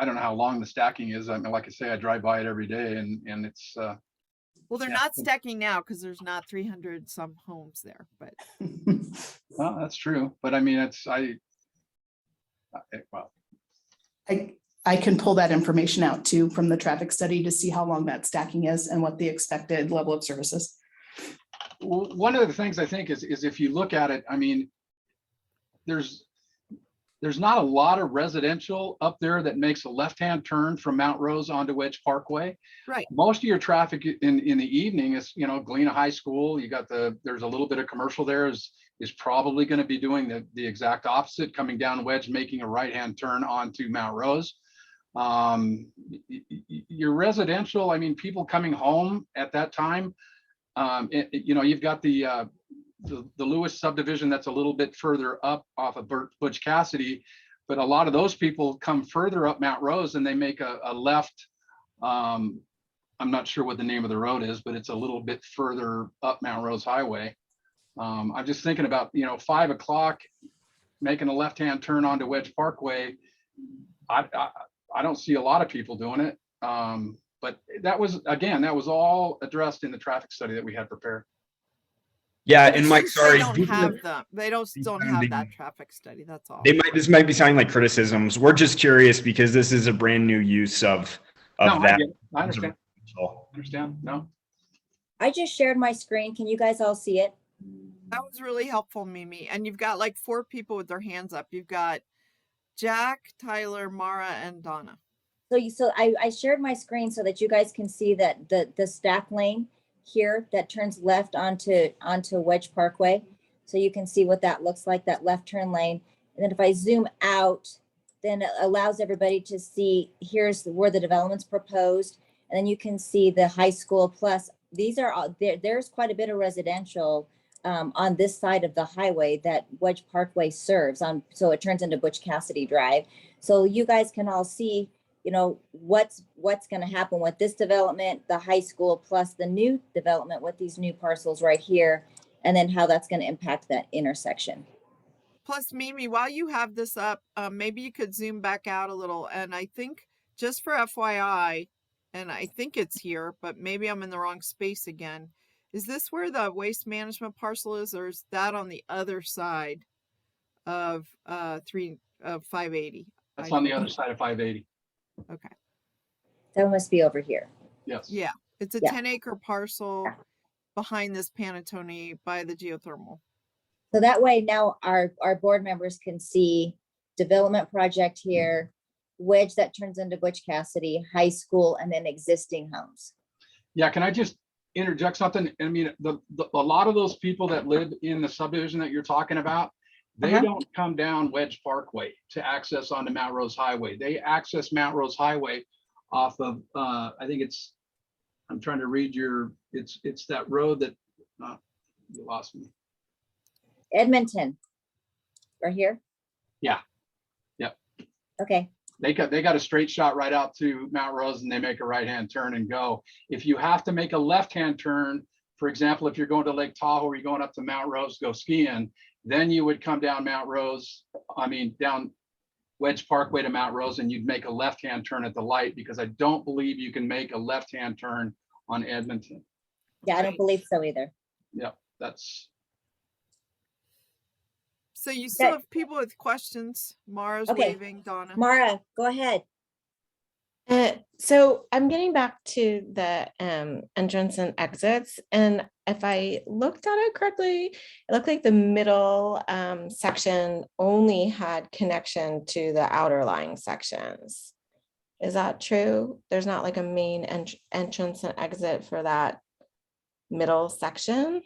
don't know how long the stacking is. I mean, like I say, I drive by it every day, and it's. Well, they're not stacking now because there's not 300 some homes there, but. Well, that's true, but I mean, I can pull that information out too from the traffic study to see how long that stacking is and what the expected level of service is. One of the things I think is if you look at it, I mean, there's not a lot of residential up there that makes a left-hand turn from Mount Rose onto Wedge Parkway. Right. Most of your traffic in the evening is, Galena High School. You got there's a little bit of commercial there is probably going to be doing the exact opposite, coming down Wedge, making a right-hand turn onto Mount Rose. Your residential, I mean, people coming home at that time. You've got the Lewis subdivision that's a little bit further up off of Butch Cassidy, but a lot of those people come further up Mount Rose and they make a left. I'm not sure what the name of the road is, but it's a little bit further up Mount Rose Highway. I'm just thinking about, 5 o'clock, making a left-hand turn onto Wedge Parkway. I don't see a lot of people doing it. But that was all addressed in the traffic study that we had prepared. Yeah, It's and Mike, just sorry. They don't have them. They don't have that traffic study. That's all. This might be sounding like criticisms. We're just curious because this is a brand new use of No, that. I understand. No. I just shared my screen. Can you guys all see it? That was really helpful, Mimi. And you've got like 4 people with their hands up. You've got Jack, Tyler, Mara, and Donna. So I shared my screen so that you guys can see that the stack lane here that turns left onto Wedge Parkway. So you can see what that looks like, that left turn lane. And then if I zoom out, then it allows everybody to see here's where the development's proposed. And then you can see the high school plus these are all there's quite a bit of residential on this side of the highway that Wedge Parkway serves on. So it turns into Butch Cassidy Drive. So you guys can all see, you know, what's going to happen with this development, the high school plus the new development with these new parcels right here, and then how that's going to impact that intersection. Plus, Mimi, while you have this up, maybe you could zoom back out a little. And I think just for FYI, and I think it's here, but maybe I'm in the wrong space again. Is this where the waste management parcel is, or is that on the other side of 580? That's on the other side of 580. Okay. That must be over here. Yes. Yeah, it's a 10-acre parcel behind this Panettone by the geothermal. So that way now our board members can see development project here, Wedge that turns into Butch Cassidy, high school, and then existing homes. Yeah, can I just interject something? I mean, a lot of those people that live in the subdivision that you're talking about, they don't come down Wedge Parkway to access onto Mount Rose Highway. They access Mount Rose Highway off of, I think it's, I'm trying to read your, it's that road that, you lost me. Edmonton, right here? Yeah. Yep. Okay. They got a straight shot right out to Mount Rose and they make a right-hand turn and go. If you have to make a left-hand turn, for example, if you're going to Lake Tahoe or you're going up to Mount Rose, go skiing, then you would come down down Wedge Parkway to Mount Rose and you'd make a left-hand turn at the light because I don't believe you can make a left-hand turn on Edmonton. Yeah, I don't believe so either. Yep, that's. So you still have people with questions. Mara's waving, Donna. Mara, go ahead. So I'm getting back to the entrance and exits, and if I looked at it correctly, it looked like the middle section only had connection to the outer lying sections. Is that true? There's not like a main entrance and exit for that middle section?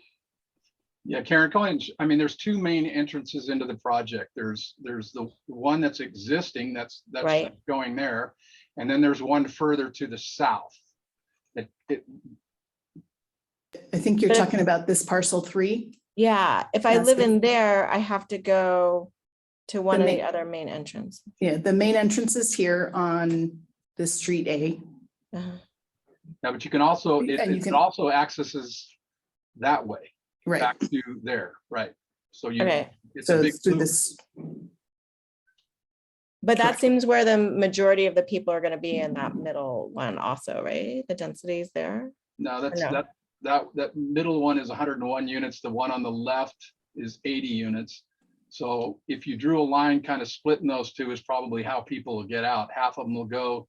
Yeah, Karen, I mean, there's 2 main entrances into the project. There's the one that's existing, that's right. Going there. And then there's one further to the south. I think you're talking about this parcel 3. Yeah, if I live in there, I have to go to one of the other main entrance. Yeah, the main entrance is here on the street A. Yeah, but you can also, it also accesses that way. Right. Back to there, right? So you, it's so a big through loop. this. But that seems where the majority of the people are going to be in that middle one also, right? The density is there. No, that middle one is 101 units. The one on the left is 80 units. So if you drew a line kind of splitting those 2 is probably how people will get out. Half of them will go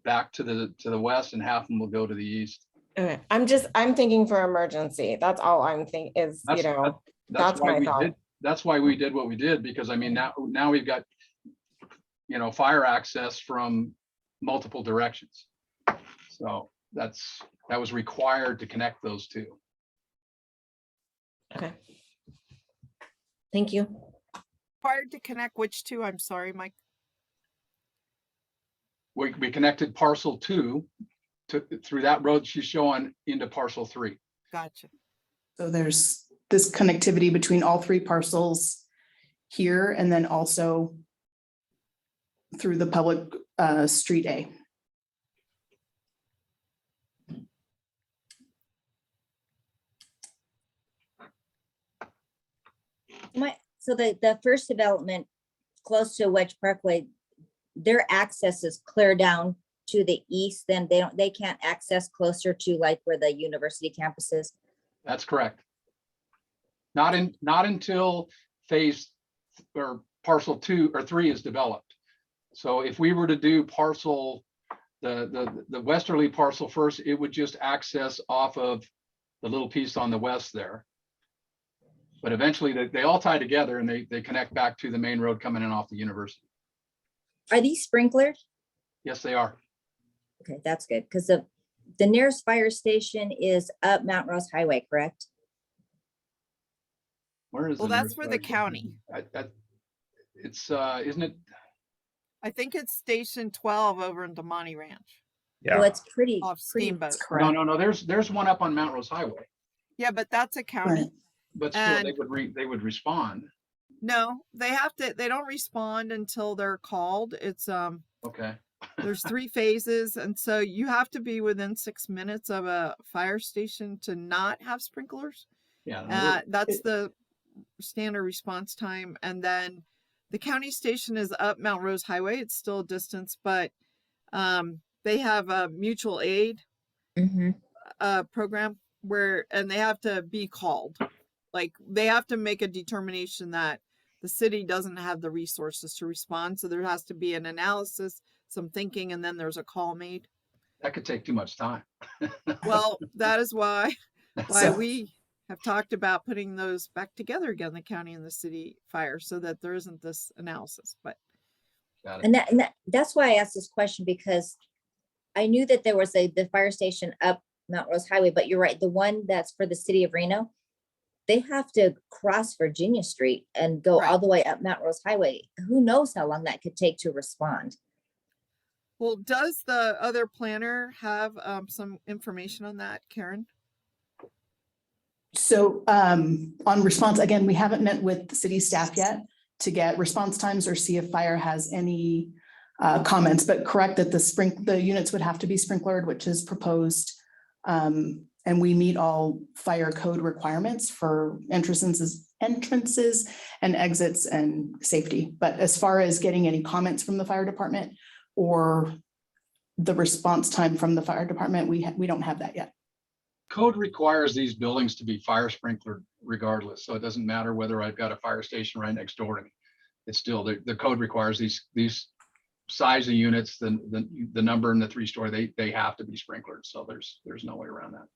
back to the west and half of them will go to the east. Okay. I'm thinking for emergency. That's all I'm thinking is, that's my thought. That's why we did what we did, because I mean, now we've got, fire access from multiple directions. So that was required to connect those 2. Okay. Thank you. Required to connect which 2? I'm sorry, Mike. We connected parcel 2 through that road she's showing into parcel 3. Gotcha. So there's this connectivity between all 3 parcels here, and then also through the public street A. So the first development close to Wedge Parkway, their access is clear down to the east, then they can't access closer to like where the university campus is. That's correct. Not until phase or parcel 2 or 3 is developed. So if we were to do parcel, the westerly parcel first, it would just access off of the little piece on the west there. But eventually they all tie together and they connect back to the main road coming in off the university. Are these sprinklered? Yes, they are. Okay, that's good, because the nearest fire station is up Mount Rose Highway, correct? Where is Well, the that's nearest for fire the station? county. It's isn't it? I think it's Station 12 over in Damani Ranch. Well, it's pretty, Off pretty Steamboat. No. There's one up on Mount Rose Highway, Yeah, but that's a county. but still And they would respond. no, they don't respond until they're called. It's Okay. there's 3 phases, and so you have to be within 6 minutes of a fire station to not have sprinklers. Yeah. That's the standard response time. And then the county station is up Mount Rose Highway. It's still a distance, but they have a mutual aid program and they have to be called. Like they have to make a determination that the city doesn't have the resources to respond. So there has to be an analysis, some thinking, and then there's a call made. That could take too much time. Well, that is why So- we have talked about putting those back together again, the county and the city fire, so that there isn't this analysis. But that's why I asked this question, because I knew that there was the fire station up Mount Rose Highway, but you're right, the one that's for the city of Reno, they have to cross Virginia Street and go all the way up Mount Rose Highway. Who knows how long that could take to respond? well, does the other planner have some information on that, Karen? So on response, again, we haven't met with the city staff yet to get response times or see if fire has any comments, but correct that the units would have to be sprinklered, which is proposed. And we meet all fire code requirements for entrances and exits and safety. But as far as getting any comments from the fire department or the response time from the fire department, we don't have that yet. Code requires these buildings to be fire sprinklered regardless. So it doesn't matter whether I've got a fire station right next door to me. It's still, the code requires these size of units, the number and the 3-story, they have to be sprinkled. So there's no way around that.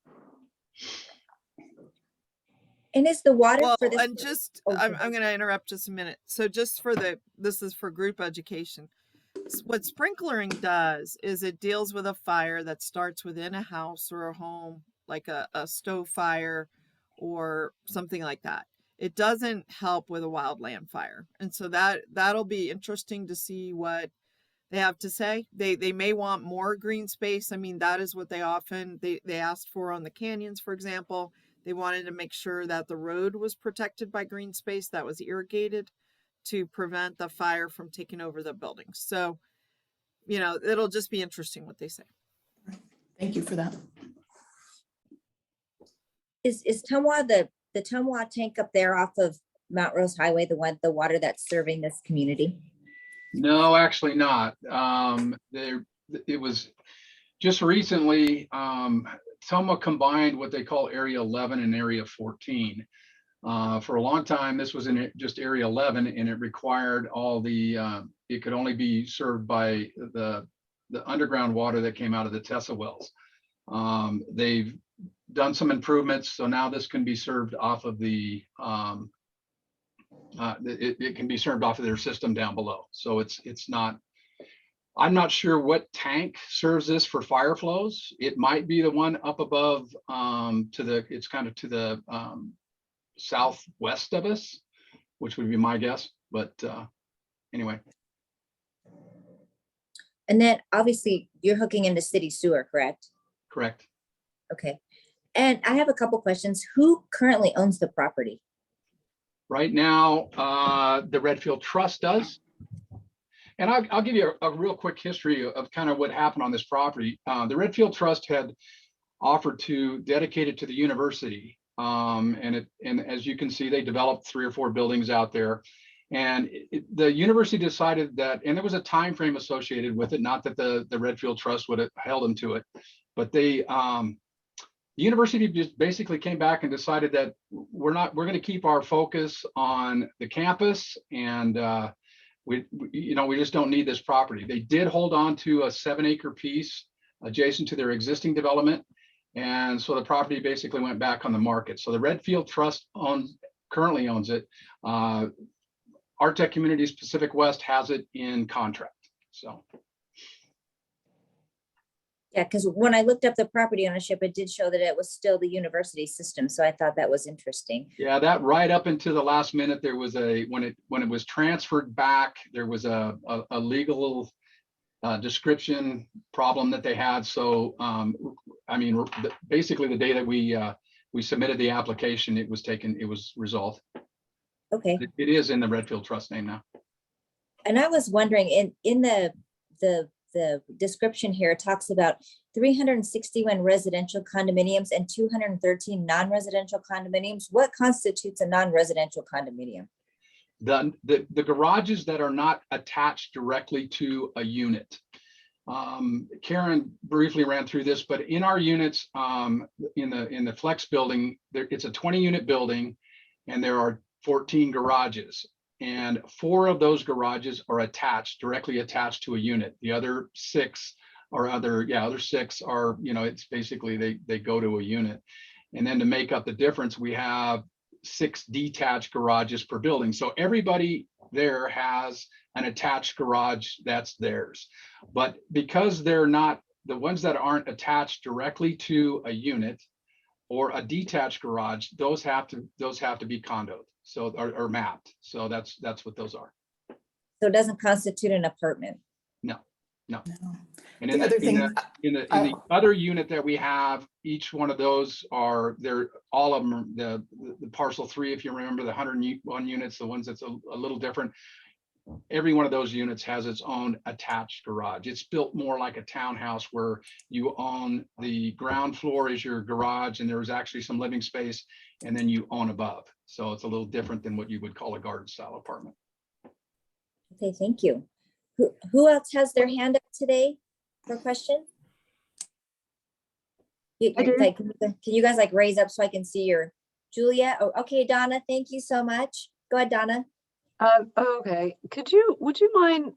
And is the water Well, for this? and just, I'm going to interrupt just a minute. So just for this is for group education. What sprinklering does is it deals with a fire that starts within a house or a home, like a stove fire or something like that. It doesn't help with a wildland fire. And so that'll be interesting to see what they have to say. They may want more green space. I mean, that is what they often, they asked for on the canyons, for example. They wanted to make sure that the road was protected by green space that was irrigated to prevent the fire from taking over the buildings. So, it'll just be interesting what they say. Thank you for that. Is Tumwa the Tumwa tank up there off of Mount Rose Highway, the water that's serving this community? No, actually not. It was just recently, Tumwa combined what they call Area 11 and Area 14. For a long time, this was in just Area 11, and it required all the, it could only be served by the underground water that came out of the Tessa wells. They've done some improvements, so now this can be served off of the, it can be served off of their system down below. So it's not, I'm not sure what tank serves this for fire flows. It might be the one up above it's kind of to the southwest of us, which would be my guess. But anyway. And then obviously you're hooking into city sewer, correct? Correct. Okay. And I have a couple questions. Who currently owns the property? Right now, the Redfield Trust does. And I'll give you a real quick history of kind of what happened on this property. The Redfield Trust had offered to dedicate it to the university. And as you can see, they developed 3 or 4 buildings out there. And the university decided that, and there was a time frame associated with it, not that the Redfield Trust would have held them to it, but they The university just basically came back and decided that we're going to keep our focus on the campus, and we just don't need this property. They did hold on to a 7-acre piece adjacent to their existing development. And so the property basically went back on the market. So the Redfield Trust currently owns it. Artec Communities Pacific West has it in contract. So. Yeah, because when I looked up the property ownership, it did show that it was still the university system. So I thought that was interesting. Yeah, that right up into the last minute, there was when it was transferred back, there was a legal description problem that they had. So, I mean, basically the day that we submitted the application, it was resolved. Okay. It is in the Redfield Trust name now. And I was wondering, in the description here, it talks about 361 residential condominiums and 213 non-residential condominiums. What constitutes a non-residential condominium? The garages that are not attached directly to a unit. Karen briefly ran through this, but in our units, in the flex building, it's a 20-unit building, and there are 14 garages, and 4 of those garages are directly attached to a unit. The other 6 are other 6 are, it's basically they go to a unit. And then to make up the difference, we have 6 detached garages per building. So everybody there has an attached garage that's theirs. But because they're not, the ones that aren't attached directly to a unit or a detached garage, those have to be condoed. So or mapped. So that's what those are. So it doesn't constitute an apartment. No. And in the other unit that we have, each one of those all of them, the parcel 3, if you remember, the 101 units, the ones that's a little different. Every one of those units has its own attached garage. It's built more like a townhouse where you own the ground floor is your garage, and there's actually some living space, and then you own above. So it's a little different than what you would call a garden style apartment. Okay, thank you. Who else has their hand up today for a question? Can you guys raise up so I can see your Julia? Oh, okay, Donna, thank you so much. Go ahead, Donna. Okay, would you mind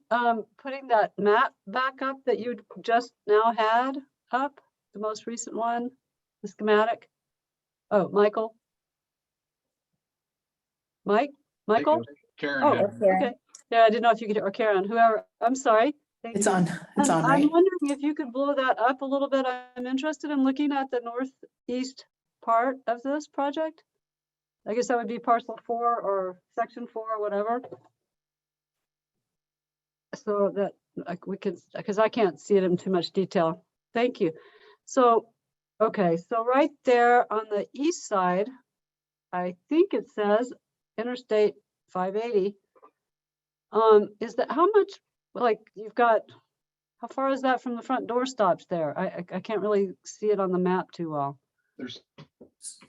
putting that map back up that you just now had up, the most recent one, the schematic? Oh, Michael? Michael? Karen. Oh, okay. Yeah, I didn't know if you could, or Karen, whoever, I'm sorry. It's on, right? I'm wondering if you could blow that up a little bit. I'm interested in looking at the northeast part of this project. I guess that would be parcel 4 or section 4 or whatever. So that we could, because I can't see it in too much detail. Thank you. So, okay, so right there on the east side, I think it says Interstate 580. Is that how much, you've got, how far is that from the front door stops there? I can't really see it on the map too well. There's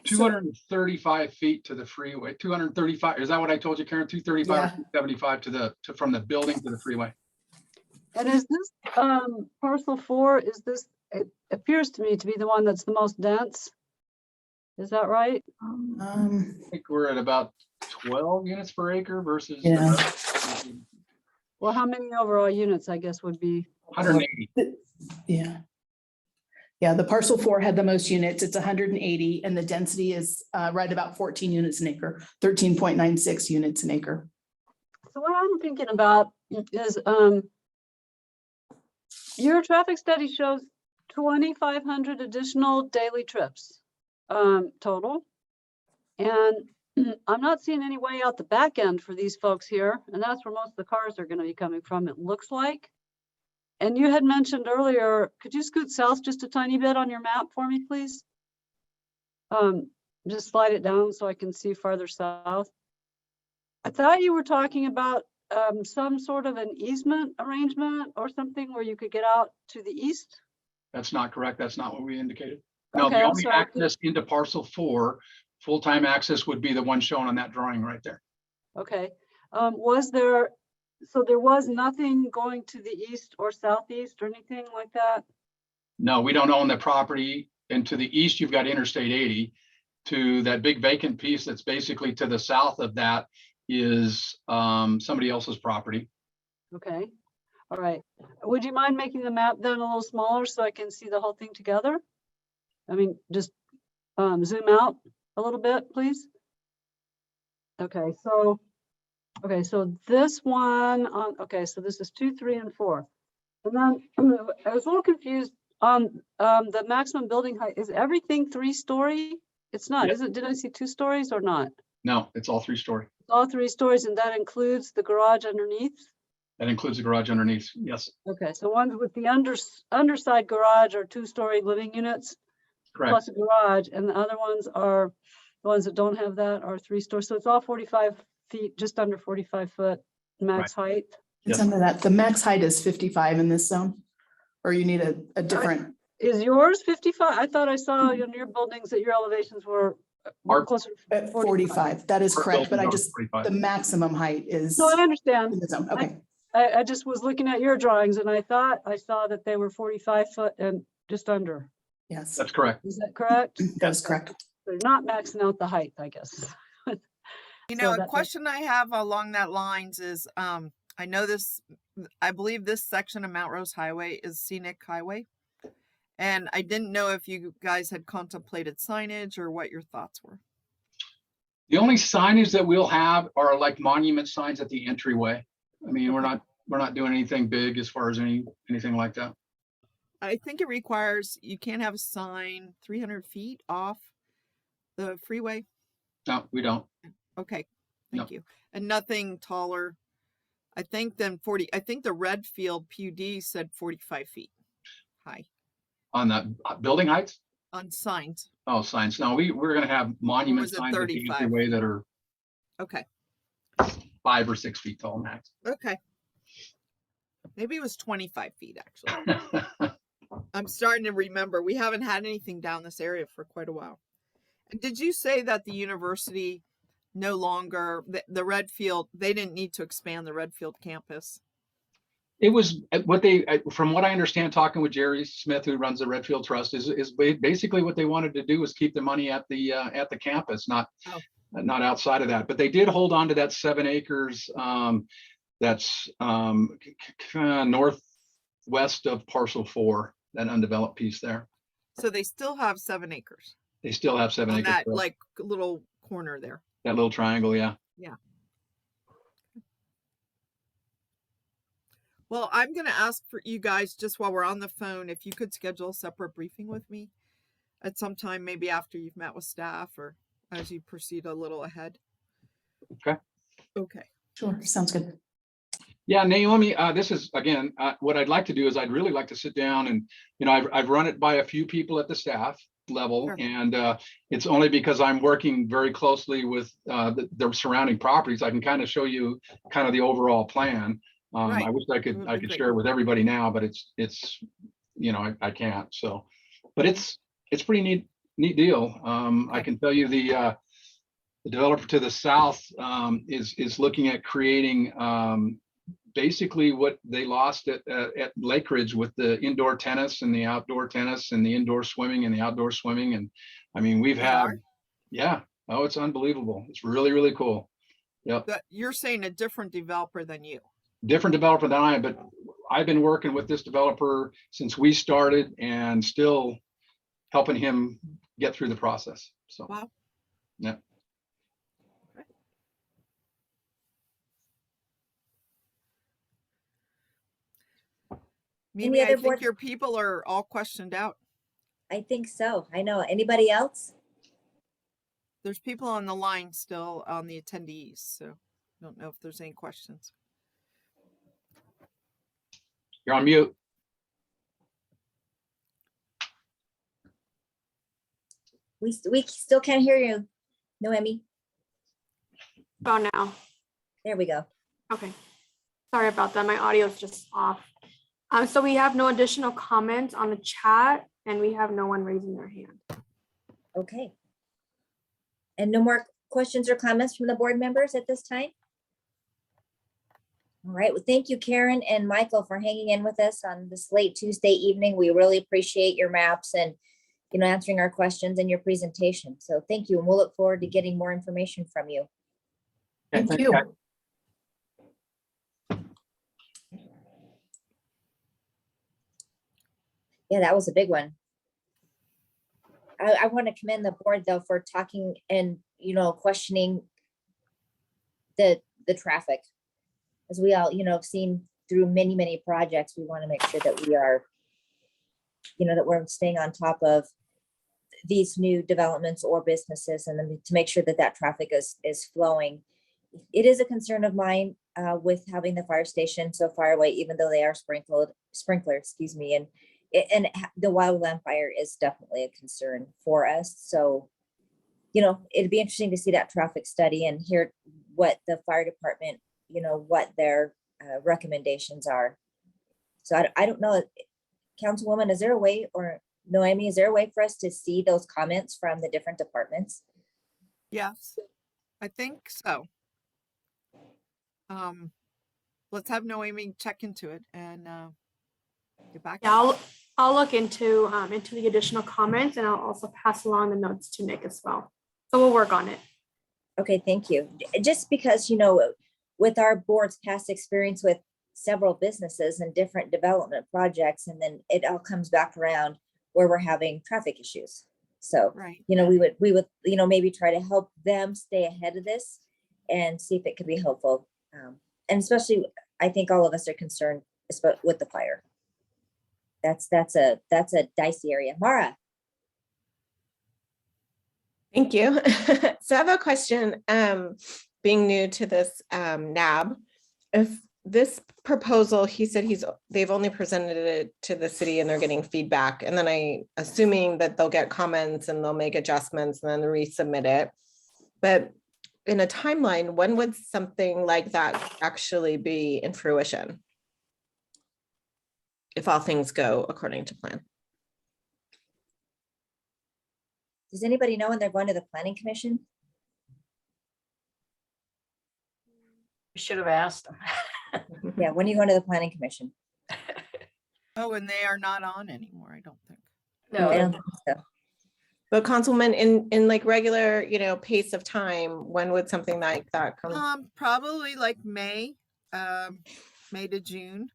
235 feet to the freeway. 235. Is that what I told you, Karen? 235 or 275 from the building to the freeway. And is this parcel 4? It appears to me to be the one that's the most dense. Is that right? I think we're at about 12 units per acre versus. Yeah. Well, how many overall units, I guess, would be? 180. Yeah. Yeah, the parcel 4 had the most units. It's 180, and the density is right about 14 units an acre, 13.96 units an acre. So what I'm thinking about is your traffic study shows 2,500 additional daily trips total. And I'm not seeing any way out the back end for these folks here. And that's where most of the cars are going to be coming from, it looks like. And you had mentioned earlier, could you scoot south just a tiny bit on your map for me, please? Just slide it down so I can see farther south. I thought you were talking about some sort of an easement arrangement or something where you could get out to the east. That's not correct. That's not what we indicated. No, Okay, the only access into parcel 4, full-time access would be the one shown on that drawing right there. Okay. So there was nothing going to the east or southeast or anything like that? No, we don't own the property and to the east, you've got Interstate 80. To that big vacant piece that's basically to the south of that is somebody else's property. Okay, all right. Would you mind making the map then a little smaller so I can see the whole thing together? I mean, just zoom out a little bit, please. Okay, so this one on, okay, so this is 2, 3, and 4. And then I was a little confused on the maximum building height. Is everything 3-story? It's not, Yeah. is it? Did I see 2 stories or not? No, it's all 3-story. All 3 stories, and that includes the garage underneath? That includes the garage underneath. Yes, Okay, so ones with the underside garage are 2-story living units correct. plus a garage, and the other ones are, the ones that don't have that are 3-story. So it's all 45 feet, just under 45 foot max height. It's under that. The max height is 55 in this zone, or you need a different. Is yours 55? I thought I saw in your buildings that your elevations were closer to 45. That is Our correct, but I buildings are just, 45. the maximum height is. No, I understand. In the zone. Okay. I just was looking at your drawings and I thought I saw that they were 45 foot and just under. Yes. That's correct. Is that correct? That's correct. So you're not maxing out the height, I guess. You know, So a question I have along that lines is, I know this, I believe this section of Mount Rose Highway is scenic highway. And I didn't know if you guys had contemplated signage or what your thoughts were. The only signage that we'll have are like monument signs at the entryway. I mean, we're not doing anything big as far as anything like that. I think it requires, you can't have a sign 300 feet off the freeway. No, we don't. Okay, thank you. And nothing taller. I think than 40, I think the Redfield PUD said 45 feet high On the building heights? on signs. Oh, signs. No, we're gonna have monument was it signs at the 35? entryway that are Okay, 5 or 6 feet tall max. okay. Maybe it was 25 feet actually. I'm starting to remember. We haven't had anything down this area for quite a while. And did you say that the university no longer, the Redfield, they didn't need to expand the Redfield campus? It was what from what I understand, talking with Jerry Smith, who runs the Redfield Trust, is basically what they wanted to do was keep the money at the campus, not outside of that. But they did hold on to that 7 acres that's northwest of Parcel 4, that undeveloped piece there. So they still have 7 acres They still have 7 on acres. that like little corner there. That little triangle, yeah. Yeah. Well, I'm going to ask for you guys, just while we're on the phone, if you could schedule a separate briefing with me at some time, maybe after you've met with staff or as you proceed a little ahead. Okay. Okay. Sure. Sounds good. Yeah, Naomi, this is, again, what I'd like to do is I'd really like to sit down and, I've run it by a few people at the staff level. Sure. And it's only because I'm working very closely with the surrounding properties. I can kind of show you kind of the overall plan. Right. I wish I could share it with everybody now, but it's I can't. So, but it's pretty neat deal. I can tell you the developer to the south is looking at creating basically what they lost at Lake Ridge with the indoor tennis and the outdoor tennis and the indoor swimming and the outdoor swimming. And I mean, we've had, yeah. Oh, it's unbelievable. It's really, really cool. Yep. You're saying a different developer than you. Different developer than I am, but I've been working with this developer since we started and still helping him get through the process. So, wow. Yeah. Mimi, I think your people are all questioned out. I think so. I know. Anybody else? There's people on the line still on the attendees, so I don't know if there's any questions. You're on mute. We still can't hear you, Noemi. Oh, now. There we go. Okay. Sorry about that. My audio is just off. So we have no additional comments on the chat and we have no one raising their hand. Okay. And no more questions or comments from the board members at this time? All right. Well, thank you, Karen and Michael, for hanging in with us on this late Tuesday evening. We really appreciate your maps and answering our questions and your presentation. So thank you, and we'll look forward to getting more information from you. Thank you. Yeah, that was a big one. I want to commend the board though for talking and, questioning the traffic. As we all, have seen through many, many projects, we want to make sure that we are, that we're staying on top of these new developments or businesses, and then to make sure that traffic is flowing. It is a concern of mine with having the fire station so far away, even though they are sprinkler, and the wildland fire is definitely a concern for us. So, it'd be interesting to see that traffic study and hear what the fire department, what their recommendations are. So I don't know, Councilwoman, is there a way, or Noemi, is there a way for us to see those comments from the different departments? Yes, I think so. Let's have Noemi check into it and get back. Yeah, I'll look into the additional comments, and I'll also pass along the notes to Nick as well. So we'll work on it. Okay, thank you. Just because, with our board's past experience with several businesses and different development projects, and then it all comes back around where we're having traffic issues. So, right. We would, maybe try to help them stay ahead of this and see if it could be helpful. And especially, I think all of us are concerned with the fire. That's a dicey area. Mara. Thank you. So I have a question, being new to this NAB. If this proposal, he said they've only presented it to the city and they're getting feedback. And then assuming that they'll get comments and they'll make adjustments and then resubmit it. But in a timeline, when would something like that actually be in fruition? If all things go according to plan. Does anybody know when they're going to the planning commission? We should have asked them. Yeah, when are you going to the planning commission? Oh, and they are not on anymore, I don't think. No. I don't think so. But Councilman, in like regular, pace of time, when would something like that come? Probably like May to June.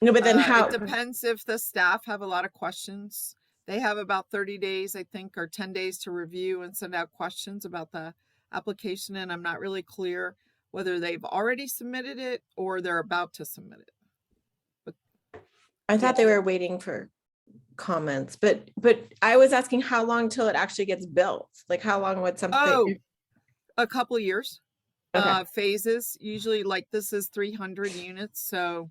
No, but then how? It depends if the staff have a lot of questions. They have about 30 days, I think, or 10 days to review and send out questions about the application. And I'm not really clear whether they've already submitted it or they're about to submit it. But I thought they were waiting for comments, but I was asking how long till it actually gets built? Like how long would something? Oh, a couple of years. Okay. Phases, usually like this is 300 units. So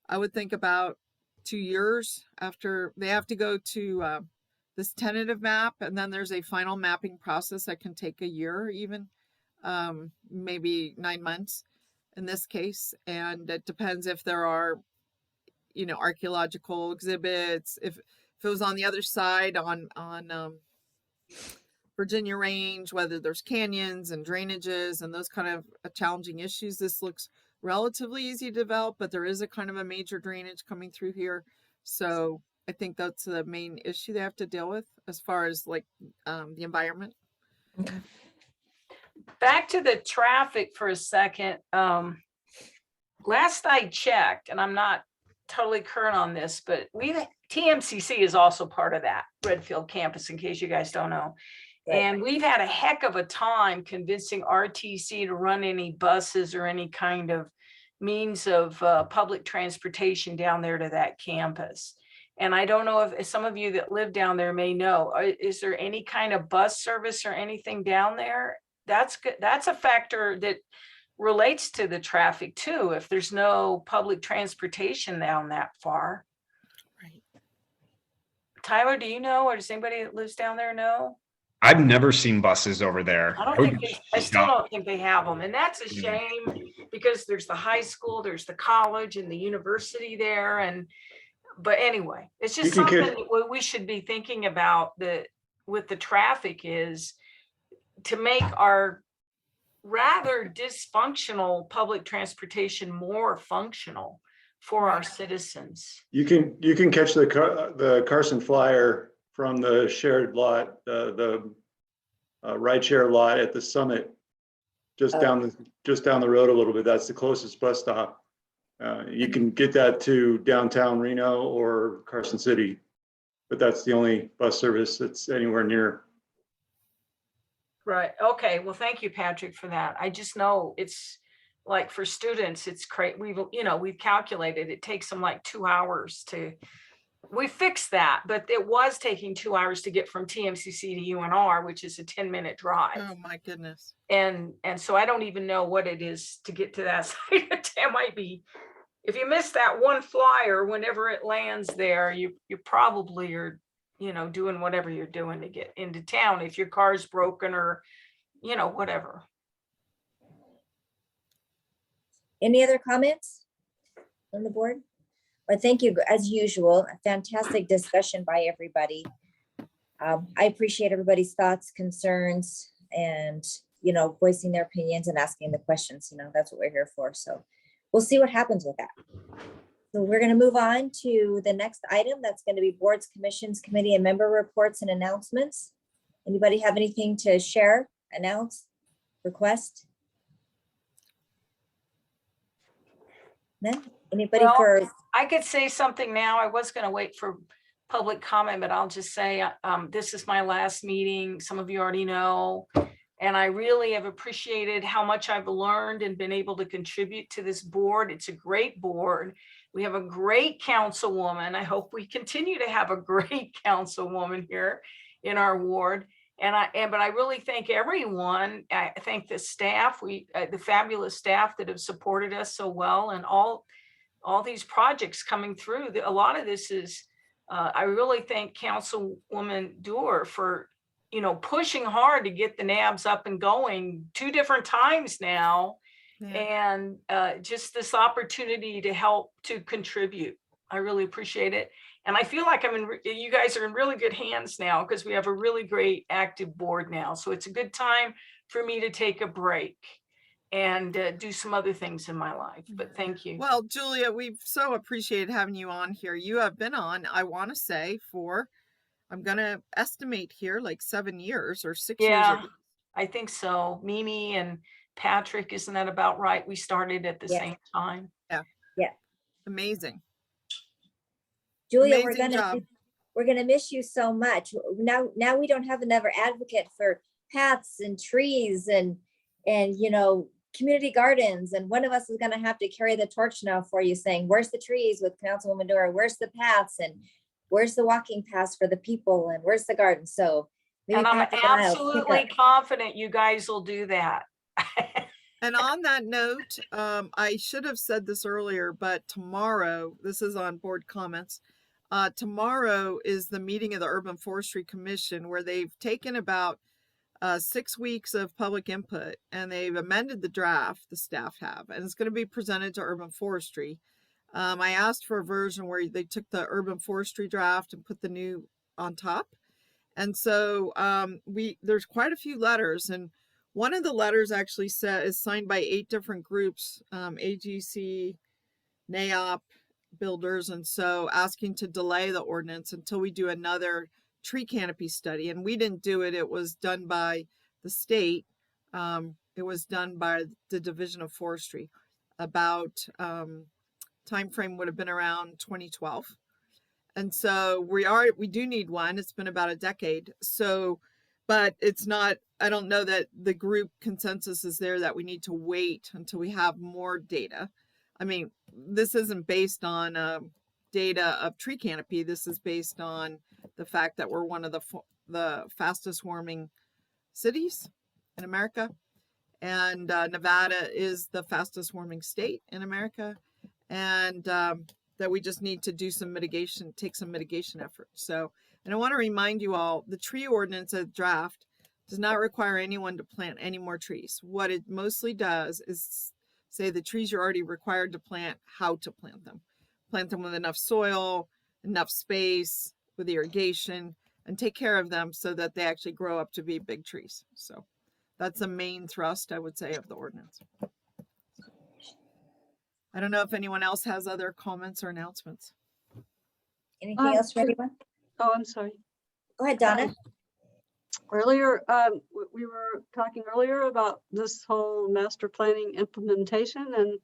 I would think about 2 years after they have to go to this tentative map. And then there's a final mapping process that can take a year, even maybe 9 months in this case. And it depends if there are, archaeological exhibits, if it was on the other side on Virginia Range, whether there's canyons and drainages and those kind of challenging issues. This looks relatively easy to develop, but there is a kind of a major drainage coming through here. So I think that's the main issue they have to deal with as far as like the environment. Okay. Back to the traffic for a second. Last I checked, and I'm not totally current on this, but TMCC is also part of that Redfield campus, in case you guys don't know. Right. And we've had a heck of a time convincing RTC to run any buses or any kind of means of public transportation down there to that campus. And I don't know if some of you that live down there may know, is there any kind of bus service or anything down there? That's good. That's a factor that relates to the traffic too, if there's no public transportation down that far. Right. Tyler, do you know, or does anybody that lives down there know? I've never seen buses over there. I still don't think they have them. And that's a shame because there's the high school, there's the college and the university there. But anyway, it's just something that we should be thinking about with the traffic is to make our rather dysfunctional public transportation more functional for our citizens. You can catch the Carson Flyer from the shared lot, the ride share lot at the summit, just down the road a little bit. That's the closest bus stop. You can get that to downtown Reno or Carson City, but that's the only bus service that's anywhere near. Right. Okay. Well, thank you, Patrick, for that. I just know it's like for students, it's crazy. We've calculated it takes them like 2 hours to, we fixed that, but it was taking 2 hours to get from TMCC to UNR, which is a 10-minute drive. Oh my goodness. And so I don't even know what it is to get to that side of town. Might be, if you miss that one flyer, whenever it lands there, you probably are, doing whatever you're doing to get into town. If your car's broken or, whatever. Any other comments on the board? Well, thank you, as usual, a fantastic discussion by everybody. I appreciate everybody's thoughts, concerns, and, voicing their opinions and asking the questions. That's what we're here for. So we'll see what happens with that. So we're going to move on to the next item. That's going to be boards, commissions, committee, and member reports and announcements. Anybody have anything to share, announce, request? No? Anybody for? I could say something now. I was going to wait for public comment, but I'll just say this is my last meeting. Some of you already know. And I really have appreciated how much I've learned and been able to contribute to this board. It's a great board. We have a great councilwoman. I hope we continue to have a great councilwoman here in our ward. But I really thank everyone. I thank the staff, the fabulous staff that have supported us so well, and all these projects coming through. A lot of this is, I really thank Councilwoman Doer for, pushing hard to get the NABs up and going 2 different times now. Yeah. And just this opportunity to help to contribute. I really appreciate it. And I feel like you guys are in really good hands now because we have a really great active board now. So it's a good time for me to take a break and do some other things in my life. But thank you. Well, Julia, we've so appreciated having you on here. You have been on, I want to say, for, I'm going to estimate here, like 7 years or 6 years. Yeah, I think so. Mimi and Patrick, isn't that about right? We started at the same time. Yeah. Yeah. Amazing. Julia, Amazing we're gonna miss you so much. Now we don't have another advocate for paths and trees and community gardens. And one of us is gonna have to carry the torch now for you, saying, where's the trees with Councilwoman Dora? Where's the paths? And where's the walking paths for the people? And where's the garden? So and I'm absolutely confident you guys will do that. And on that note, I should have said this earlier, but tomorrow, this is on board comments. Tomorrow is the meeting of the Urban Forestry Commission, where they've taken about 6 weeks of public input and they've amended the draft, the staff have, and it's going to be presented to Urban Forestry. I asked for a version where they took the Urban Forestry draft and put the new on top. And so there's quite a few letters, and one of the letters actually is signed by 8 different groups, AGC, NAOP, builders, and so asking to delay the ordinance until we do another tree canopy study. And we didn't do it. It was done by the state. It was done by the Division of Forestry. About time frame would have been around 2012. And so we do need one. It's been about a decade. So, but it's not, I don't know that the group consensus is there that we need to wait until we have more data. I mean, this isn't based on data of tree canopy. This is based on the fact that we're one of the fastest warming cities in America. And Nevada is the fastest warming state in America. And that we just need to do some mitigation, take some mitigation efforts. So, and I want to remind you all, the tree ordinance draft does not require anyone to plant any more trees. What it mostly does is say the trees you're already required to plant, how to plant them. Plant them with enough soil, enough space, with irrigation, and take care of them so that they actually grow up to be big trees. So that's the main thrust, I would say, of the ordinance. I don't know if anyone else has other comments or announcements. Anything else for anyone? Oh, I'm sorry. Go ahead, Donna. Earlier, we were talking earlier about this whole master planning implementation, and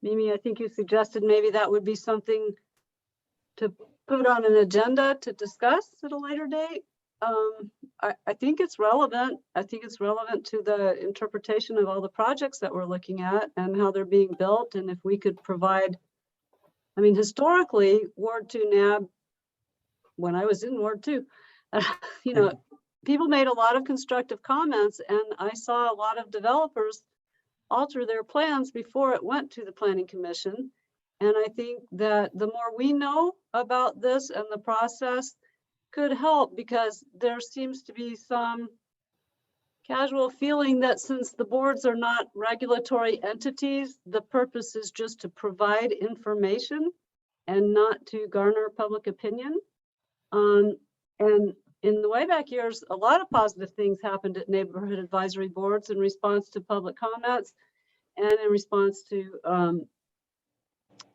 Mimi, I think you suggested maybe that would be something to put on an agenda to discuss at a later date. I think it's relevant. I think it's relevant to the interpretation of all the projects that we're looking at and how they're being built. And if we could provide, I mean, historically, Ward 2 NAB, when I was in Ward 2, you know, people made a lot of constructive comments, and I saw a lot of developers alter their plans before it went to the Planning Commission. And I think that the more we know about this and the process could help, because there seems to be some casual feeling that since the boards are not regulatory entities, the purpose is just to provide information and not to garner public opinion. And in the way back years, a lot of positive things happened at neighborhood advisory boards in response to public comments and in response to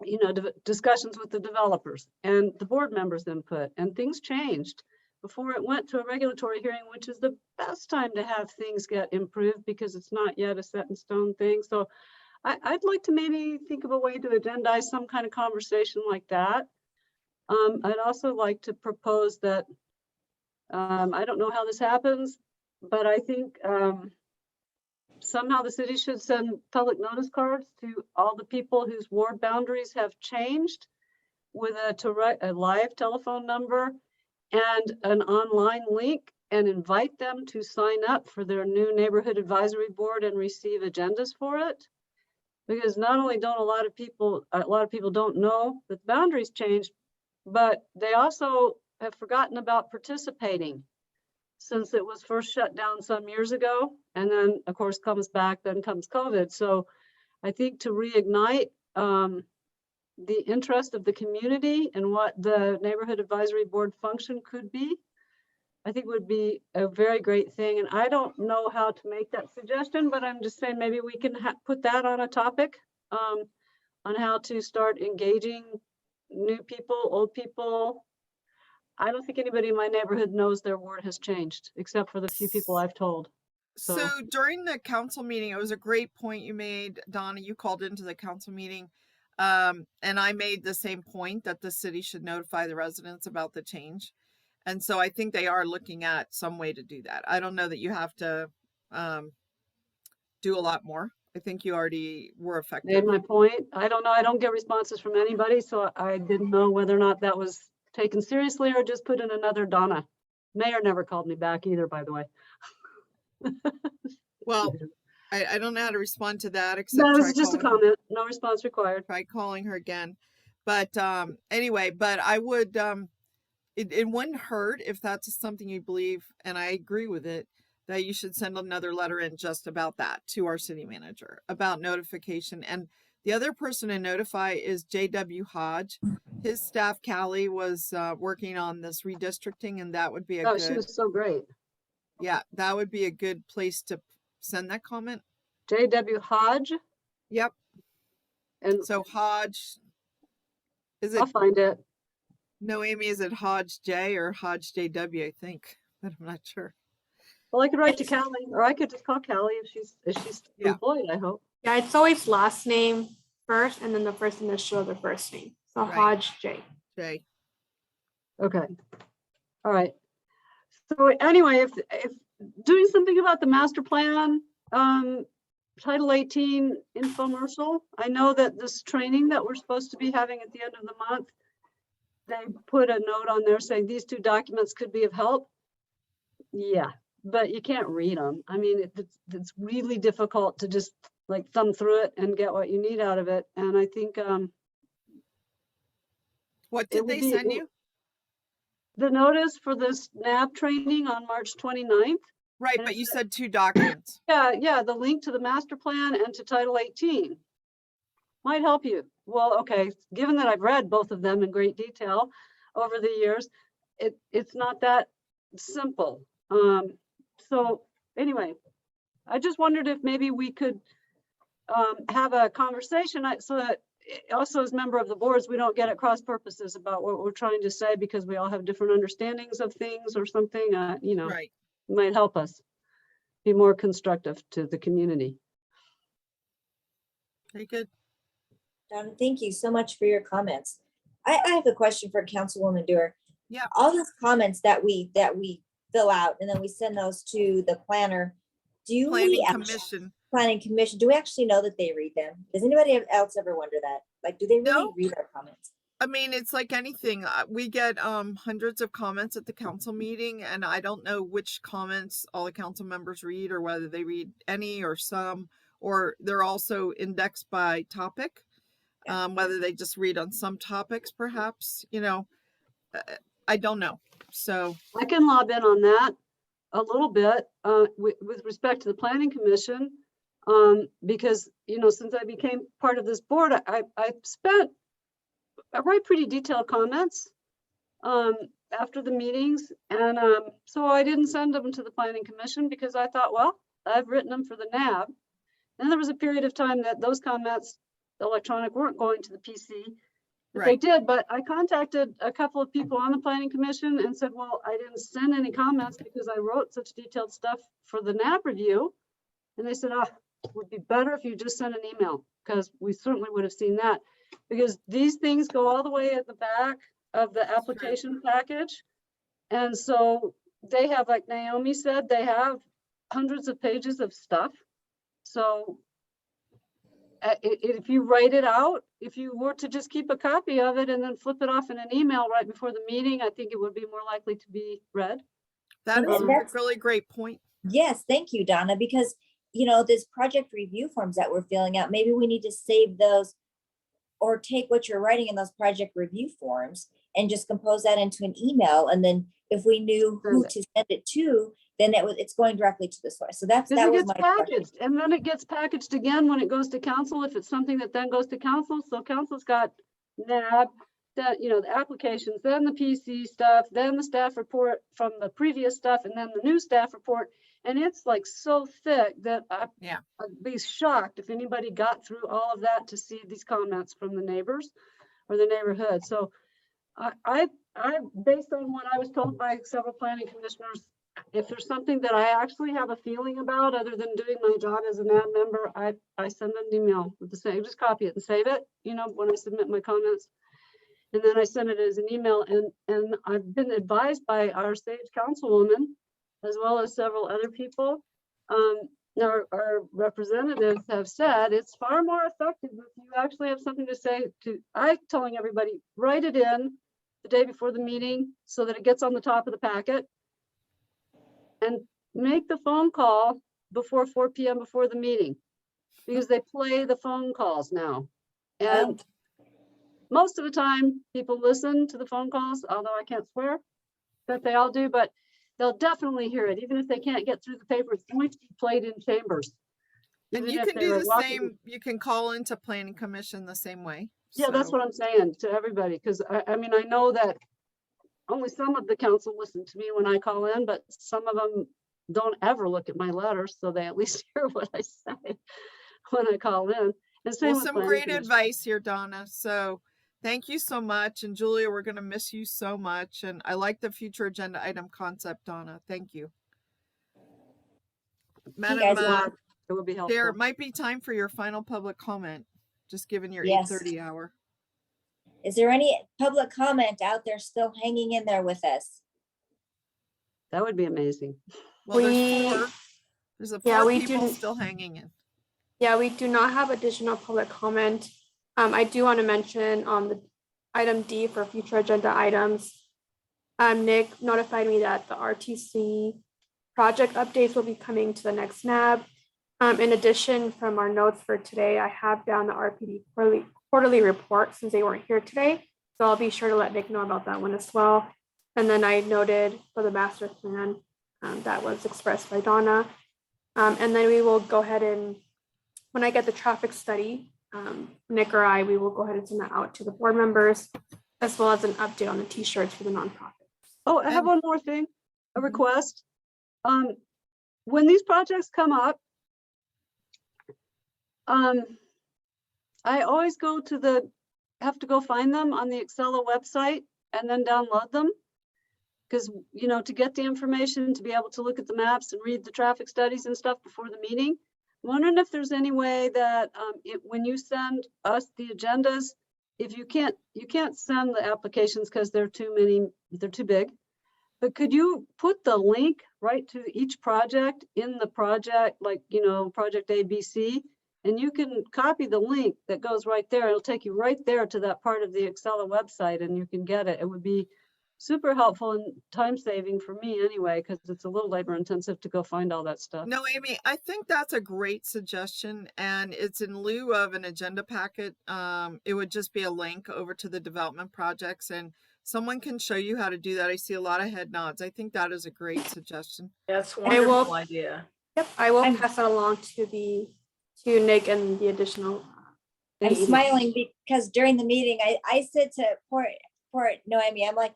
you know, discussions with the developers and the board members' input, and things changed before it went to a regulatory hearing, which is the best time to have things get improved because it's not yet a set in stone thing. So I'd like to maybe think of a way to agendize some kind of conversation like that. I'd also like to propose that, I don't know how this happens, but I think somehow the city should send public notice cards to all the people whose ward boundaries have changed with a live telephone number and an online link, and invite them to sign up for their new neighborhood advisory board and receive agendas for it. Because not only don't a lot of people don't know that the boundaries changed, but they also have forgotten about participating since it was first shut down some years ago, and then of course comes back, then comes COVID. So I think to reignite the interest of the community and what the neighborhood advisory board function could be, I think would be a very great thing. And I don't know how to make that suggestion, but I'm just saying maybe we can put that on a topic on how to start engaging new people, old people. I don't think anybody in my neighborhood knows their ward has changed, except for the few people I've told. So during the council meeting, it was a great point you made, Donna. You called into the council meeting, and I made the same point that the city should notify the residents about the change. And so I think they are looking at some way to do that. I don't know that you have to do a lot more. I think you already were effective. Made my point. I don't know. I don't get responses from anybody, so I didn't know whether or not that was taken seriously or just put in another Donna. Mayor never called me back either, by the way. Well, I don't know how to respond to that, except no, this is just a comment. No response required. Try calling her again. But anyway, but I would, it wouldn't hurt if that's something you believe, and I agree with it, that you should send another letter in just about that to our city manager about notification. And the other person to notify is J.W. Hodge. His staff, Callie, was working on this redistricting, and that would be a she was so great. Yeah, that would be a good place to send that comment. J.W. Hodge? Yep. And so Hodge, is it? I'll find it. No, Amy, is it Hodge J or Hodge JW, I think, but I'm not sure. Well, I could write to Callie, or I could just call Callie if she's employed, I hope. Yeah, it's always last name first and then the first initial of the first name. So Right. Hodge J. J. Okay. All right. So anyway, if doing something about the master plan, Title 18 infomercial, I know that this training that we're supposed to be having at the end of the month, they put a note on there saying these 2 documents could be of help. Yeah, but you can't read them. I mean, it's really difficult to just like thumb through it and get what you need out of it. And I think what did they send you? The notice for this NAB training on March 29th. Right, but you said 2 documents. Yeah, the link to the master plan and to Title 18 might help you. Well, okay, given that I've read both of them in great detail over the years, it's not that simple. So anyway, I just wondered if maybe we could have a conversation so that also as member of the boards, we don't get at cross purposes about what we're trying to say because we all have different understandings of things or something, you know, Right. might help us be more constructive to the community. Very good. Donna, thank you so much for your comments. I have a question for Councilwoman Dewar. Yeah. All those comments that we fill out and then we send those to the planner. Planning Commission. Planning Commission, do we actually know that they read them? Does anybody else ever wonder that? Like, do they really No. read our comments? I mean, it's like anything. We get hundreds of comments at the council meeting, and I don't know which comments all the council members read or whether they read any or some, or they're also indexed by topic, whether they just read on some topics, perhaps, you know, I don't know. So I can lob in on that a little bit with respect to the Planning Commission, because, you know, since I became part of this board, I write pretty detailed comments after the meetings. And so I didn't send them to the Planning Commission because I thought, well, I've written them for the NAB. And there was a period of time that those comments, electronic, weren't going to the PC. But they did, but I contacted a couple of people on the Planning Commission and said, well, I didn't send any comments because I wrote such detailed stuff for the NAB review. And they said, it would be better if you just sent an email, because we certainly would have seen that. Because these things go all the way at the back of the application package. And so they have, like Naomi said, they have hundreds of pages of stuff. So if you write it out, if you were to just keep a copy of it and then flip it off in an email right before the meeting, I think it would be more likely to be read. That is a really great point. Yes, thank you, Donna, because, you know, this project review forms that we're filling out, maybe we need to save those or take what you're writing in those project review forms and just compose that into an email. And then if we knew who to send it to, then it's going directly to the source. So that was my packaged, and then it gets packaged again when it goes to council, if it's something that then goes to council. So council's got NAB, that, you know, the applications, then the PC stuff, then the staff report from the previous stuff, and then the new staff report. And it's like so thick that I'd be shocked if anybody got through all of that to see these comments from the neighbors or the neighborhood. So I based on what I was told by several planning commissioners, if there's something that I actually have a feeling about other than doing my job as a NAB member, I send an email with the same, just copy it and save it, you know, when I submit my comments. And then I send it as an email, and I've been advised by our sage councilwoman, as well as several other people. Our representatives have said it's far more effective if you actually have something to say I'm telling everybody, write it in the day before the meeting so that it gets on the top of the packet, and make the phone call before 4 p.m. before the meeting, because they play the phone calls now. And most of the time people listen to the phone calls, although I can't swear that they all do, but they'll definitely hear it. Even if they can't get through the paper, it's going to be played in chambers. And you can do the same, you can call into Planning Commission the same way. Yeah, that's what I'm saying to everybody, because I mean, I know that only some of the council listen to me when I call in, but some of them don't ever look at my letters, so they at least hear what I say when I call in. And same with some Planning great Commission. advice here, Donna. So thank you so much. And Julia, we're going to miss you so much. And I like the future agenda item concept, Donna. Thank you. Madam it would be helpful. Chair, it might be time for your final public comment, just given your Yes. 8:30 hour. Is there any public comment out there still hanging in there with us? That would be amazing. Well, there's 4. There's a 4 people still hanging in. Yeah, we do not have additional public comment. I do want to mention on the item D for future agenda items, Nick notified me that the RTC project updates will be coming to the next NAB. In addition, from our notes for today, I have down the Rpd Quarterly Report since they weren't here today. So I'll be sure to let Nick know about that one as well. And then I noted for the master plan that was expressed by Donna. And then we will go ahead and, when I get the traffic study, Nick or we will go ahead and send that out to the board members, as well as an update on the t-shirts for the nonprofit. Oh, I have one more thing, a request. When these projects come up, I always have to go find them on the Excel website and then download them. Because, to get the information, to be able to look at the maps and read the traffic studies and stuff before the meeting. I'm wondering if there's any way that when you send us the agendas, if you can't send the applications because they're too big. But could you put the link right to each project in the project, like, project ABC, and you can copy the link that goes right there. It'll take you right there to that part of the Excel website and you can get it. It would be super helpful and time saving for me anyway, because it's a little labor intensive to go find all that stuff. No, Amy, I think that's a great suggestion, and it's in lieu of an agenda packet. It would just be a link over to the development projects, and someone can show you how to do that. I see a lot of head nods. I think that is a great suggestion. That's a wonderful idea. Yep, I will pass it along to Nick and the additional. I'm smiling because during the meeting, I said to poor Noemi, I'm like,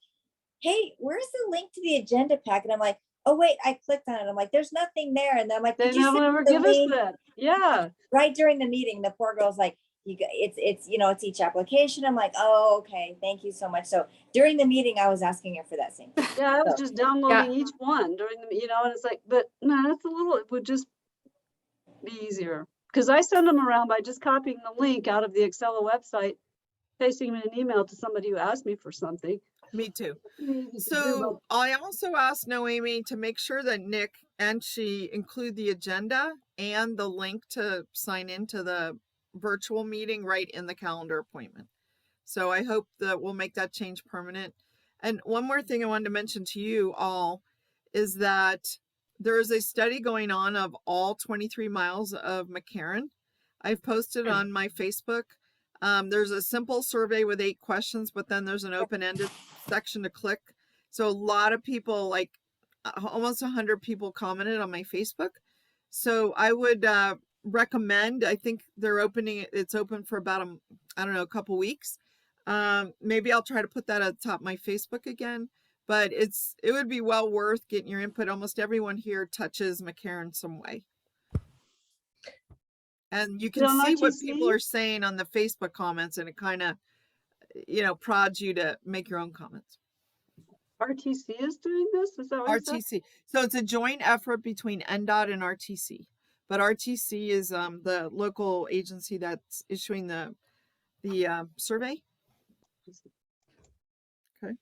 hey, where's the link to the agenda packet? I'm like, oh wait, I clicked on it. I'm like, there's nothing there. And I'm like, they never give us that. Yeah. Right during the meeting, the poor girl's like, it's each application. I'm like, oh, okay, thank you so much. So during the meeting, I was asking her for that same thing. Yeah, I was just downloading each one during the, and it's like, but no, it would just be easier. Because I send them around by just copying the link out of the Excel website, pasting them in an email to somebody who asked me for something. Me too. So I also asked Noemi to make sure that Nick and she include the agenda and the link to sign into the virtual meeting right in the calendar appointment. So I hope that we'll make that change permanent. And one more thing I wanted to mention to you all is that there is a study going on of all 23 miles of McCarran. I've posted on my Facebook. There's a simple survey with 8 questions, but then there's an open-ended section to click. So a lot of people, like almost 100 people commented on my Facebook. So I would recommend, I think it's open for about, a couple weeks. Maybe I'll try to put that at the top of my Facebook again, but it would be well worth getting your input. Almost everyone here touches McCarran some way. And you can see what people are saying on the Facebook comments, and it kind of, prods you to make your own comments. RTC is doing this? Is that what RTC. So it's a joint effort between NDOT and RTC. But RTC is the local agency that's issuing the survey. Okay.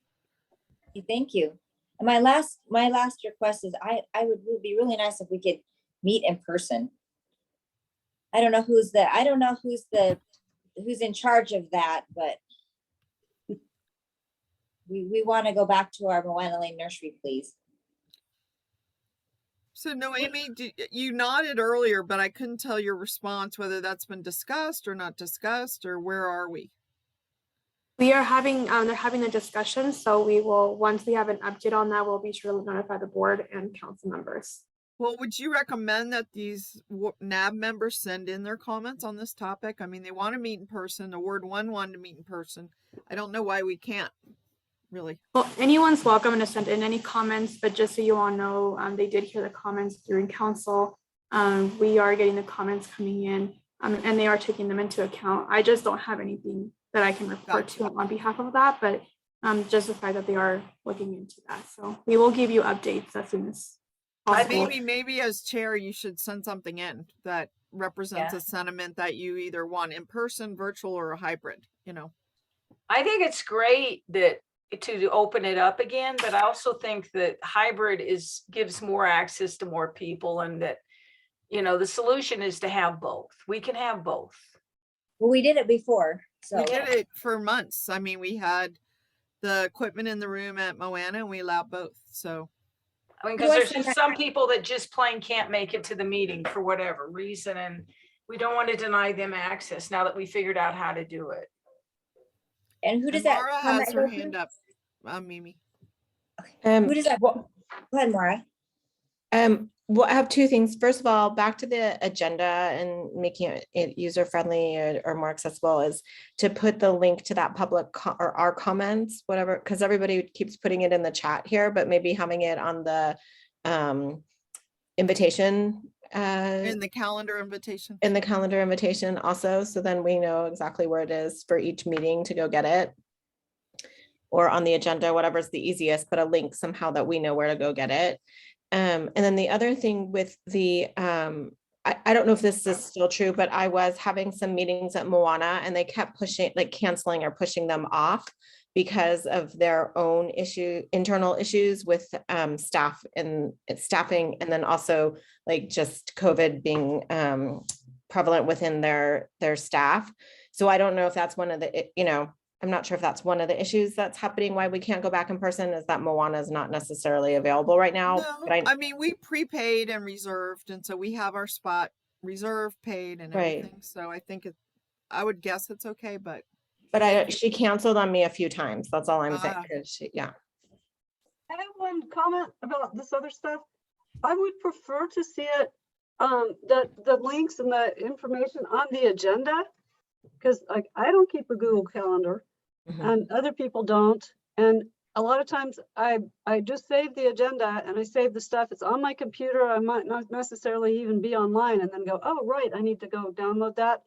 Thank you. And my last request is it would be really nice if we could meet in person. I don't know who's in charge of that, but we want to go back to our Moana Lane nursery, please. So Noemi, you nodded earlier, but I couldn't tell your response whether that's been discussed or not discussed, or where are we? We are having, they're having a discussion. So we will, once we have an update on that, we'll be sure to notify the board and council members. Well, would you recommend that these NAB members send in their comments on this topic? I mean, they want to meet in person. The Ward 1 wanted to meet in person. I don't know why we can't, really. Well, anyone's welcome to send in any comments, but just so you all know, they did hear the comments during council. We are getting the comments coming in, and they are taking them into account. I just don't have anything that I can report to on behalf of that, but just the fact that they are looking into that. So we will give you updates as soon as possible. Maybe as chair, you should send something in that represents a sentiment that you either want in person, virtual, or a hybrid, I think it's great to open it up again, but I also think that hybrid gives more access to more people, and that, the solution is to have both. We can have both. Well, we did it before. So we did it for months. I mean, we had the equipment in the room at Moana, and we allowed both. So, because there's just some people that just plain can't make it to the meeting for whatever reason, and we don't want to deny them access now that we figured out how to do it. And who does that? Mara has her hand up. Mimi. Who does that? Go ahead, Mara. Well, I have 2 things. First of all, back to the agenda and making it user-friendly or more accessible is to put the link to that public or our comments, whatever, because everybody keeps putting it in the chat here, but maybe having it on the invitation In the calendar invitation. in the calendar invitation also, so then we know exactly where it is for each meeting to go get it. Or on the agenda, whatever's the easiest, but a link somehow that we know where to go get it. And then the other thing with the, I don't know if this is still true, but I was having some meetings at Moana and they kept pushing, like canceling or pushing them off because of their own internal issues with staff and staffing, and then also like just COVID being prevalent within their staff. So I don't know if that's one of the, I'm not sure if that's one of the issues that's happening, why we can't go back in person, is that Moana is not necessarily available right now. No, But I mean, we prepaid and reserved, and so we have our spot reserved, paid and Right. everything. So I think I would guess it's okay, but she canceled on me a few times. That's all I'm saying. 'Cause yeah. I have one comment about this other stuff. I would prefer to see it, the links and the information on the agenda, because like I don't keep a Google Calendar. And other people don't. And a lot of times I just save the agenda and I save the stuff. It's on my computer. I might not necessarily even be online and then go, oh, right, I need to go download that.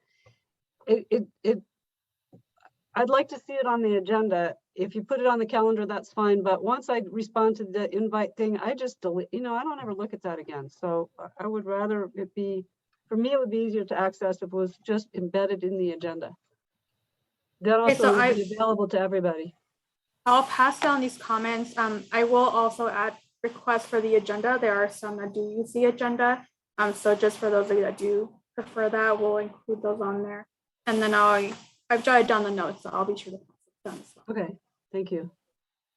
I'd like to see it on the agenda. If you put it on the calendar, that's fine. But once I respond to the invite thing, I just delete, I don't ever look at that again. So I would rather it be, for me, it would be easier to access if it was just embedded in the agenda. That Okay, so also would be available to everybody. I'll pass down these comments. I will also add requests for the agenda. There are some that do use the agenda. So just for those of you that do prefer that, we'll include those on there. And then I've jotted down the notes, so I'll be sure to pass it down as well. Okay, thank you.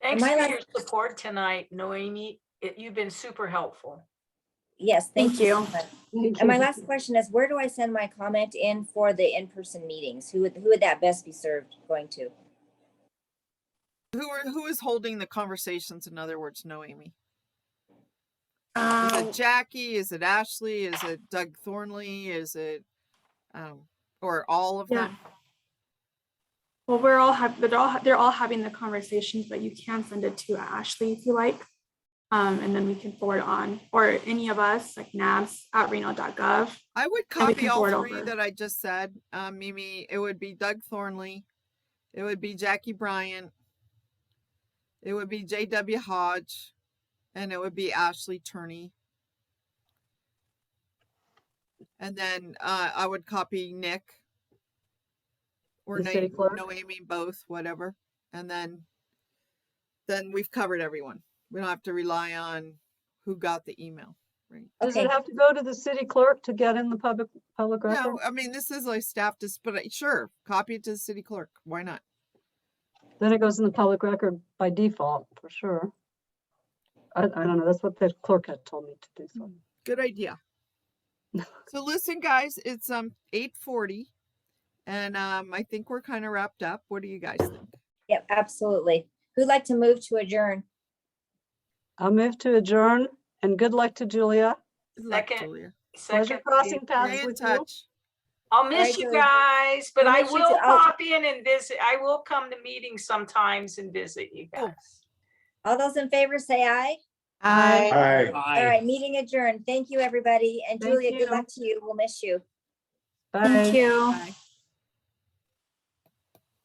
Thanks for your support tonight, Noemi. You've been super helpful. Yes, thank you. Thank So you. much. And my last question is, where do I send my comment in for the in-person meetings? Who would that best be served going to? who is holding the conversations? In other words, Noemi. Is it Jackie? Is it Ashley? Is it Doug Thornley? Is it, or all of them? Well, they're all having the conversations, but you can send it to Ashley if you like. And then we can forward on, or any of us, like nabs@reno.gov. I would copy all three that I just said. Mimi, it would be Doug Thornley. It would be Jackie Bryant. It would be J.W. Hodge. And it would be Ashley Turney. And then I would copy Nick or Noemi, both, whatever. And then we've covered everyone. We don't have to rely on who got the email. Right. Does it have to go to the city clerk to get in the public record? No, I mean, this is like staff, but sure, copy it to the city clerk. Why not? Then it goes in the public record by default, for sure. I don't know. That's what the clerk had told me to do. So good idea. So listen, guys, it's 8:40, and I think we're kind of wrapped up. What do you guys think? Yep, absolutely. Who'd like to move to adjourn? I'll move to adjourn, and good luck to Julia. Good luck, Julia. Pleasure crossing paths with you. I'll miss you guys, but I will too. pop in and visit. I will come to meetings sometimes and visit you guys. All those in favor say aye. Aye. All right, meeting adjourned. Thank you, everybody. And Thank Julia, good you. luck to you. We'll miss you. Bye. Thank you. Bye.